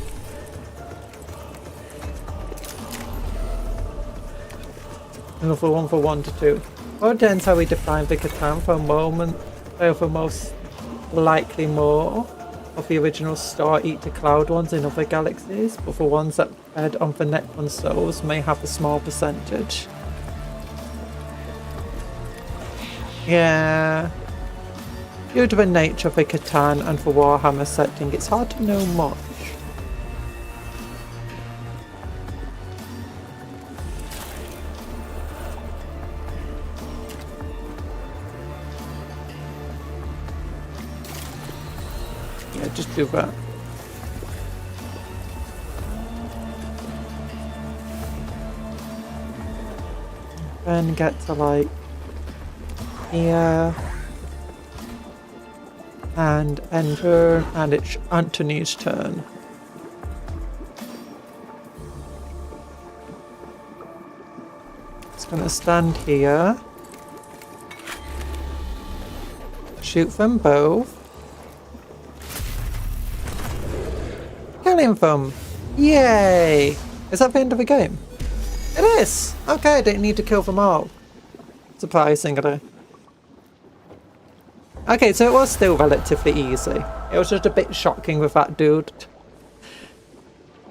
Another 1 for 1 to 2. Or depends how we define the Catan for a moment. They're the most likely more of the original Star Eater Cloud ones in other galaxies, but the ones that fed on the Necron souls may have a small percentage. Yeah. Due to the nature of the Catan and the Warhammer setting, it's hard to know much. Yeah, just do that. Then get to like here. And end turn, and it's Anthony's turn. It's gonna stand here. Shoot them both. Killing them! Yay! Is that the end of the game? It is! Okay, I didn't need to kill them all. Surprisingly. Okay, so it was still relatively easy. It was just a bit shocking with that dude.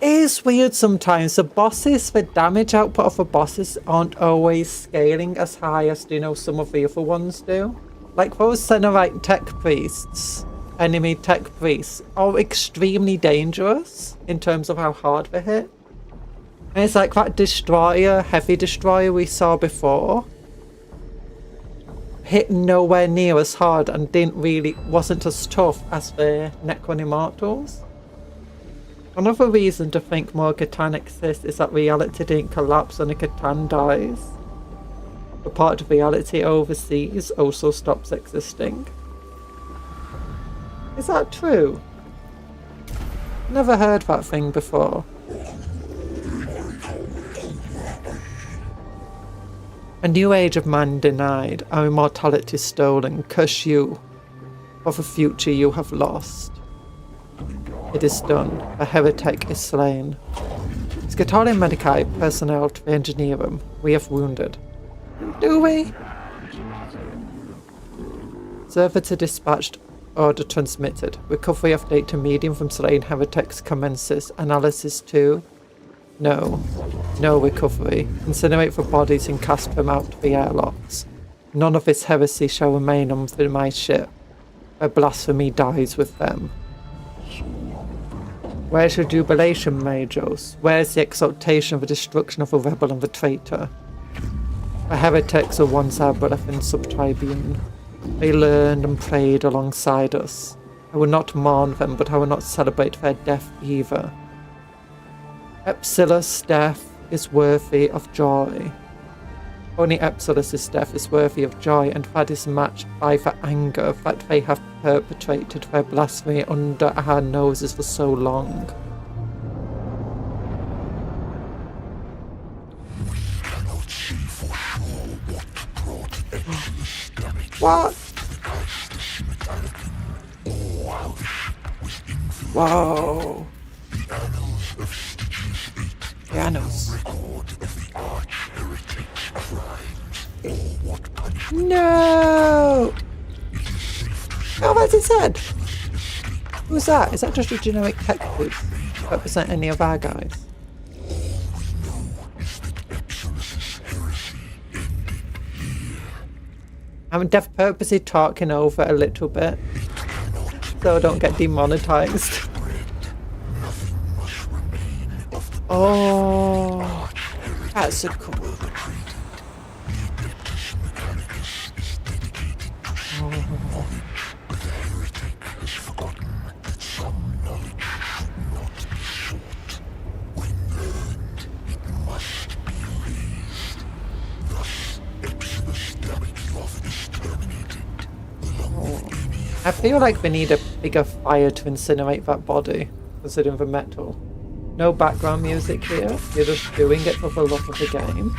It is weird sometimes. The bosses, the damage output of the bosses aren't always scaling as high as, you know, some of the other ones do. Like those Cenobite tech priests, enemy tech priests, are extremely dangerous in terms of how hard they hit. And it's like that destroyer, heavy destroyer we saw before, hit nowhere near as hard and wasn't as tough as the Necron Immortals. Another reason to think more Catan exists is that reality didn't collapse when a Catan dies. The part of reality overseas also stops existing. Is that true? Never heard that thing before. A new age of man denied, our immortality stolen, curse you, for the future you have lost. It is done, the heretic is slain. Scatolian Medici personnel to engineer him, we have wounded. Do we? Server to dispatched, order transmitted. Recovery of data medium from slain heretics commences. Analysis 2. No. No recovery. Incinerate the bodies and cast them out the airlocks. None of this heresy shall remain on my ship. Their blasphemy dies with them. Where's your jubilation, Majos? Where's the exaltation of the destruction of the rebel and the traitor? The heretics were once our brethren sub-tribune. They learned and prayed alongside us. I will not mourn them, but I will not celebrate their death either. Epsilus' death is worthy of joy. Only Epsilus' death is worthy of joy, and that is matched by the anger that they have perpetrated their blasphemy under our noses for so long. We cannot see for sure what brought Epsilus damage. What? Or how the ship was infiltrated. Whoa. The annals of Stygius 8 Annals. record of the arch-heretic's crimes, or what punishment. No! It is safe to say Oh, that's his head. Epsilus escaped. Who's that? Is that just a generic tech booth? Represent any of our guys? All we know is that Epsilus' heresy ended here. I'm def purposely talking over a little bit It cannot so I don't get demonetized. spread. Nothing must remain of the Oh, that's a cool. perpetrated. The Adeptus Mechanicus is dedicated to seeking knowledge, but the heretic has forgotten that some knowledge should not be sought. When learned, it must be raised. Thus, Epsilus' damage loft is terminated, along with any I feel like we need a bigger fire to incinerate that body, considering the metal. No background music here, you're just doing it for the love of the game.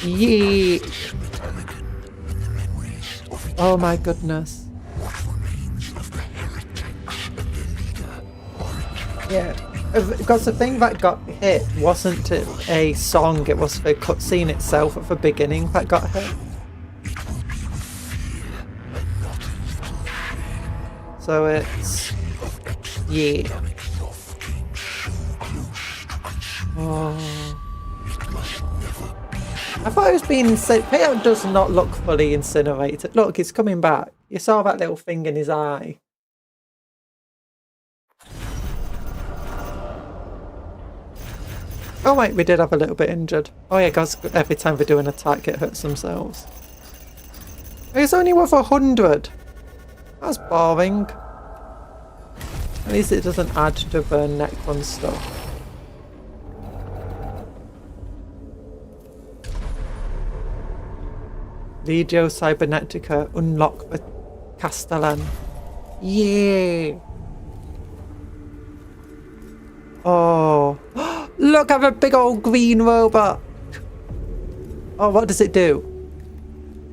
Yeet! Oh my goodness. Yeah, because the thing that got hit wasn't a song, it was the cutscene itself at the beginning that got hit. So it's... yeah. Oh. I thought it was being incinerated. It does not look fully incinerated. Look, he's coming back. You saw that little thing in his eye. Oh wait, we did have a little bit injured. Oh yeah, guys, every time they do an attack it hurts themselves. It's only worth 100. That's boring. At least it doesn't add to the Necron stuff. Legio Cybernetica, unlock the Kastelan. Yeah. Oh. Look, I have a big old green robot. Oh, what does it do?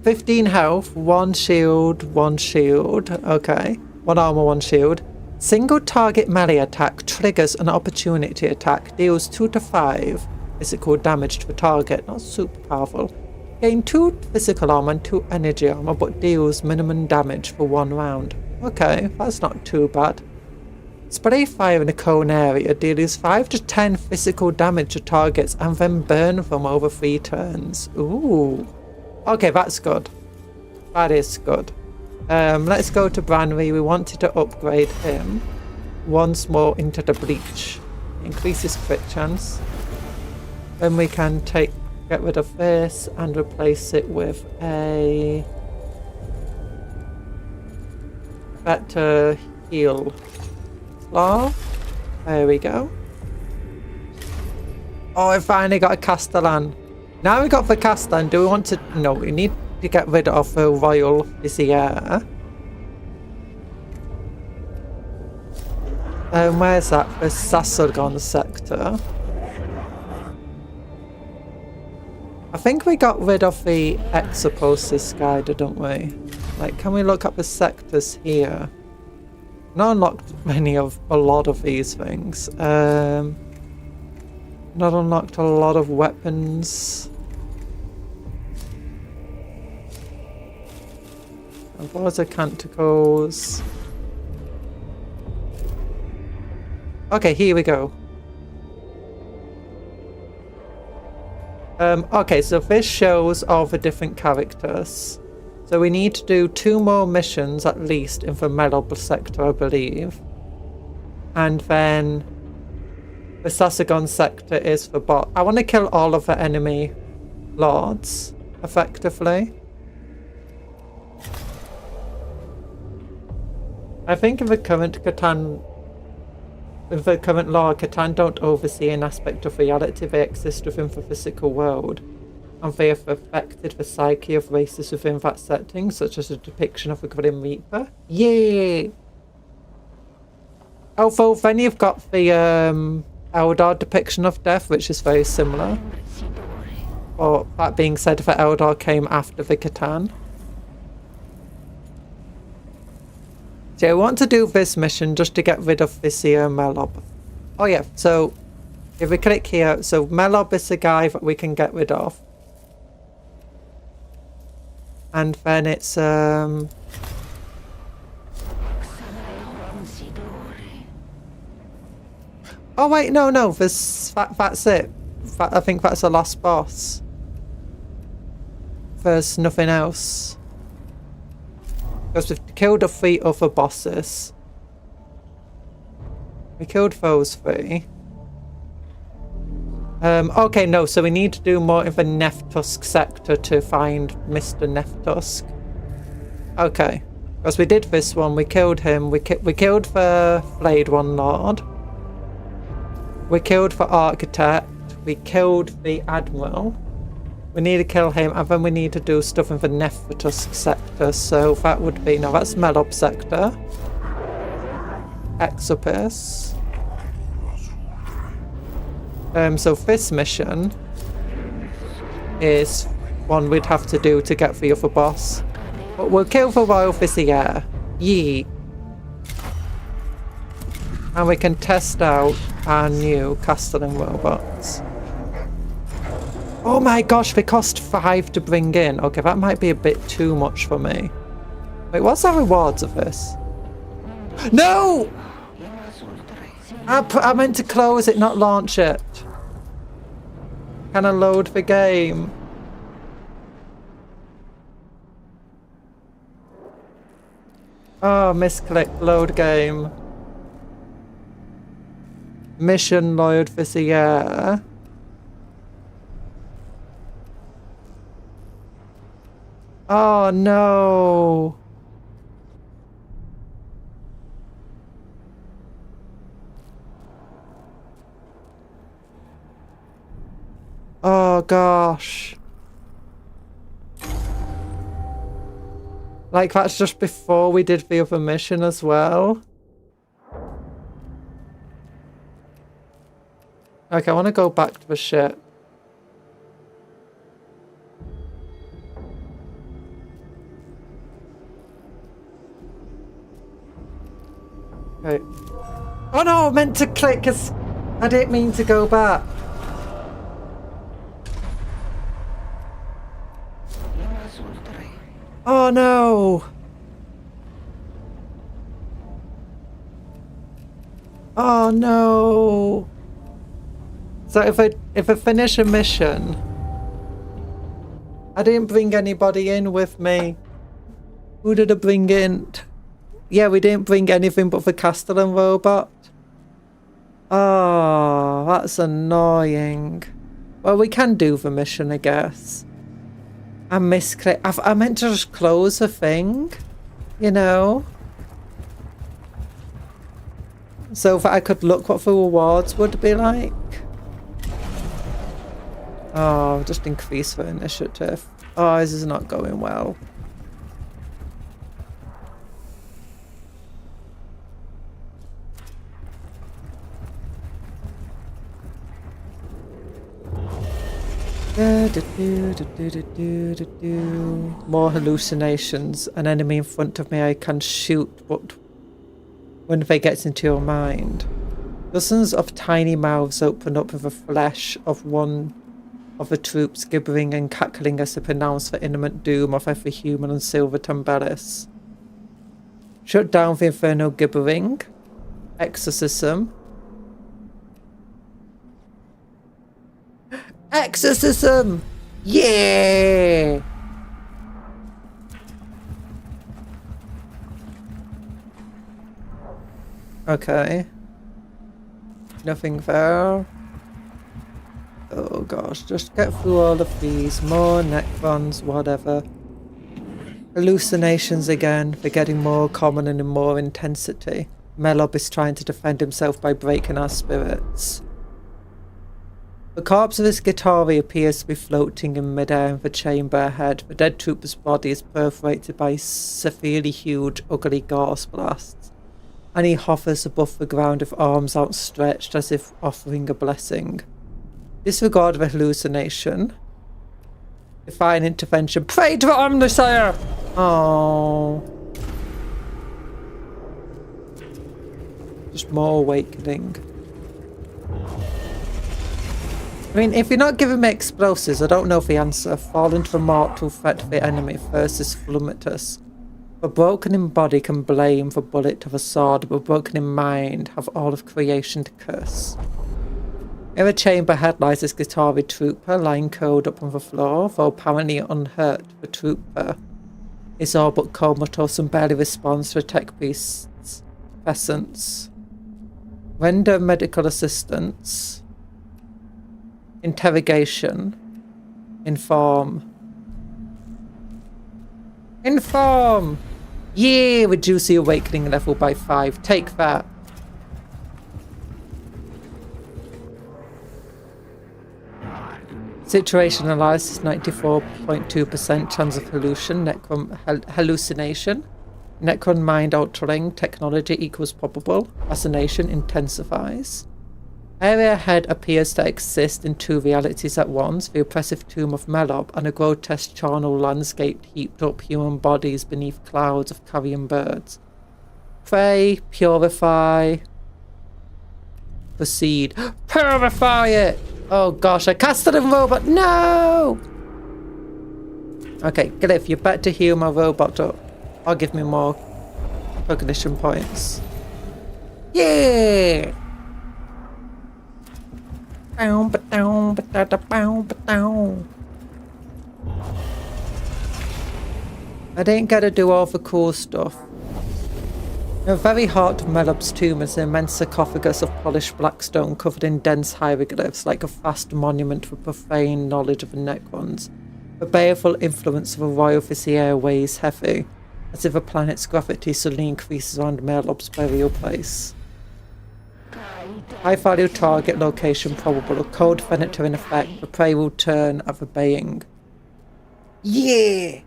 15 health, 1 shield, 1 shield. Okay. 1 armor, 1 shield. Single target melee attack triggers an opportunity attack. Deals 2 to 5 physical damage to the target. Not super powerful. Gain 2 physical armor and 2 energy armor, but deals minimum damage for 1 round. Okay, that's not too bad. Spray fire in a cone area. Deals 5 to 10 physical damage to targets and then burn them over 3 turns. Ooh. Okay, that's good. That is good. Let's go to Branry. We wanted to upgrade him once more into the breach. Increases crit chance. Then we can get rid of this and replace it with a better heal. Oh, there we go. Oh, I finally got a Kastelan. Now we got the Kastelan. Do we want to... No, we need to get rid of the Royal Vizier. Where's that? The Sasagon sector. I think we got rid of the Exoposis guy, didn't we? Like, can we look up the sectors here? Not unlocked a lot of these things. Not unlocked a lot of weapons. Those are canticles. Okay, here we go. Okay, so this shows all the different characters. So we need to do 2 more missions at least in the Melob sector, I believe. And then the Sasagon sector is for bot. I want to kill all of the enemy lords, effectively. I think in the current Catan... In the current law, Catan don't oversee an aspect of reality. They exist within the physical world. And they have affected the psyche of races within that setting, such as a depiction of a Grim Reaper. Yay! Although then you've got the Eldar depiction of death, which is very similar. But that being said, the Eldar came after the Catan. So I want to do this mission just to get rid of this here Melob. Oh yeah, so if we click here, so Melob is the guy that we can get rid of. And then it's oh wait, no, that's it. I think that's the last boss. There's nothing else. Because we've killed the 3 other bosses. We killed those 3. Okay, no, so we need to do more in the Neftusk sector to find Mr. Neftusk. Okay. Because we did this one, we killed him, we killed the Blade One Lord. We killed the Architect, we killed the Admiral. We need to kill him, and then we need to do stuff in the Neftusk sector, so that would be... No, that's Melob sector. Exopus. So this mission is one we'd have to do to get the other boss. But we'll kill the Royal Vizier. Yeet. And we can test out our new Kastelan robots. Oh my gosh, they cost 5 to bring in. Okay, that might be a bit too much for me. Wait, what's the rewards of this? No! I meant to close it, not launch it. Can I load the game? Oh, misclick, load game. Mission Lord Vizier. Oh no. Oh gosh. Like, that's just before we did the other mission as well. Okay, I want to go back to the ship. Okay. Oh no, I meant to click because I didn't mean to go back. Oh no! Oh no! So if I finish a mission, I didn't bring anybody in with me. Who did I bring in? Yeah, we didn't bring anything but the Kastelan robot. Oh, that's annoying. Well, we can do the mission, I guess. I misclicked. I meant to just close the thing, you know? So that I could look what the rewards would be like. Oh, just increase the initiative. Oh, this is not going well. More hallucinations. An enemy in front of me I can shoot, but when they get into your mind. Dozens of tiny mouths open up with the flesh of one of the troops, gibbering and cackling as they pronounce the imminent doom of every human on Silver Tambelis. Shut down the infernal gibbering. Exorcism. Exorcism! Yeah! Okay. Nothing there. Oh gosh, just get through all of these. More necrons, whatever. Hallucinations again. They're getting more common and in more intensity. Melob is trying to defend himself by breaking our spirits. The corpse of this Gitari appears to be floating in midair in the chamber ahead. The dead trooper's body is perforated by severely huge, ugly gauze blasts, and he hovers above the ground with arms outstretched as if offering a blessing. Disregard the hallucination. Define intervention. Pray to the Omnissiah! Oh. Just more awakening. I mean, if you're not giving me explosives, I don't know the answer. Fall into the mortal threat of the enemy first is flummitous. The broken in body can blame the bullet of a sword, but broken in mind have all of creation to curse. In the chamber head lies this Gitari trooper lying curled up on the floor, though apparently unhurt. The trooper is all but comatose and barely responds to the tech beast's presence. Render medical assistance. Interrogation. Inform. Inform! Yeah, reduce the awakening level by 5. Take that. Situation analysis 94.2% chance of hallucination. Necron mind altering technology equals probable. Fascination intensifies. Area ahead appears to exist in 2 realities at once, the oppressive tomb of Melob and a grotesque charnel landscape heaped up human bodies beneath clouds of carrion birds. Pray, purify, proceed. Purify it! Oh gosh, I casted a robot, no! Okay, Glyph, you better heal my robot up. Or give me more cognition points. Yeah! I didn't get to do all the cool stuff. In the very heart of Melob's tomb is an immense sarcophagus of polished black stone covered in dense hieroglyphs, like a vast monument for profane knowledge of the Necrons. The baleful influence of a royal vizier weighs heavy, as if the planet's gravity suddenly increases around Melob's burial place. High-value target location probable. A code furniture in effect. The prey will turn at the baying. Yeah!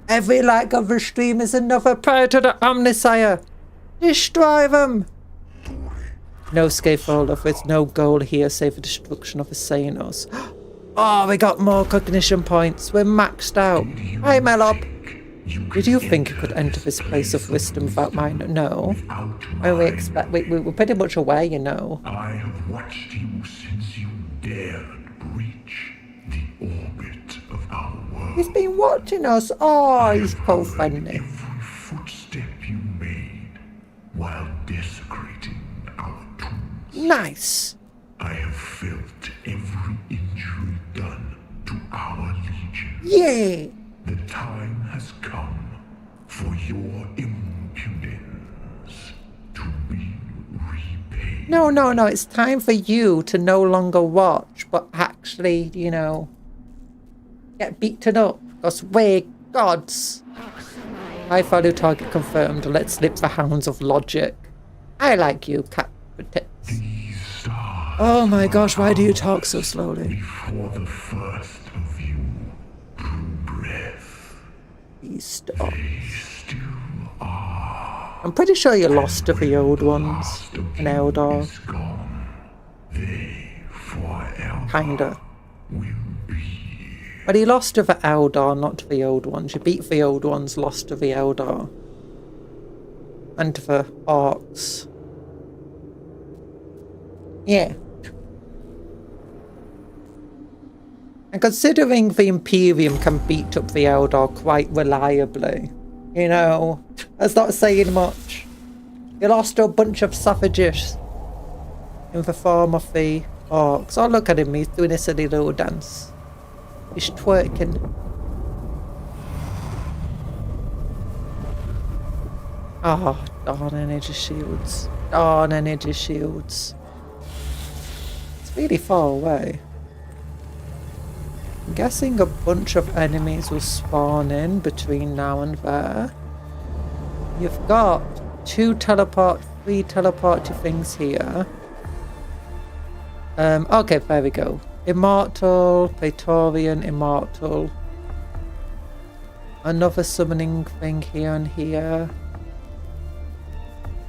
Every like of the stream is another prayer to the Omnisire. Destroy them! No scaffolder, with no goal here save the destruction of the Xenos. Oh, we got more cognition points. We're maxed out. Hi, Melob. Did you think you could enter this place of wisdom without mine? No. Oh, we're pretty much aware, you know. I have watched you since you dared breach the orbit of our world. He's been watching us. Oh, he's so friendly. Every footstep you made while desecrating our tombs. Nice. I have felt every injury done to our legion. Yeah. The time has come for your impudence to be repaid. No. It's time for you to no longer watch, but actually, you know, get beaten up. Because we're gods. High value target confirmed. Let's slip the hounds of logic. I like you, cat. These stars. Oh my gosh, why do you talk so slowly? Before the first of you drew breath, Please stop. they still are. I'm pretty sure you lost to the old ones. Last of An you Eldar. is gone. They forever Kinda. will be. But he lost to the Eldar, not to the old ones. You beat the old ones, lost to the Eldar. And to the Orcs. Yeah. And considering the Imperium can beat up the Eldar quite reliably, you know, that's not saying much. You lost to a bunch of savages in the form of the Orcs. Oh, look at him, he's doing a silly little dance. He's twerking. Oh, darn energy shields. Darn energy shields. It's really far away. I'm guessing a bunch of enemies will spawn in between now and there. You've got 3 teleporty things here. Okay, there we go. Immortal, Praetorian, Immortal. Another summoning thing here and here.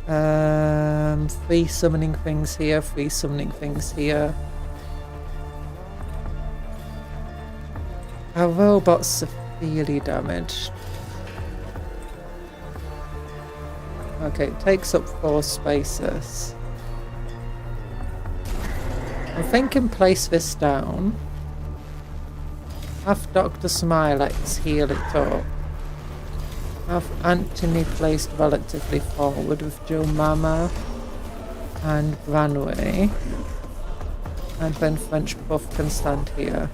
3 summoning things here, 3 summoning things here. Our robot's severely damaged. Okay, it takes up 4 spaces. I'm thinking place this down. Have Dr. Smilex heal it up. Have Anthony placed relatively forward with Joe Mama and Branway. And then French Buff can stand here.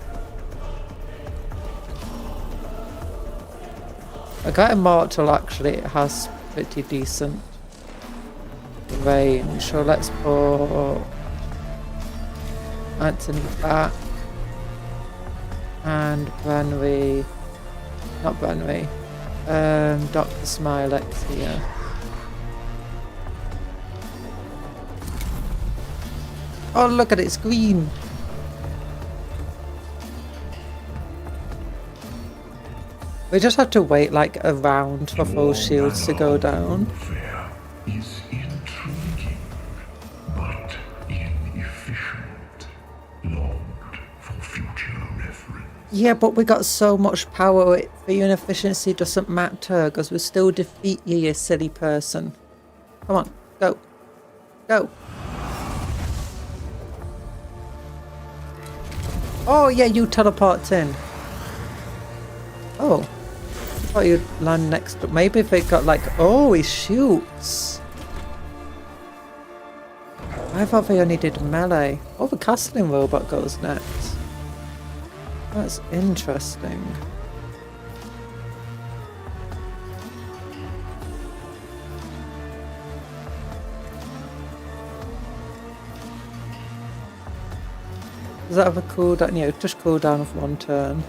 I got Immortal actually, it has pretty decent range, so let's put Anthony back and Branway, not Branway, Dr. Smilex here. Oh look at it, it's green! We just have to wait like a round for those shields to go down. Warfare is intriguing, but inefficient. Logged for future reference. Yeah, but we got so much power, the inefficiency doesn't matter, because we'll still defeat you, you silly person. Come on, go. Go. Oh yeah, you teleport in. Oh. I thought you'd land next to... Maybe if it got like... Oh, he shoots. I thought they only did melee. Oh, the Kastelan robot goes next. That's interesting. Does that have a cooldown? Yeah, just cooldown of 1 turn.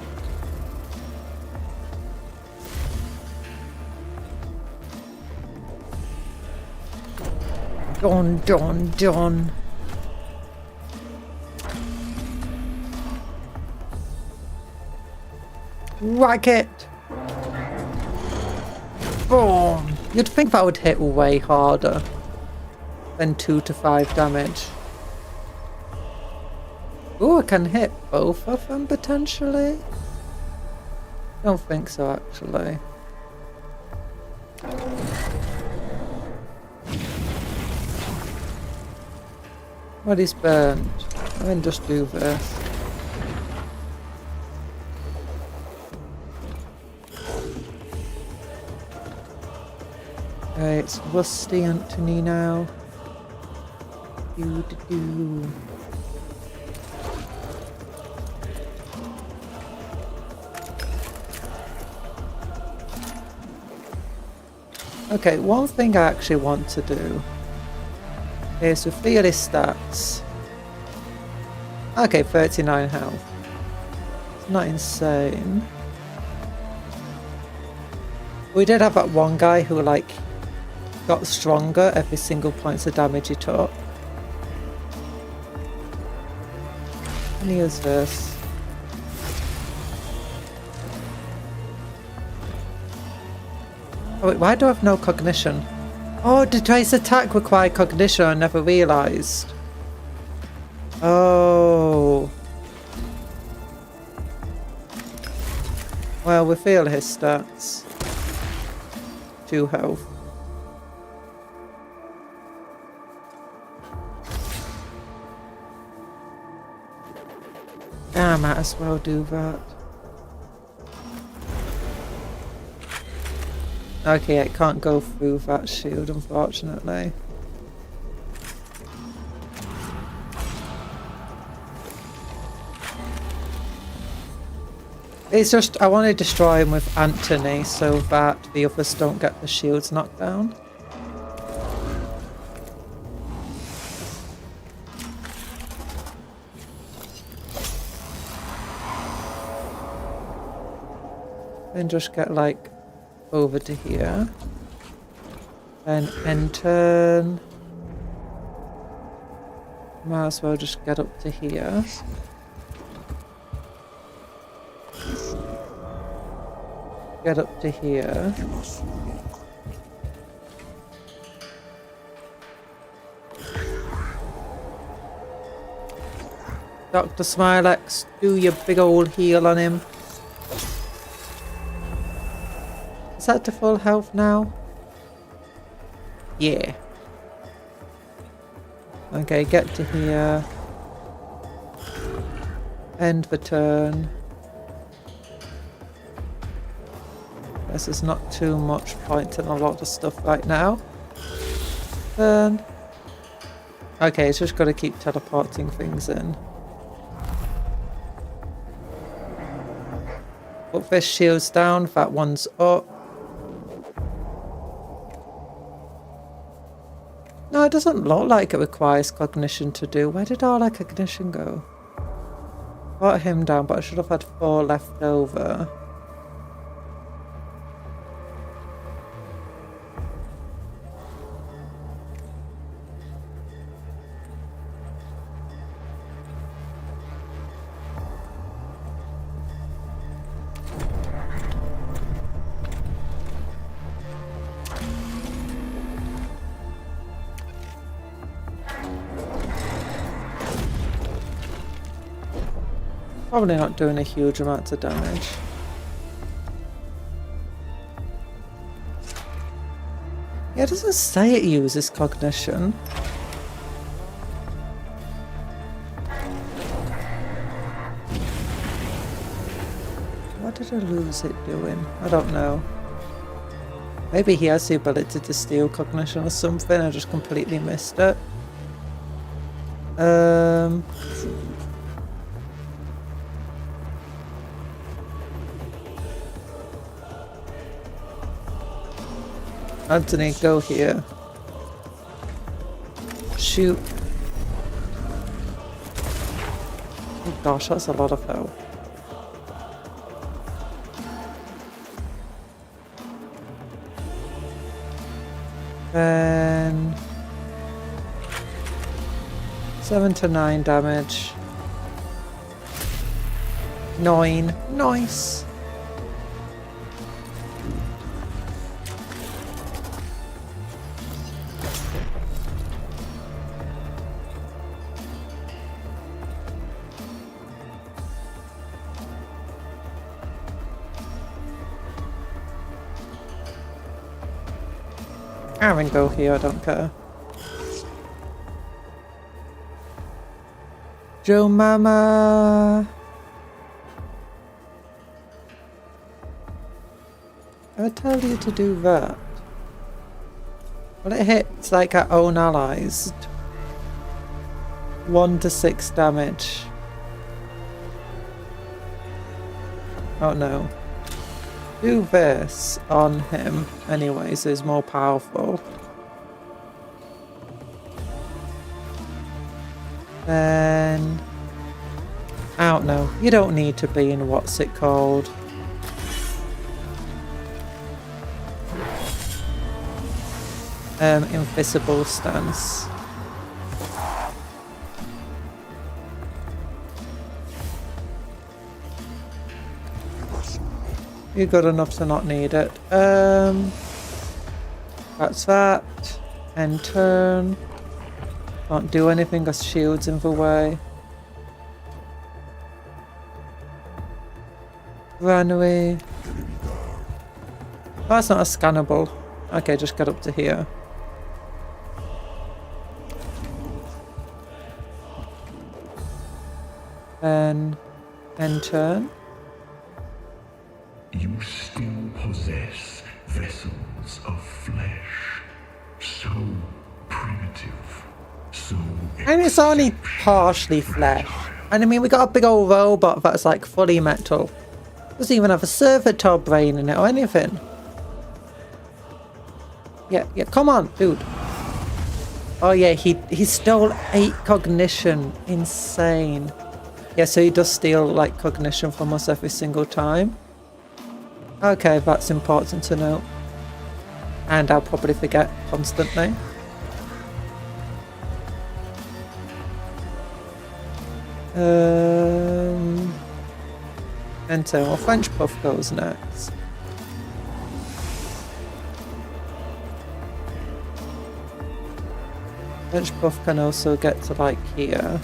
Done. Whack it! Boom! You'd think that would hit way harder than 2 to 5 damage. Oh, I can hit both of them potentially. Don't think so, actually. What is burned? I can just do this. Okay, it's Rusty Anthony now. Do. Okay, one thing I actually want to do is to feel his stats. Okay, 39 health. It's not insane. We did have that one guy who like got stronger every single points of damage he took. And he is this. Oh wait, why do I have no cognition? Oh, did his attack require cognition? I never realised. Oh. Well, we feel his stats. 2 health. I might as well do that. Okay, it can't go through that shield, unfortunately. It's just, I want to destroy him with Anthony so that the others don't get the shields knocked down. And just get like over to here. Then end turn. Might as well just get up to here. Get up to here. Dr. Smilex, do your big old heal on him. Is that to full health now? Yeah. Okay, get to here. End the turn. This is not too much point in a lot of stuff right now. Turn. Okay, it's just got to keep teleporting things in. Put this shield's down, that one's up. No, it doesn't look like it requires cognition to do. Where did all our cognition go? Got him down, but I should have had 4 left over. Probably not doing a huge amount of damage. Yeah, it doesn't say it uses cognition. What did I lose it doing? I don't know. Maybe he has the ability to steal cognition or something. I just completely missed it. Anthony, go here. Shoot. Oh gosh, that's a lot of health. Then 7 to 9 damage. 9. Nice. Aaron, go here, I don't care. Joe Mama! I tell you to do that. Well, it hits like our own allies. 1 to 6 damage. Oh no. Do this on him anyway, so he's more powerful. Then... I don't know. You don't need to be in what's it called. Invisible stance. You're good enough to not need it. That's that. End turn. Can't do anything because shield's in the way. Run away. Oh, that's not a scannable. Okay, just get up to here. Then end turn. You still possess vessels of flesh, so primitive, so And it's only partially flesh. And I mean, we got a big old robot that's like fully metal. Doesn't even have a servitor brain in it or anything. Yeah, come on, dude. Oh yeah, he stole 8 cognition. Insane. Yeah, so he does steal like cognition from us every single time. Okay, that's important to know. And I'll probably forget constantly. And so our French puff goes next. French puff can also get to like here.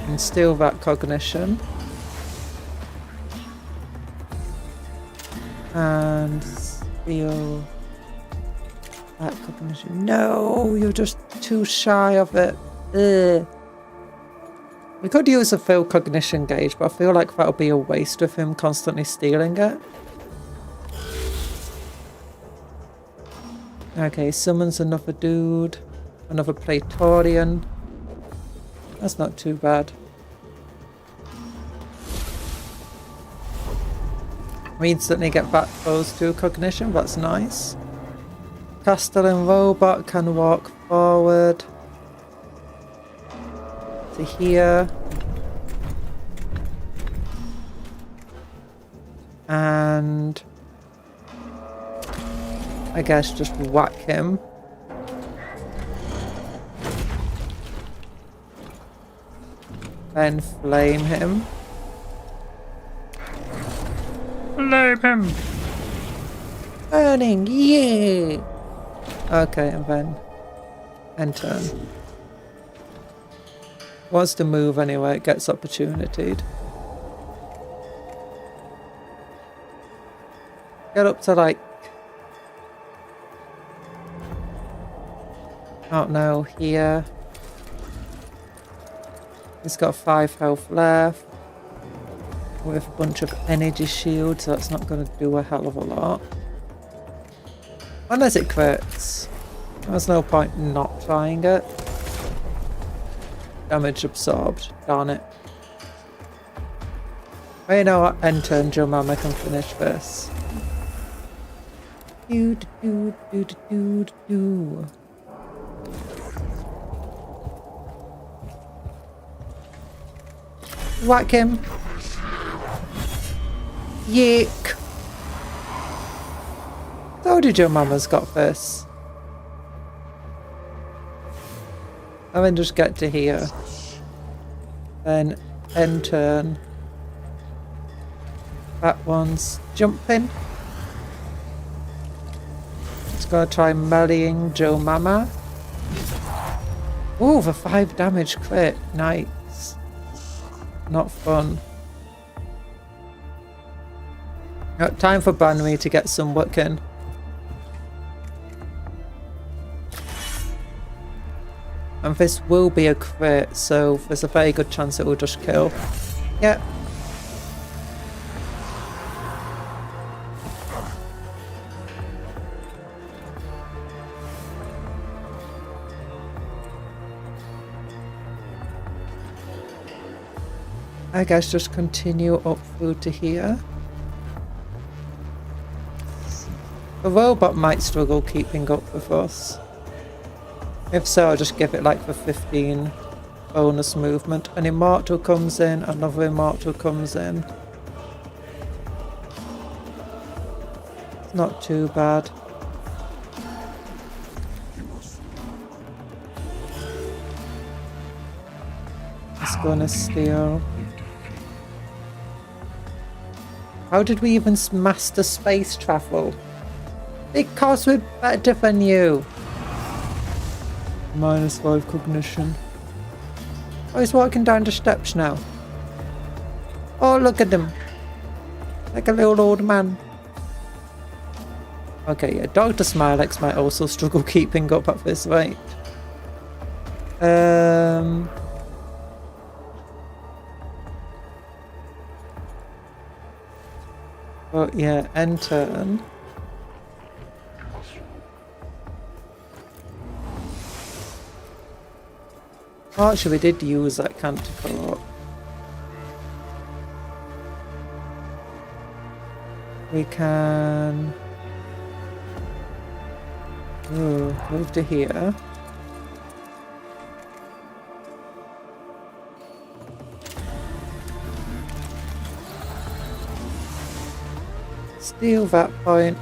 And steal that cognition. And steal that cognition. No, you're just too shy of it. Ugh. We could use a full cognition gauge, but I feel like that'll be a waste of him constantly stealing it. Okay, summons another dude. Another Praetorian. That's not too bad. We instantly get back close to cognition, that's nice. Kastelan robot can walk forward to here. And I guess just whack him. Then flame him. Flame him! Burning, yeah! Okay, and then end turn. Wants to move anyway, it gets opportunityed. Get up to like... I don't know, here. He's got 5 health left. With a bunch of energy shields, so that's not going to do a hell of a lot. Unless it crits. There's no point in not trying it. Damage absorbed. Darn it. Well, you know what? End turn, Joe Mama can finish this. Do do do do do do. Whack him. Yick. Told you Joe Mama's got this. And then just get to here. Then end turn. That one's jumping. Just gonna try meleeing Joe Mama. Ooh, the 5 damage crit. Nice. Not fun. Time for Banwy to get some work in. And this will be a crit, so there's a very good chance it will just kill. Yeah. I guess just continue up through to here. The robot might struggle keeping up with us. If so, I'll just give it like the 15 bonus movement. An immortal comes in, another immortal comes in. It's not too bad. It's gonna steal. How did we even master space travel? Because we're better than you. -5 cognition. Oh, he's walking down the steps now. Oh, look at him. Like a little old man. Okay, yeah, Dr. Smilex might also struggle keeping up at this rate. Oh, yeah, end turn. Oh, actually, we did use that counterpart. We can move to here. Steal that point.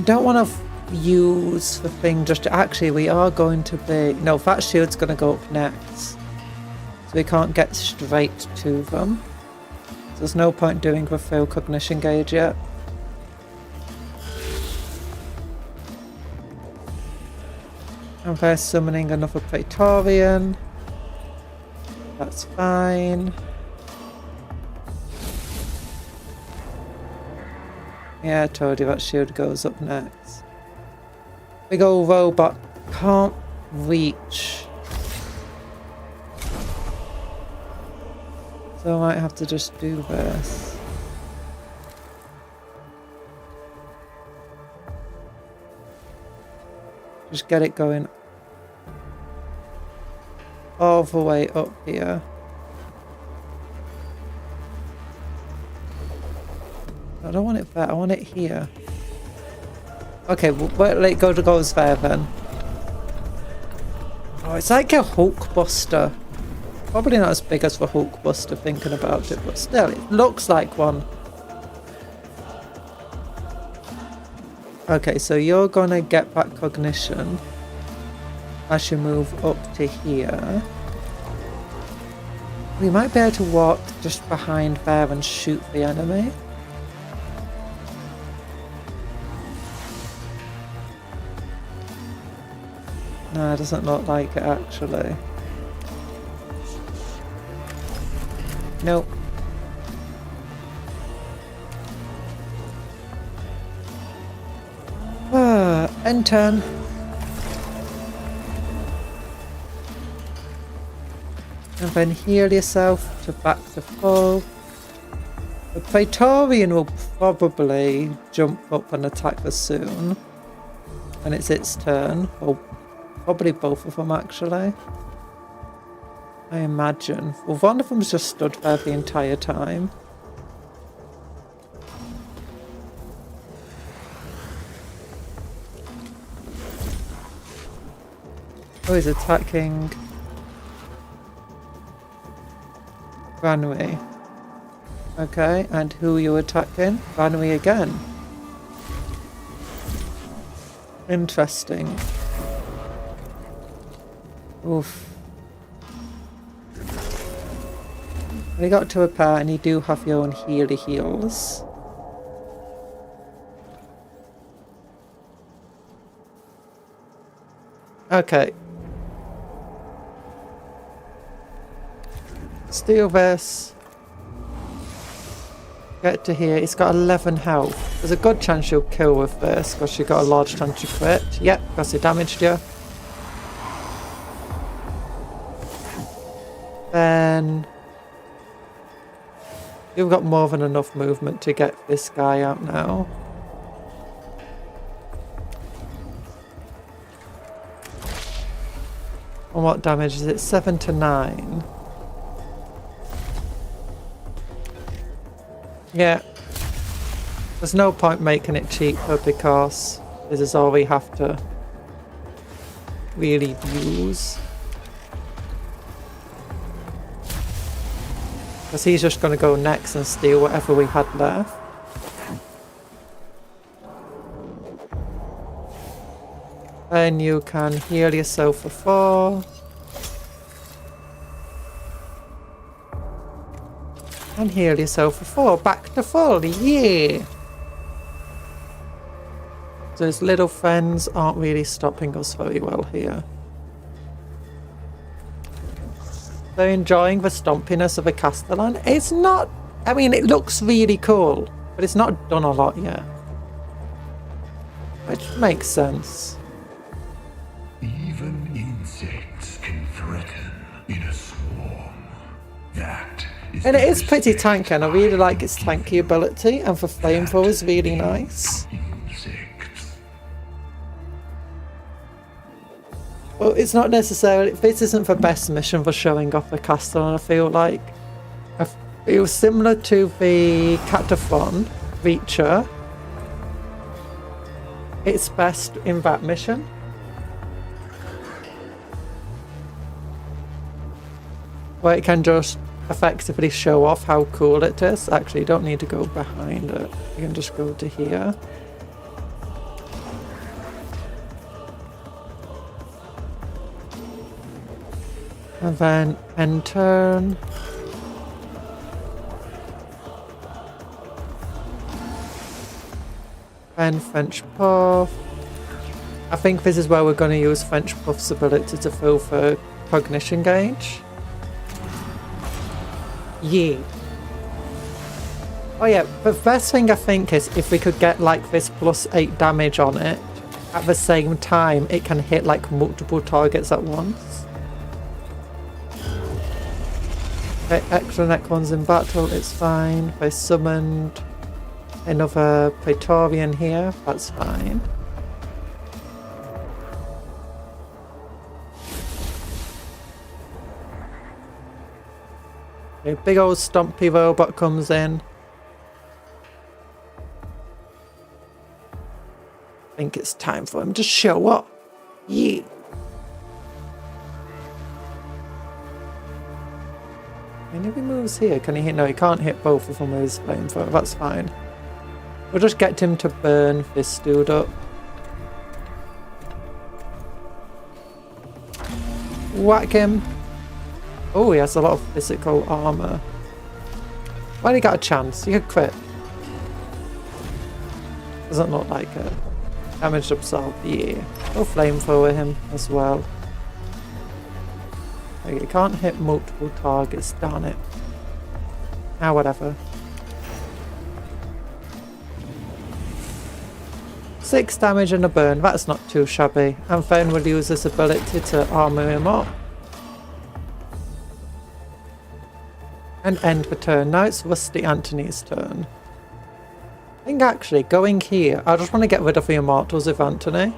Don't want to use the thing just to, actually we are going to be, no, that shield's going to go up next, so we can't get straight to them, so there's no point doing the full cognition gauge yet. And they're summoning another Praetorian. That's fine. Yeah, I told you that shield goes up next. Big old robot can't reach. So I might have to just do this. Just get it going all the way up here. I don't want it there, I want it here. Okay, well, let it goes there then. Oh, it's like a Hulkbuster. Probably not as big as the Hulkbuster thinking about it, but still, it looks like one. Okay, so you're gonna get back cognition as you move up to here. We might be able to walk just behind there and shoot the enemy. No, it doesn't look like it actually. Nope. End turn. And then heal yourself to back to full. The Praetorian will probably jump up and attack us soon. When it's its turn. Well, probably both of them actually. I imagine. Well, one of them's just stood there the entire time. Oh, he's attacking Banwy. Okay, and who are you attacking? Banwy again. Interesting. Oof. We got to a pair and you do have your own healy heals. Okay. Steal this. Get to here. He's got 11 health. There's a good chance she'll kill with this because she got a large chance to crit. Yep, because he damaged you. Then you've got more than enough movement to get this guy out now. And what damage is it? 7 to 9. Yeah. There's no point making it cheaper because this is all we have to really use. Because he's just going to go next and steal whatever we had left. Then you can heal yourself for 4. And heal yourself for 4. Back to full. Yeah! Those little friends aren't really stopping us very well here. They're enjoying the stompiness of a Kastelan. It's not... I mean, it looks really cool, but it's not done a lot yet. Which makes sense. Even insects can threaten in a swarm. That is And it is pretty tanky, and I really like its tanky ability, and the flamethrower is really nice. insects. Well, it's not necessarily... This isn't the best mission for showing off the Kastelan, I feel like. I feel similar to the Cataphon Reacher. It's best in that mission. Where it can just effectively show off how cool it is. Actually, you don't need to go behind it. You can just go to here. And then end turn. Then French Puff. I think this is where we're going to use French Puff's ability to fill the cognition gauge. Yeah. Oh yeah, the best thing I think is if we could get like this +8 damage on it, at the same time it can hit like multiple targets at once. Okay, extra neck ones in battle, it's fine. They summoned another Praetorian here, that's fine. A big old stompy robot comes in. I think it's time for him to show up. Yeah. And if he moves here, can he hit? No, he can't hit both of them with his flamethrower. That's fine. We'll just get him to burn this dude up. Whack him. Oh, he has a lot of physical armor. Well, he got a chance. He could crit. Doesn't look like it. Damage absorbed. Yeah. We'll flamethrower him as well. Okay, you can't hit multiple targets. Darn it. Ah, whatever. 6 damage and a burn. That's not too shabby. And then we'll use this ability to armor him up. And end the turn. Now it's Rusty Anthony's turn. I think actually going here, I just want to get rid of the Immortals with Anthony.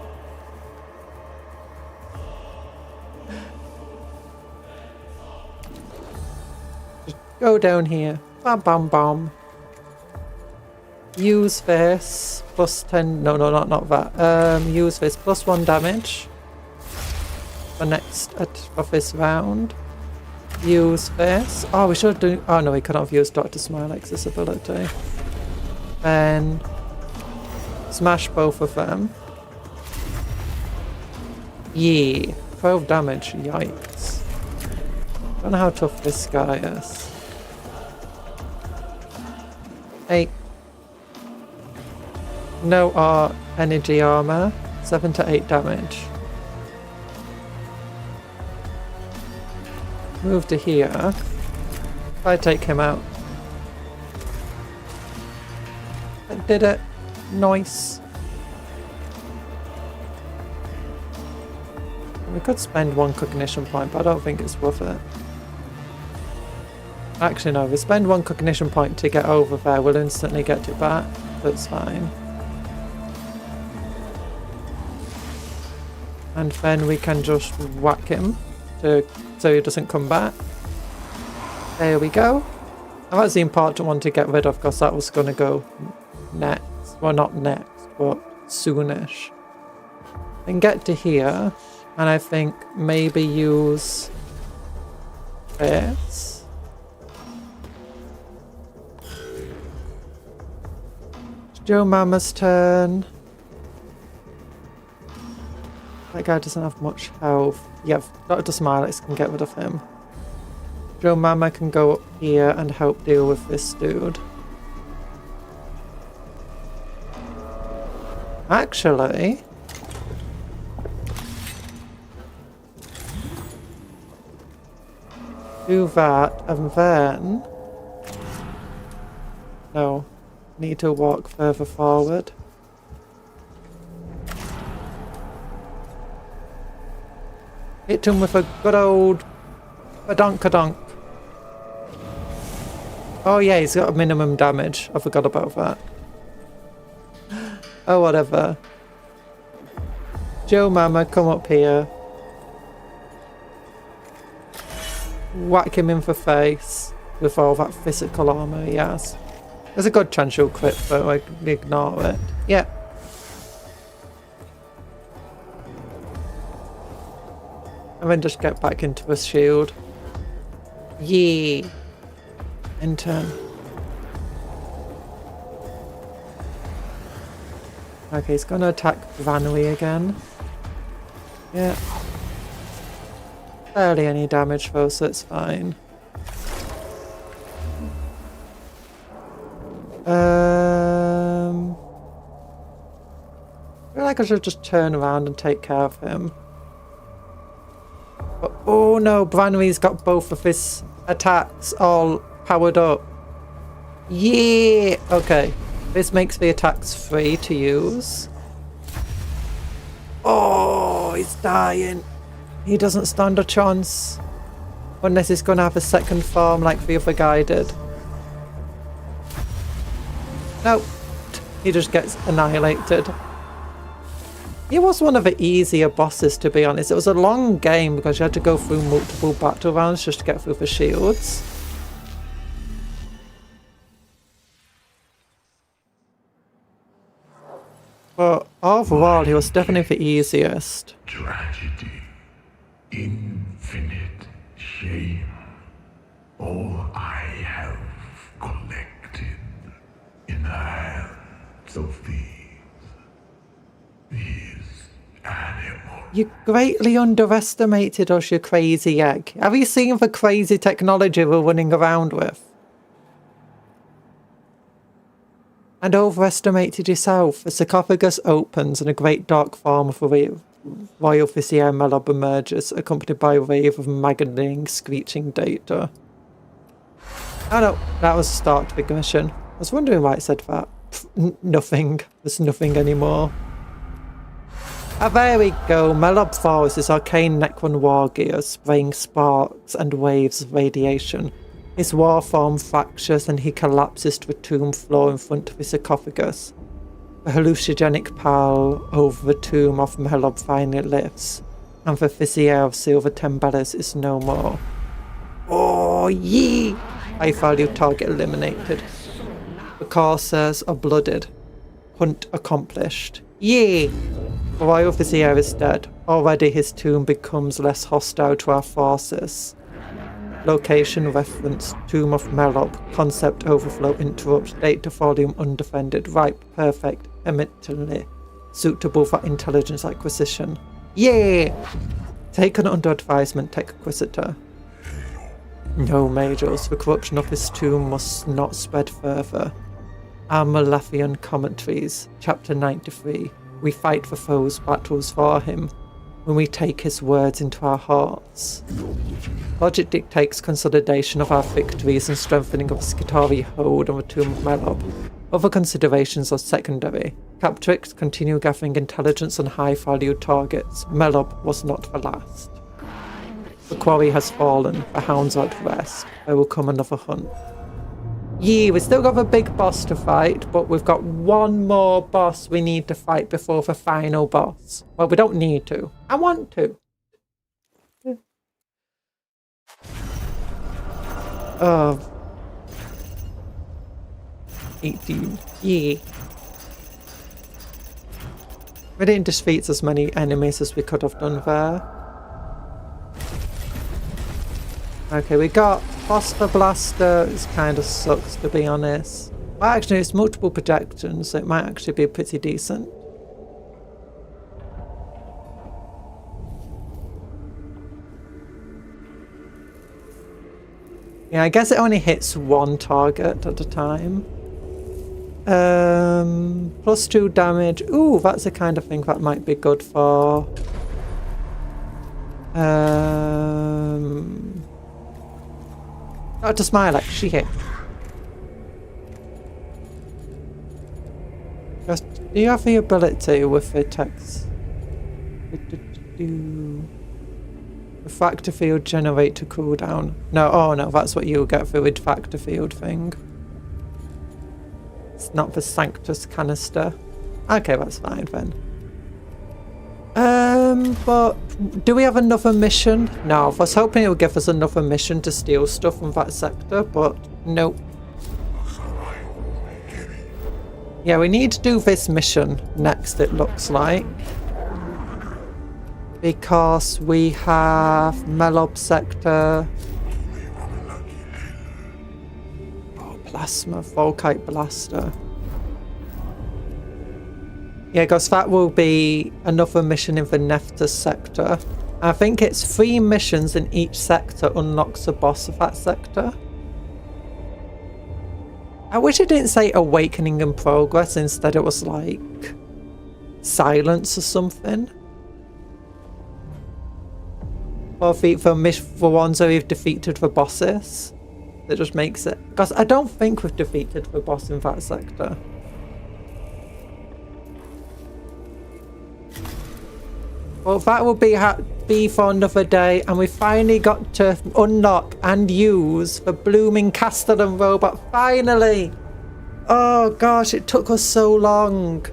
Just go down here. Bam bam bam. Use this. +10. No, not that. Use this. +1 damage. For next of this round. Use this. Oh, we should do... Oh no, we could have used Dr. Smilex's ability. Then smash both of them. Yeah. 12 damage. Yikes. Don't know how tough this guy is. 8. No energy armor. 7 to 8 damage. Move to here. If I take him out. Did it. Nice. We could spend 1 cognition point, but I don't think it's worth it. Actually, no. If we spend 1 cognition point to get over there, we'll instantly get it back. That's fine. And then we can just whack him so he doesn't come back. There we go. And that's the important one to get rid of because that was going to go next. Well, not next, but soonish. And get to here. And I think maybe use this. It's Joe Mama's turn. That guy doesn't have much health. Yeah, Dr. Smilex can get rid of him. Joe Mama can go up here and help deal with this dude. Actually, do that and then no, need to walk further forward. Hit him with a good old badonk-a-donk. Oh yeah, he's got a minimum damage. I forgot about that. Oh, whatever. Joe Mama, come up here. Whack him in the face with all that physical armor he has. There's a good chance you'll crit, but I can ignore it. Yeah. And then just get back into the shield. Yeah. In turn. Okay, he's gonna attack Vanui again. Yeah. Barely any damage though, so it's fine. I feel like I should just turn around and take care of him. But, oh no, Branui's got both of his attacks all powered up. Yeah! Okay. This makes the attacks free to use. Oh, he's dying. He doesn't stand a chance. Unless he's going to have a second form like the other guy did. Nope. He just gets annihilated. He was one of the easier bosses, to be honest. It was a long game because you had to go through multiple battle rounds just to get through the shields. But overall, he was definitely the easiest. Tragedy, infinite shame, all I have collected in the hands of these animals. You greatly underestimated us, you crazy egg. Have you seen the crazy technology we're running around with? And overestimated yourself. The sarcophagus opens and a great dark form of a royal vizier Melob emerges, accompanied by a wave of maddening, screeching data. Oh no, that was the start of the mission. I was wondering why it said that. Nothing. There's nothing anymore. Ah, there we go. Melob Force is arcane Necron war gear, spraying sparks and waves of radiation. His war form fractures and he collapses to the tomb floor in front of his sarcophagus. The hallucinogenic pall over the tomb of Melob finally lifts, and the vizier of Silver Tembellis is no more. Oh, yee! High value target eliminated. The coursers are blooded. Hunt accomplished. Yee! The royal vizier is dead. Already his tomb becomes less hostile to our forces. Location reference, Tomb of Melob, concept overflow interrupt, data volume undefended, ripe, perfect, eminently suitable for intelligence acquisition. Yeah! Taken under advisement, Tech Inquisitor. No, Majors, the corruption of his tomb must not spread further. Our Malathian Commentaries, Chapter 93. We fight for foes' battles for him. When we take his words into our hearts. Logic dictates consolidation of our victories and strengthening of Skitarii hold on the Tomb of Melob. Other considerations are secondary. Captrix continue gathering intelligence on high-value targets. Melob was not the last. The quarry has fallen. The hounds are at rest. There will come another hunt. Yeah, we still got a big boss to fight, but we've got one more boss we need to fight before the final boss. Well, we don't need to. I want to. Oh. 18. Yeah. We didn't defeat as many enemies as we could have done there. Okay, we got Phosphor Blaster. It kind of sucks, to be honest. Well, actually, it's multiple projections, so it might actually be pretty decent. Yeah, I guess it only hits one target at a time. +2 damage. Ooh, that's the kind of thing that might be good for. Dr. Smiley, she hit. Just, do you have the ability with the text? Refractor field generate to cooldown. No, oh no, that's what you'll get for the refractor field thing. It's not the Sanctus canister. Okay, that's fine then. But do we have another mission? No, I was hoping it would give us another mission to steal stuff from that sector, but nope. Yeah, we need to do this mission next, it looks like. Because we have Melob sector. Oh, Plasma, Volkite Blaster. Yeah, because that will be another mission in the Neftus sector. I think it's 3 missions in each sector unlocks a boss of that sector. I wish it didn't say Awakening in Progress, instead it was like Silence or something. Or for ones where we've defeated the bosses. That just makes it... Because I don't think we've defeated the boss in that sector. Well, that will be for another day, and we finally got to unlock and use the blooming Kastelan robot. Finally! Oh gosh, it took us so long.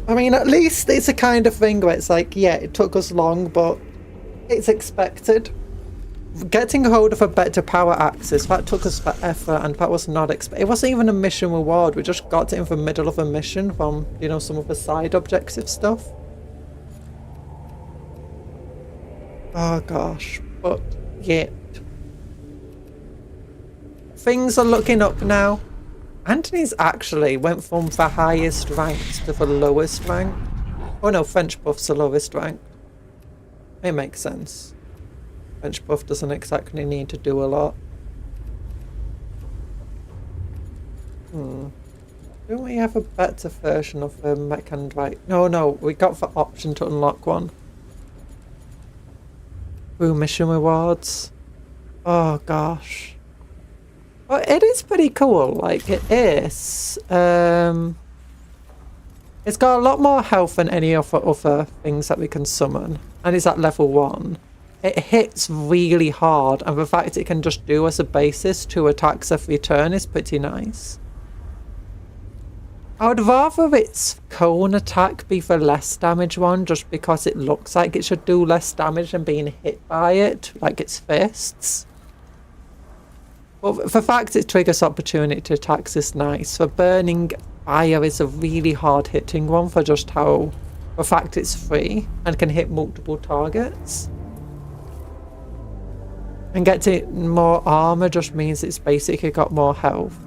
I mean, at least it's a kind of thing where it's like, yeah, it took us long, but it's expected. Getting hold of a better power axis, that took us forever, and that was not expected. It wasn't even a mission reward, we just got it in the middle of a mission from, you know, some of the side objective stuff. Oh gosh, but yeah. Things are looking up now. Anthony's actually went from the highest rank to the lowest rank. Oh no, French Buff's the lowest rank. It makes sense. French Buff doesn't exactly need to do a lot. Don't we have a better version of the Mechanicus? No, we got the option to unlock one. Ooh, mission rewards. Oh gosh. Well, it is pretty cool, like it is. It's got a lot more health than any of the other things that we can summon. And it's at level 1. It hits really hard, and the fact it can just do as a basis 2 attacks every turn is pretty nice. I would rather its cone attack be the less damage one, just because it looks like it should do less damage than being hit by it, like its fists. But the fact it triggers opportunity attacks is nice. The burning fire is a really hard hitting one for just how the fact it's free and can hit multiple targets. And getting more armor just means it's basically got more health.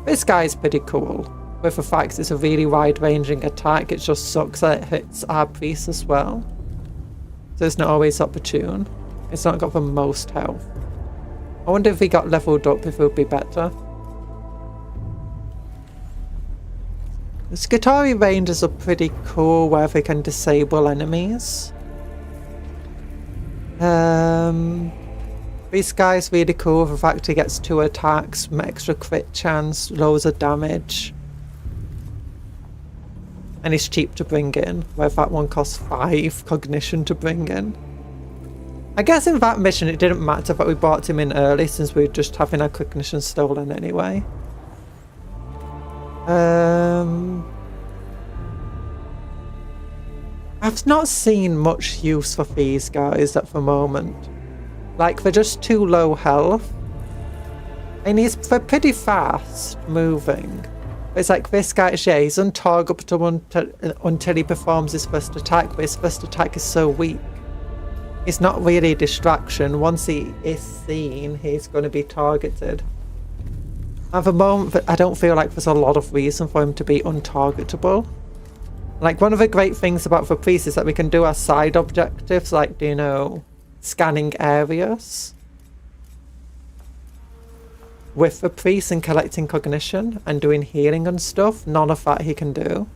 This guy's pretty cool. With the fact it's a really wide-ranging attack, it just sucks that it hits our priest as well. So it's not always opportune. It's not got the most health. I wonder if he got leveled up, if it would be better. The Skitarii Rangers are pretty cool where they can disable enemies. This guy's really cool. The fact he gets 2 attacks, extra crit chance, loads of damage. And it's cheap to bring in, where that one costs 5 cognition to bring in. I guess in that mission it didn't matter that we brought him in early since we were just having our cognition stolen anyway. I've not seen much use for these guys at the moment. Like, they're just too low health. And they're pretty fast moving. It's like this guy, yeah, he's untargetable until he performs his first attack, but his first attack is so weak. It's not really a distraction. Once he is seen, he's going to be targeted. At the moment, I don't feel like there's a lot of reason for him to be untargetable. Like, one of the great things about the priest is that we can do our side objectives, like, you know, scanning areas with the priest and collecting cognition and doing healing and stuff. None of that he can do.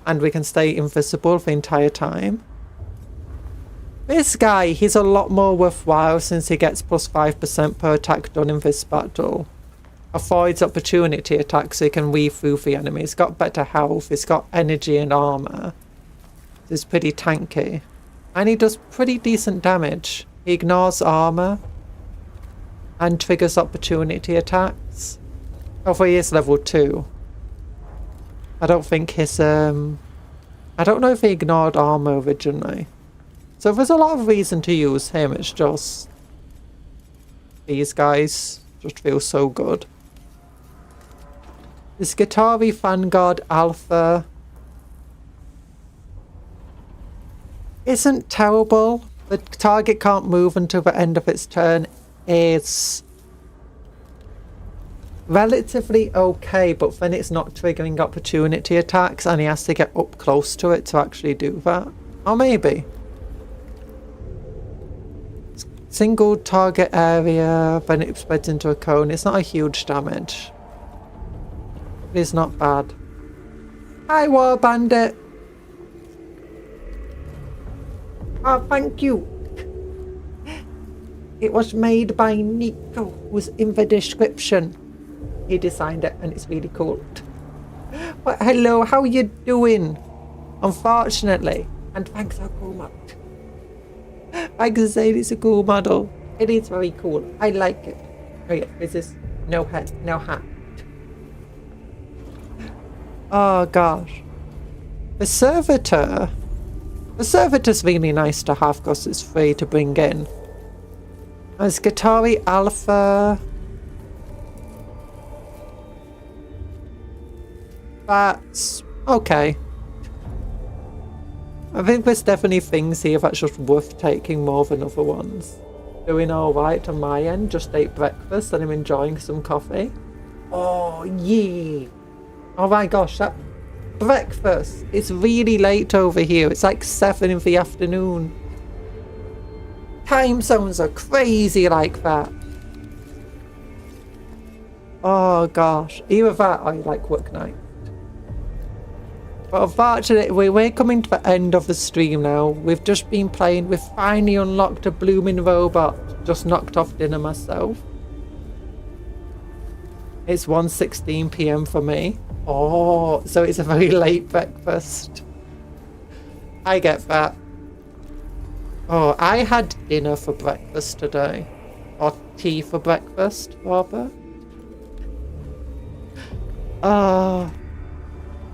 And we can stay invisible the entire time. This guy, he's a lot more worthwhile since he gets plus 5% per attack done in this battle. Avoids opportunity attacks so he can weave through the enemy. He's got better health, he's got energy and armor. He's pretty tanky. And he does pretty decent damage. He ignores armor and triggers opportunity attacks. Oh, he is level 2. I don't think his I don't know if he ignored armor originally. So there's a lot of reason to use him. It's just these guys just feel so good. This Guitari Vanguard Alpha isn't terrible. The target can't move until the end of its turn. Is relatively okay, but then it's not triggering opportunity attacks and he has to get up close to it to actually do that. Or maybe. Single target area, then it spreads into a cone. It's not a huge damage. It's not bad. Hi, War Bandit. Oh, thank you. It was made by Nico, who's in the description. He designed it and it's really cool. Well, hello, how are you doing? Unfortunately, and thanks so cool model. I can say it's a cool model. It is very cool. I like it. Oh yeah, this is no head, no hat. Oh gosh. The servitor's really nice to have because it's free to bring in. There's Guitari Alpha. That's okay. I think there's definitely things here that's just worth taking more than other ones. Doing alright on my end, just ate breakfast and I'm enjoying some coffee. Oh yeah. Oh my gosh, that breakfast. It's really late over here. It's like 7 in the afternoon. Time zones are crazy like that. Oh gosh. Either that or like work night. But unfortunately, we're coming to the end of the stream now. We've just been playing. We've finally unlocked a blooming robot. Just knocked off dinner myself. It's 1:16 PM for me. Oh, so it's a very late breakfast. I get that. Oh, I had dinner for breakfast today. Or tea for breakfast, rather.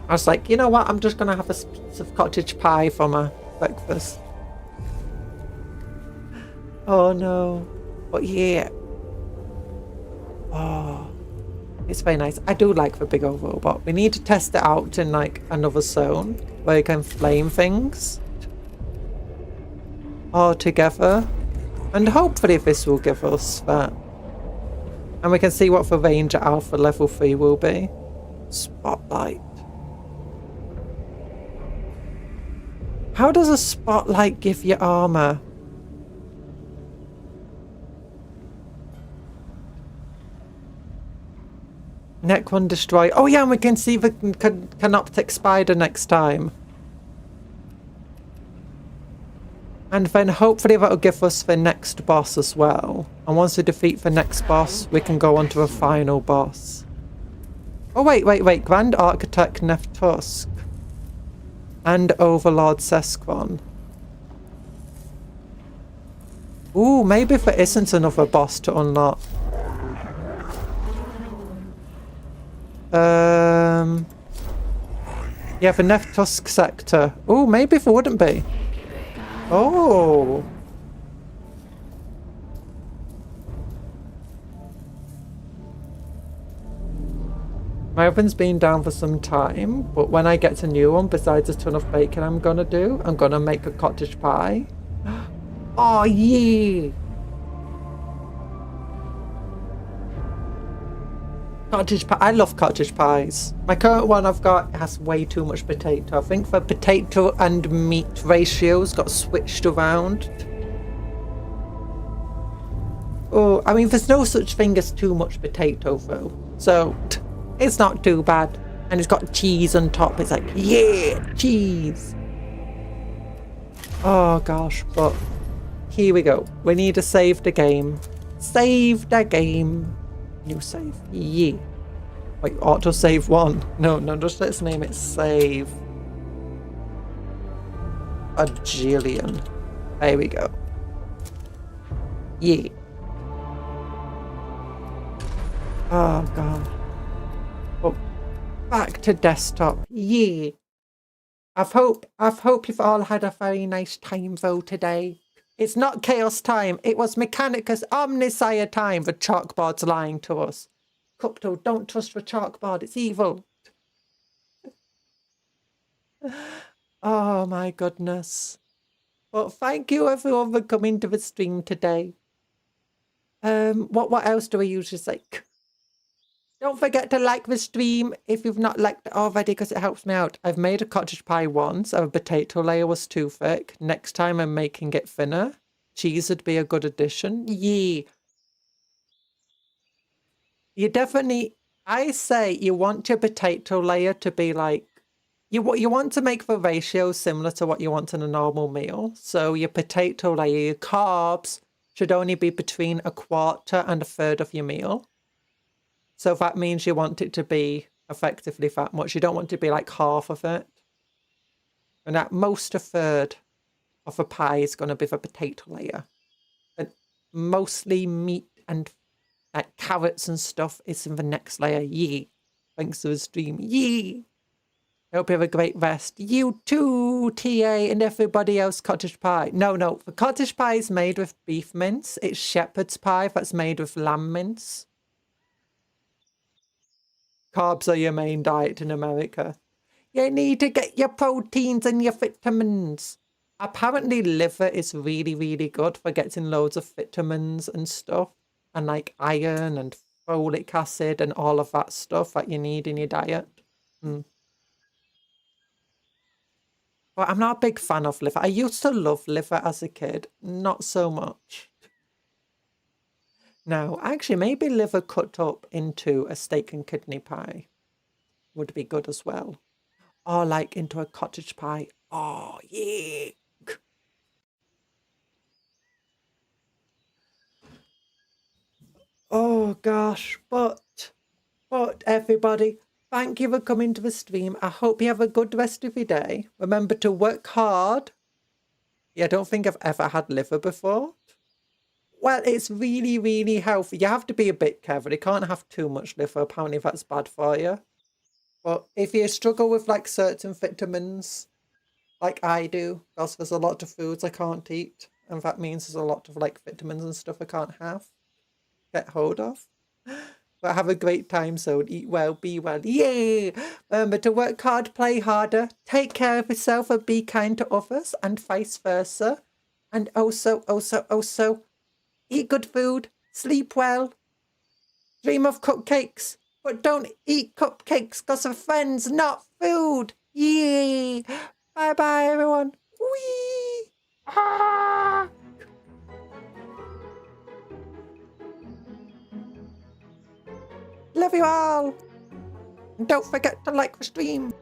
I was like, you know what? I'm just going to have a piece of cottage pie for my breakfast. Oh no. But yeah. Oh. It's very nice. I do like the big old robot. We need to test it out in like another zone where you can flame things all together. And hopefully this will give us that. And we can see what the Ranger Alpha level 3 will be. Spotlight. How does a spotlight give you armor? Necron destroy. Oh yeah, and we can see the Canoptic spider next time. And then hopefully that'll give us the next boss as well. And once we defeat the next boss, we can go on to the final boss. Oh, wait. Grand Architect Neftusk. And Overlord Sesquon. Ooh, maybe there isn't another boss to unlock. Yeah, the Neftusk sector. Ooh, maybe there wouldn't be. Oh. My oven's been down for some time, but when I get a new one, besides a ton of bacon I'm gonna make a cottage pie. Oh, yeah! Cottage pie. I love cottage pies. My current one I've got has way too much potato. I think the potato and meat ratios got switched around. Oh, I mean, there's no such thing as too much potato though. So, it's not too bad. And it's got cheese on top. It's like, yeah, cheese. Oh gosh, but here we go. We need to save the game. Save the game. New save. Yeah. Wait, auto save 1. No, just let's name it save. A jillion. There we go. Yeah. Oh god. Oh, back to desktop. Yeah. I hope you've all had a very nice time though today. It's not chaos time. It was Mechanicus Omnisire time. The chalkboard's lying to us. Cuptle, don't trust the chalkboard. It's evil. Oh my goodness. Well, thank you everyone for coming to the stream today. What else do we usually say? Don't forget to like the stream if you've not liked it already, because it helps me out. I've made a cottage pie once. Our potato layer was too thick. Next time I'm making it thinner. Cheese would be a good addition. Yeah. You definitely, I say you want your potato layer to be like, you want to make the ratio similar to what you want in a normal meal. So your potato layer, your carbs should only be between 1/4 and 1/3 of your meal. So that means you want it to be effectively that much. You don't want it to be like half of it. And at most 1/3 of a pie is going to be the potato layer. And mostly meat and carrots and stuff is in the next layer. Yee. Thanks to the stream. Yee. I hope you have a great rest. You too, TA, and everybody else. Cottage pie. No. The cottage pie is made with beef mince. It's shepherd's pie that's made with lamb mince. Carbs are your main diet in America. You need to get your proteins and your vitamins. Apparently liver is really, really good for getting loads of vitamins and stuff. And like iron and folic acid and all of that stuff that you need in your diet. But I'm not a big fan of liver. I used to love liver as a kid. Not so much. Now, actually, maybe liver cut up into a steak and kidney pie would be good as well. Or like into a cottage pie. Oh, yeah. Oh, gosh. But everybody, thank you for coming to the stream. I hope you have a good rest of your day. Remember to work hard. Yeah, I don't think I've ever had liver before. Well, it's really, really healthy. You have to be a bit careful. You can't have too much liver. Apparently that's bad for you. But if you struggle with like certain vitamins, like I do, because there's a lot of foods I can't eat. And that means there's a lot of like vitamins and stuff I can't get hold of. But have a great time, so eat well, be well. Yay! Remember to work hard, play harder, take care of yourself and be kind to others, and vice versa. And also, eat good food, sleep well, dream of cupcakes, but don't eat cupcakes because they're friends, not food. Yay! Bye-bye, everyone. Whee! Ah! Love you all. And don't forget to like the stream.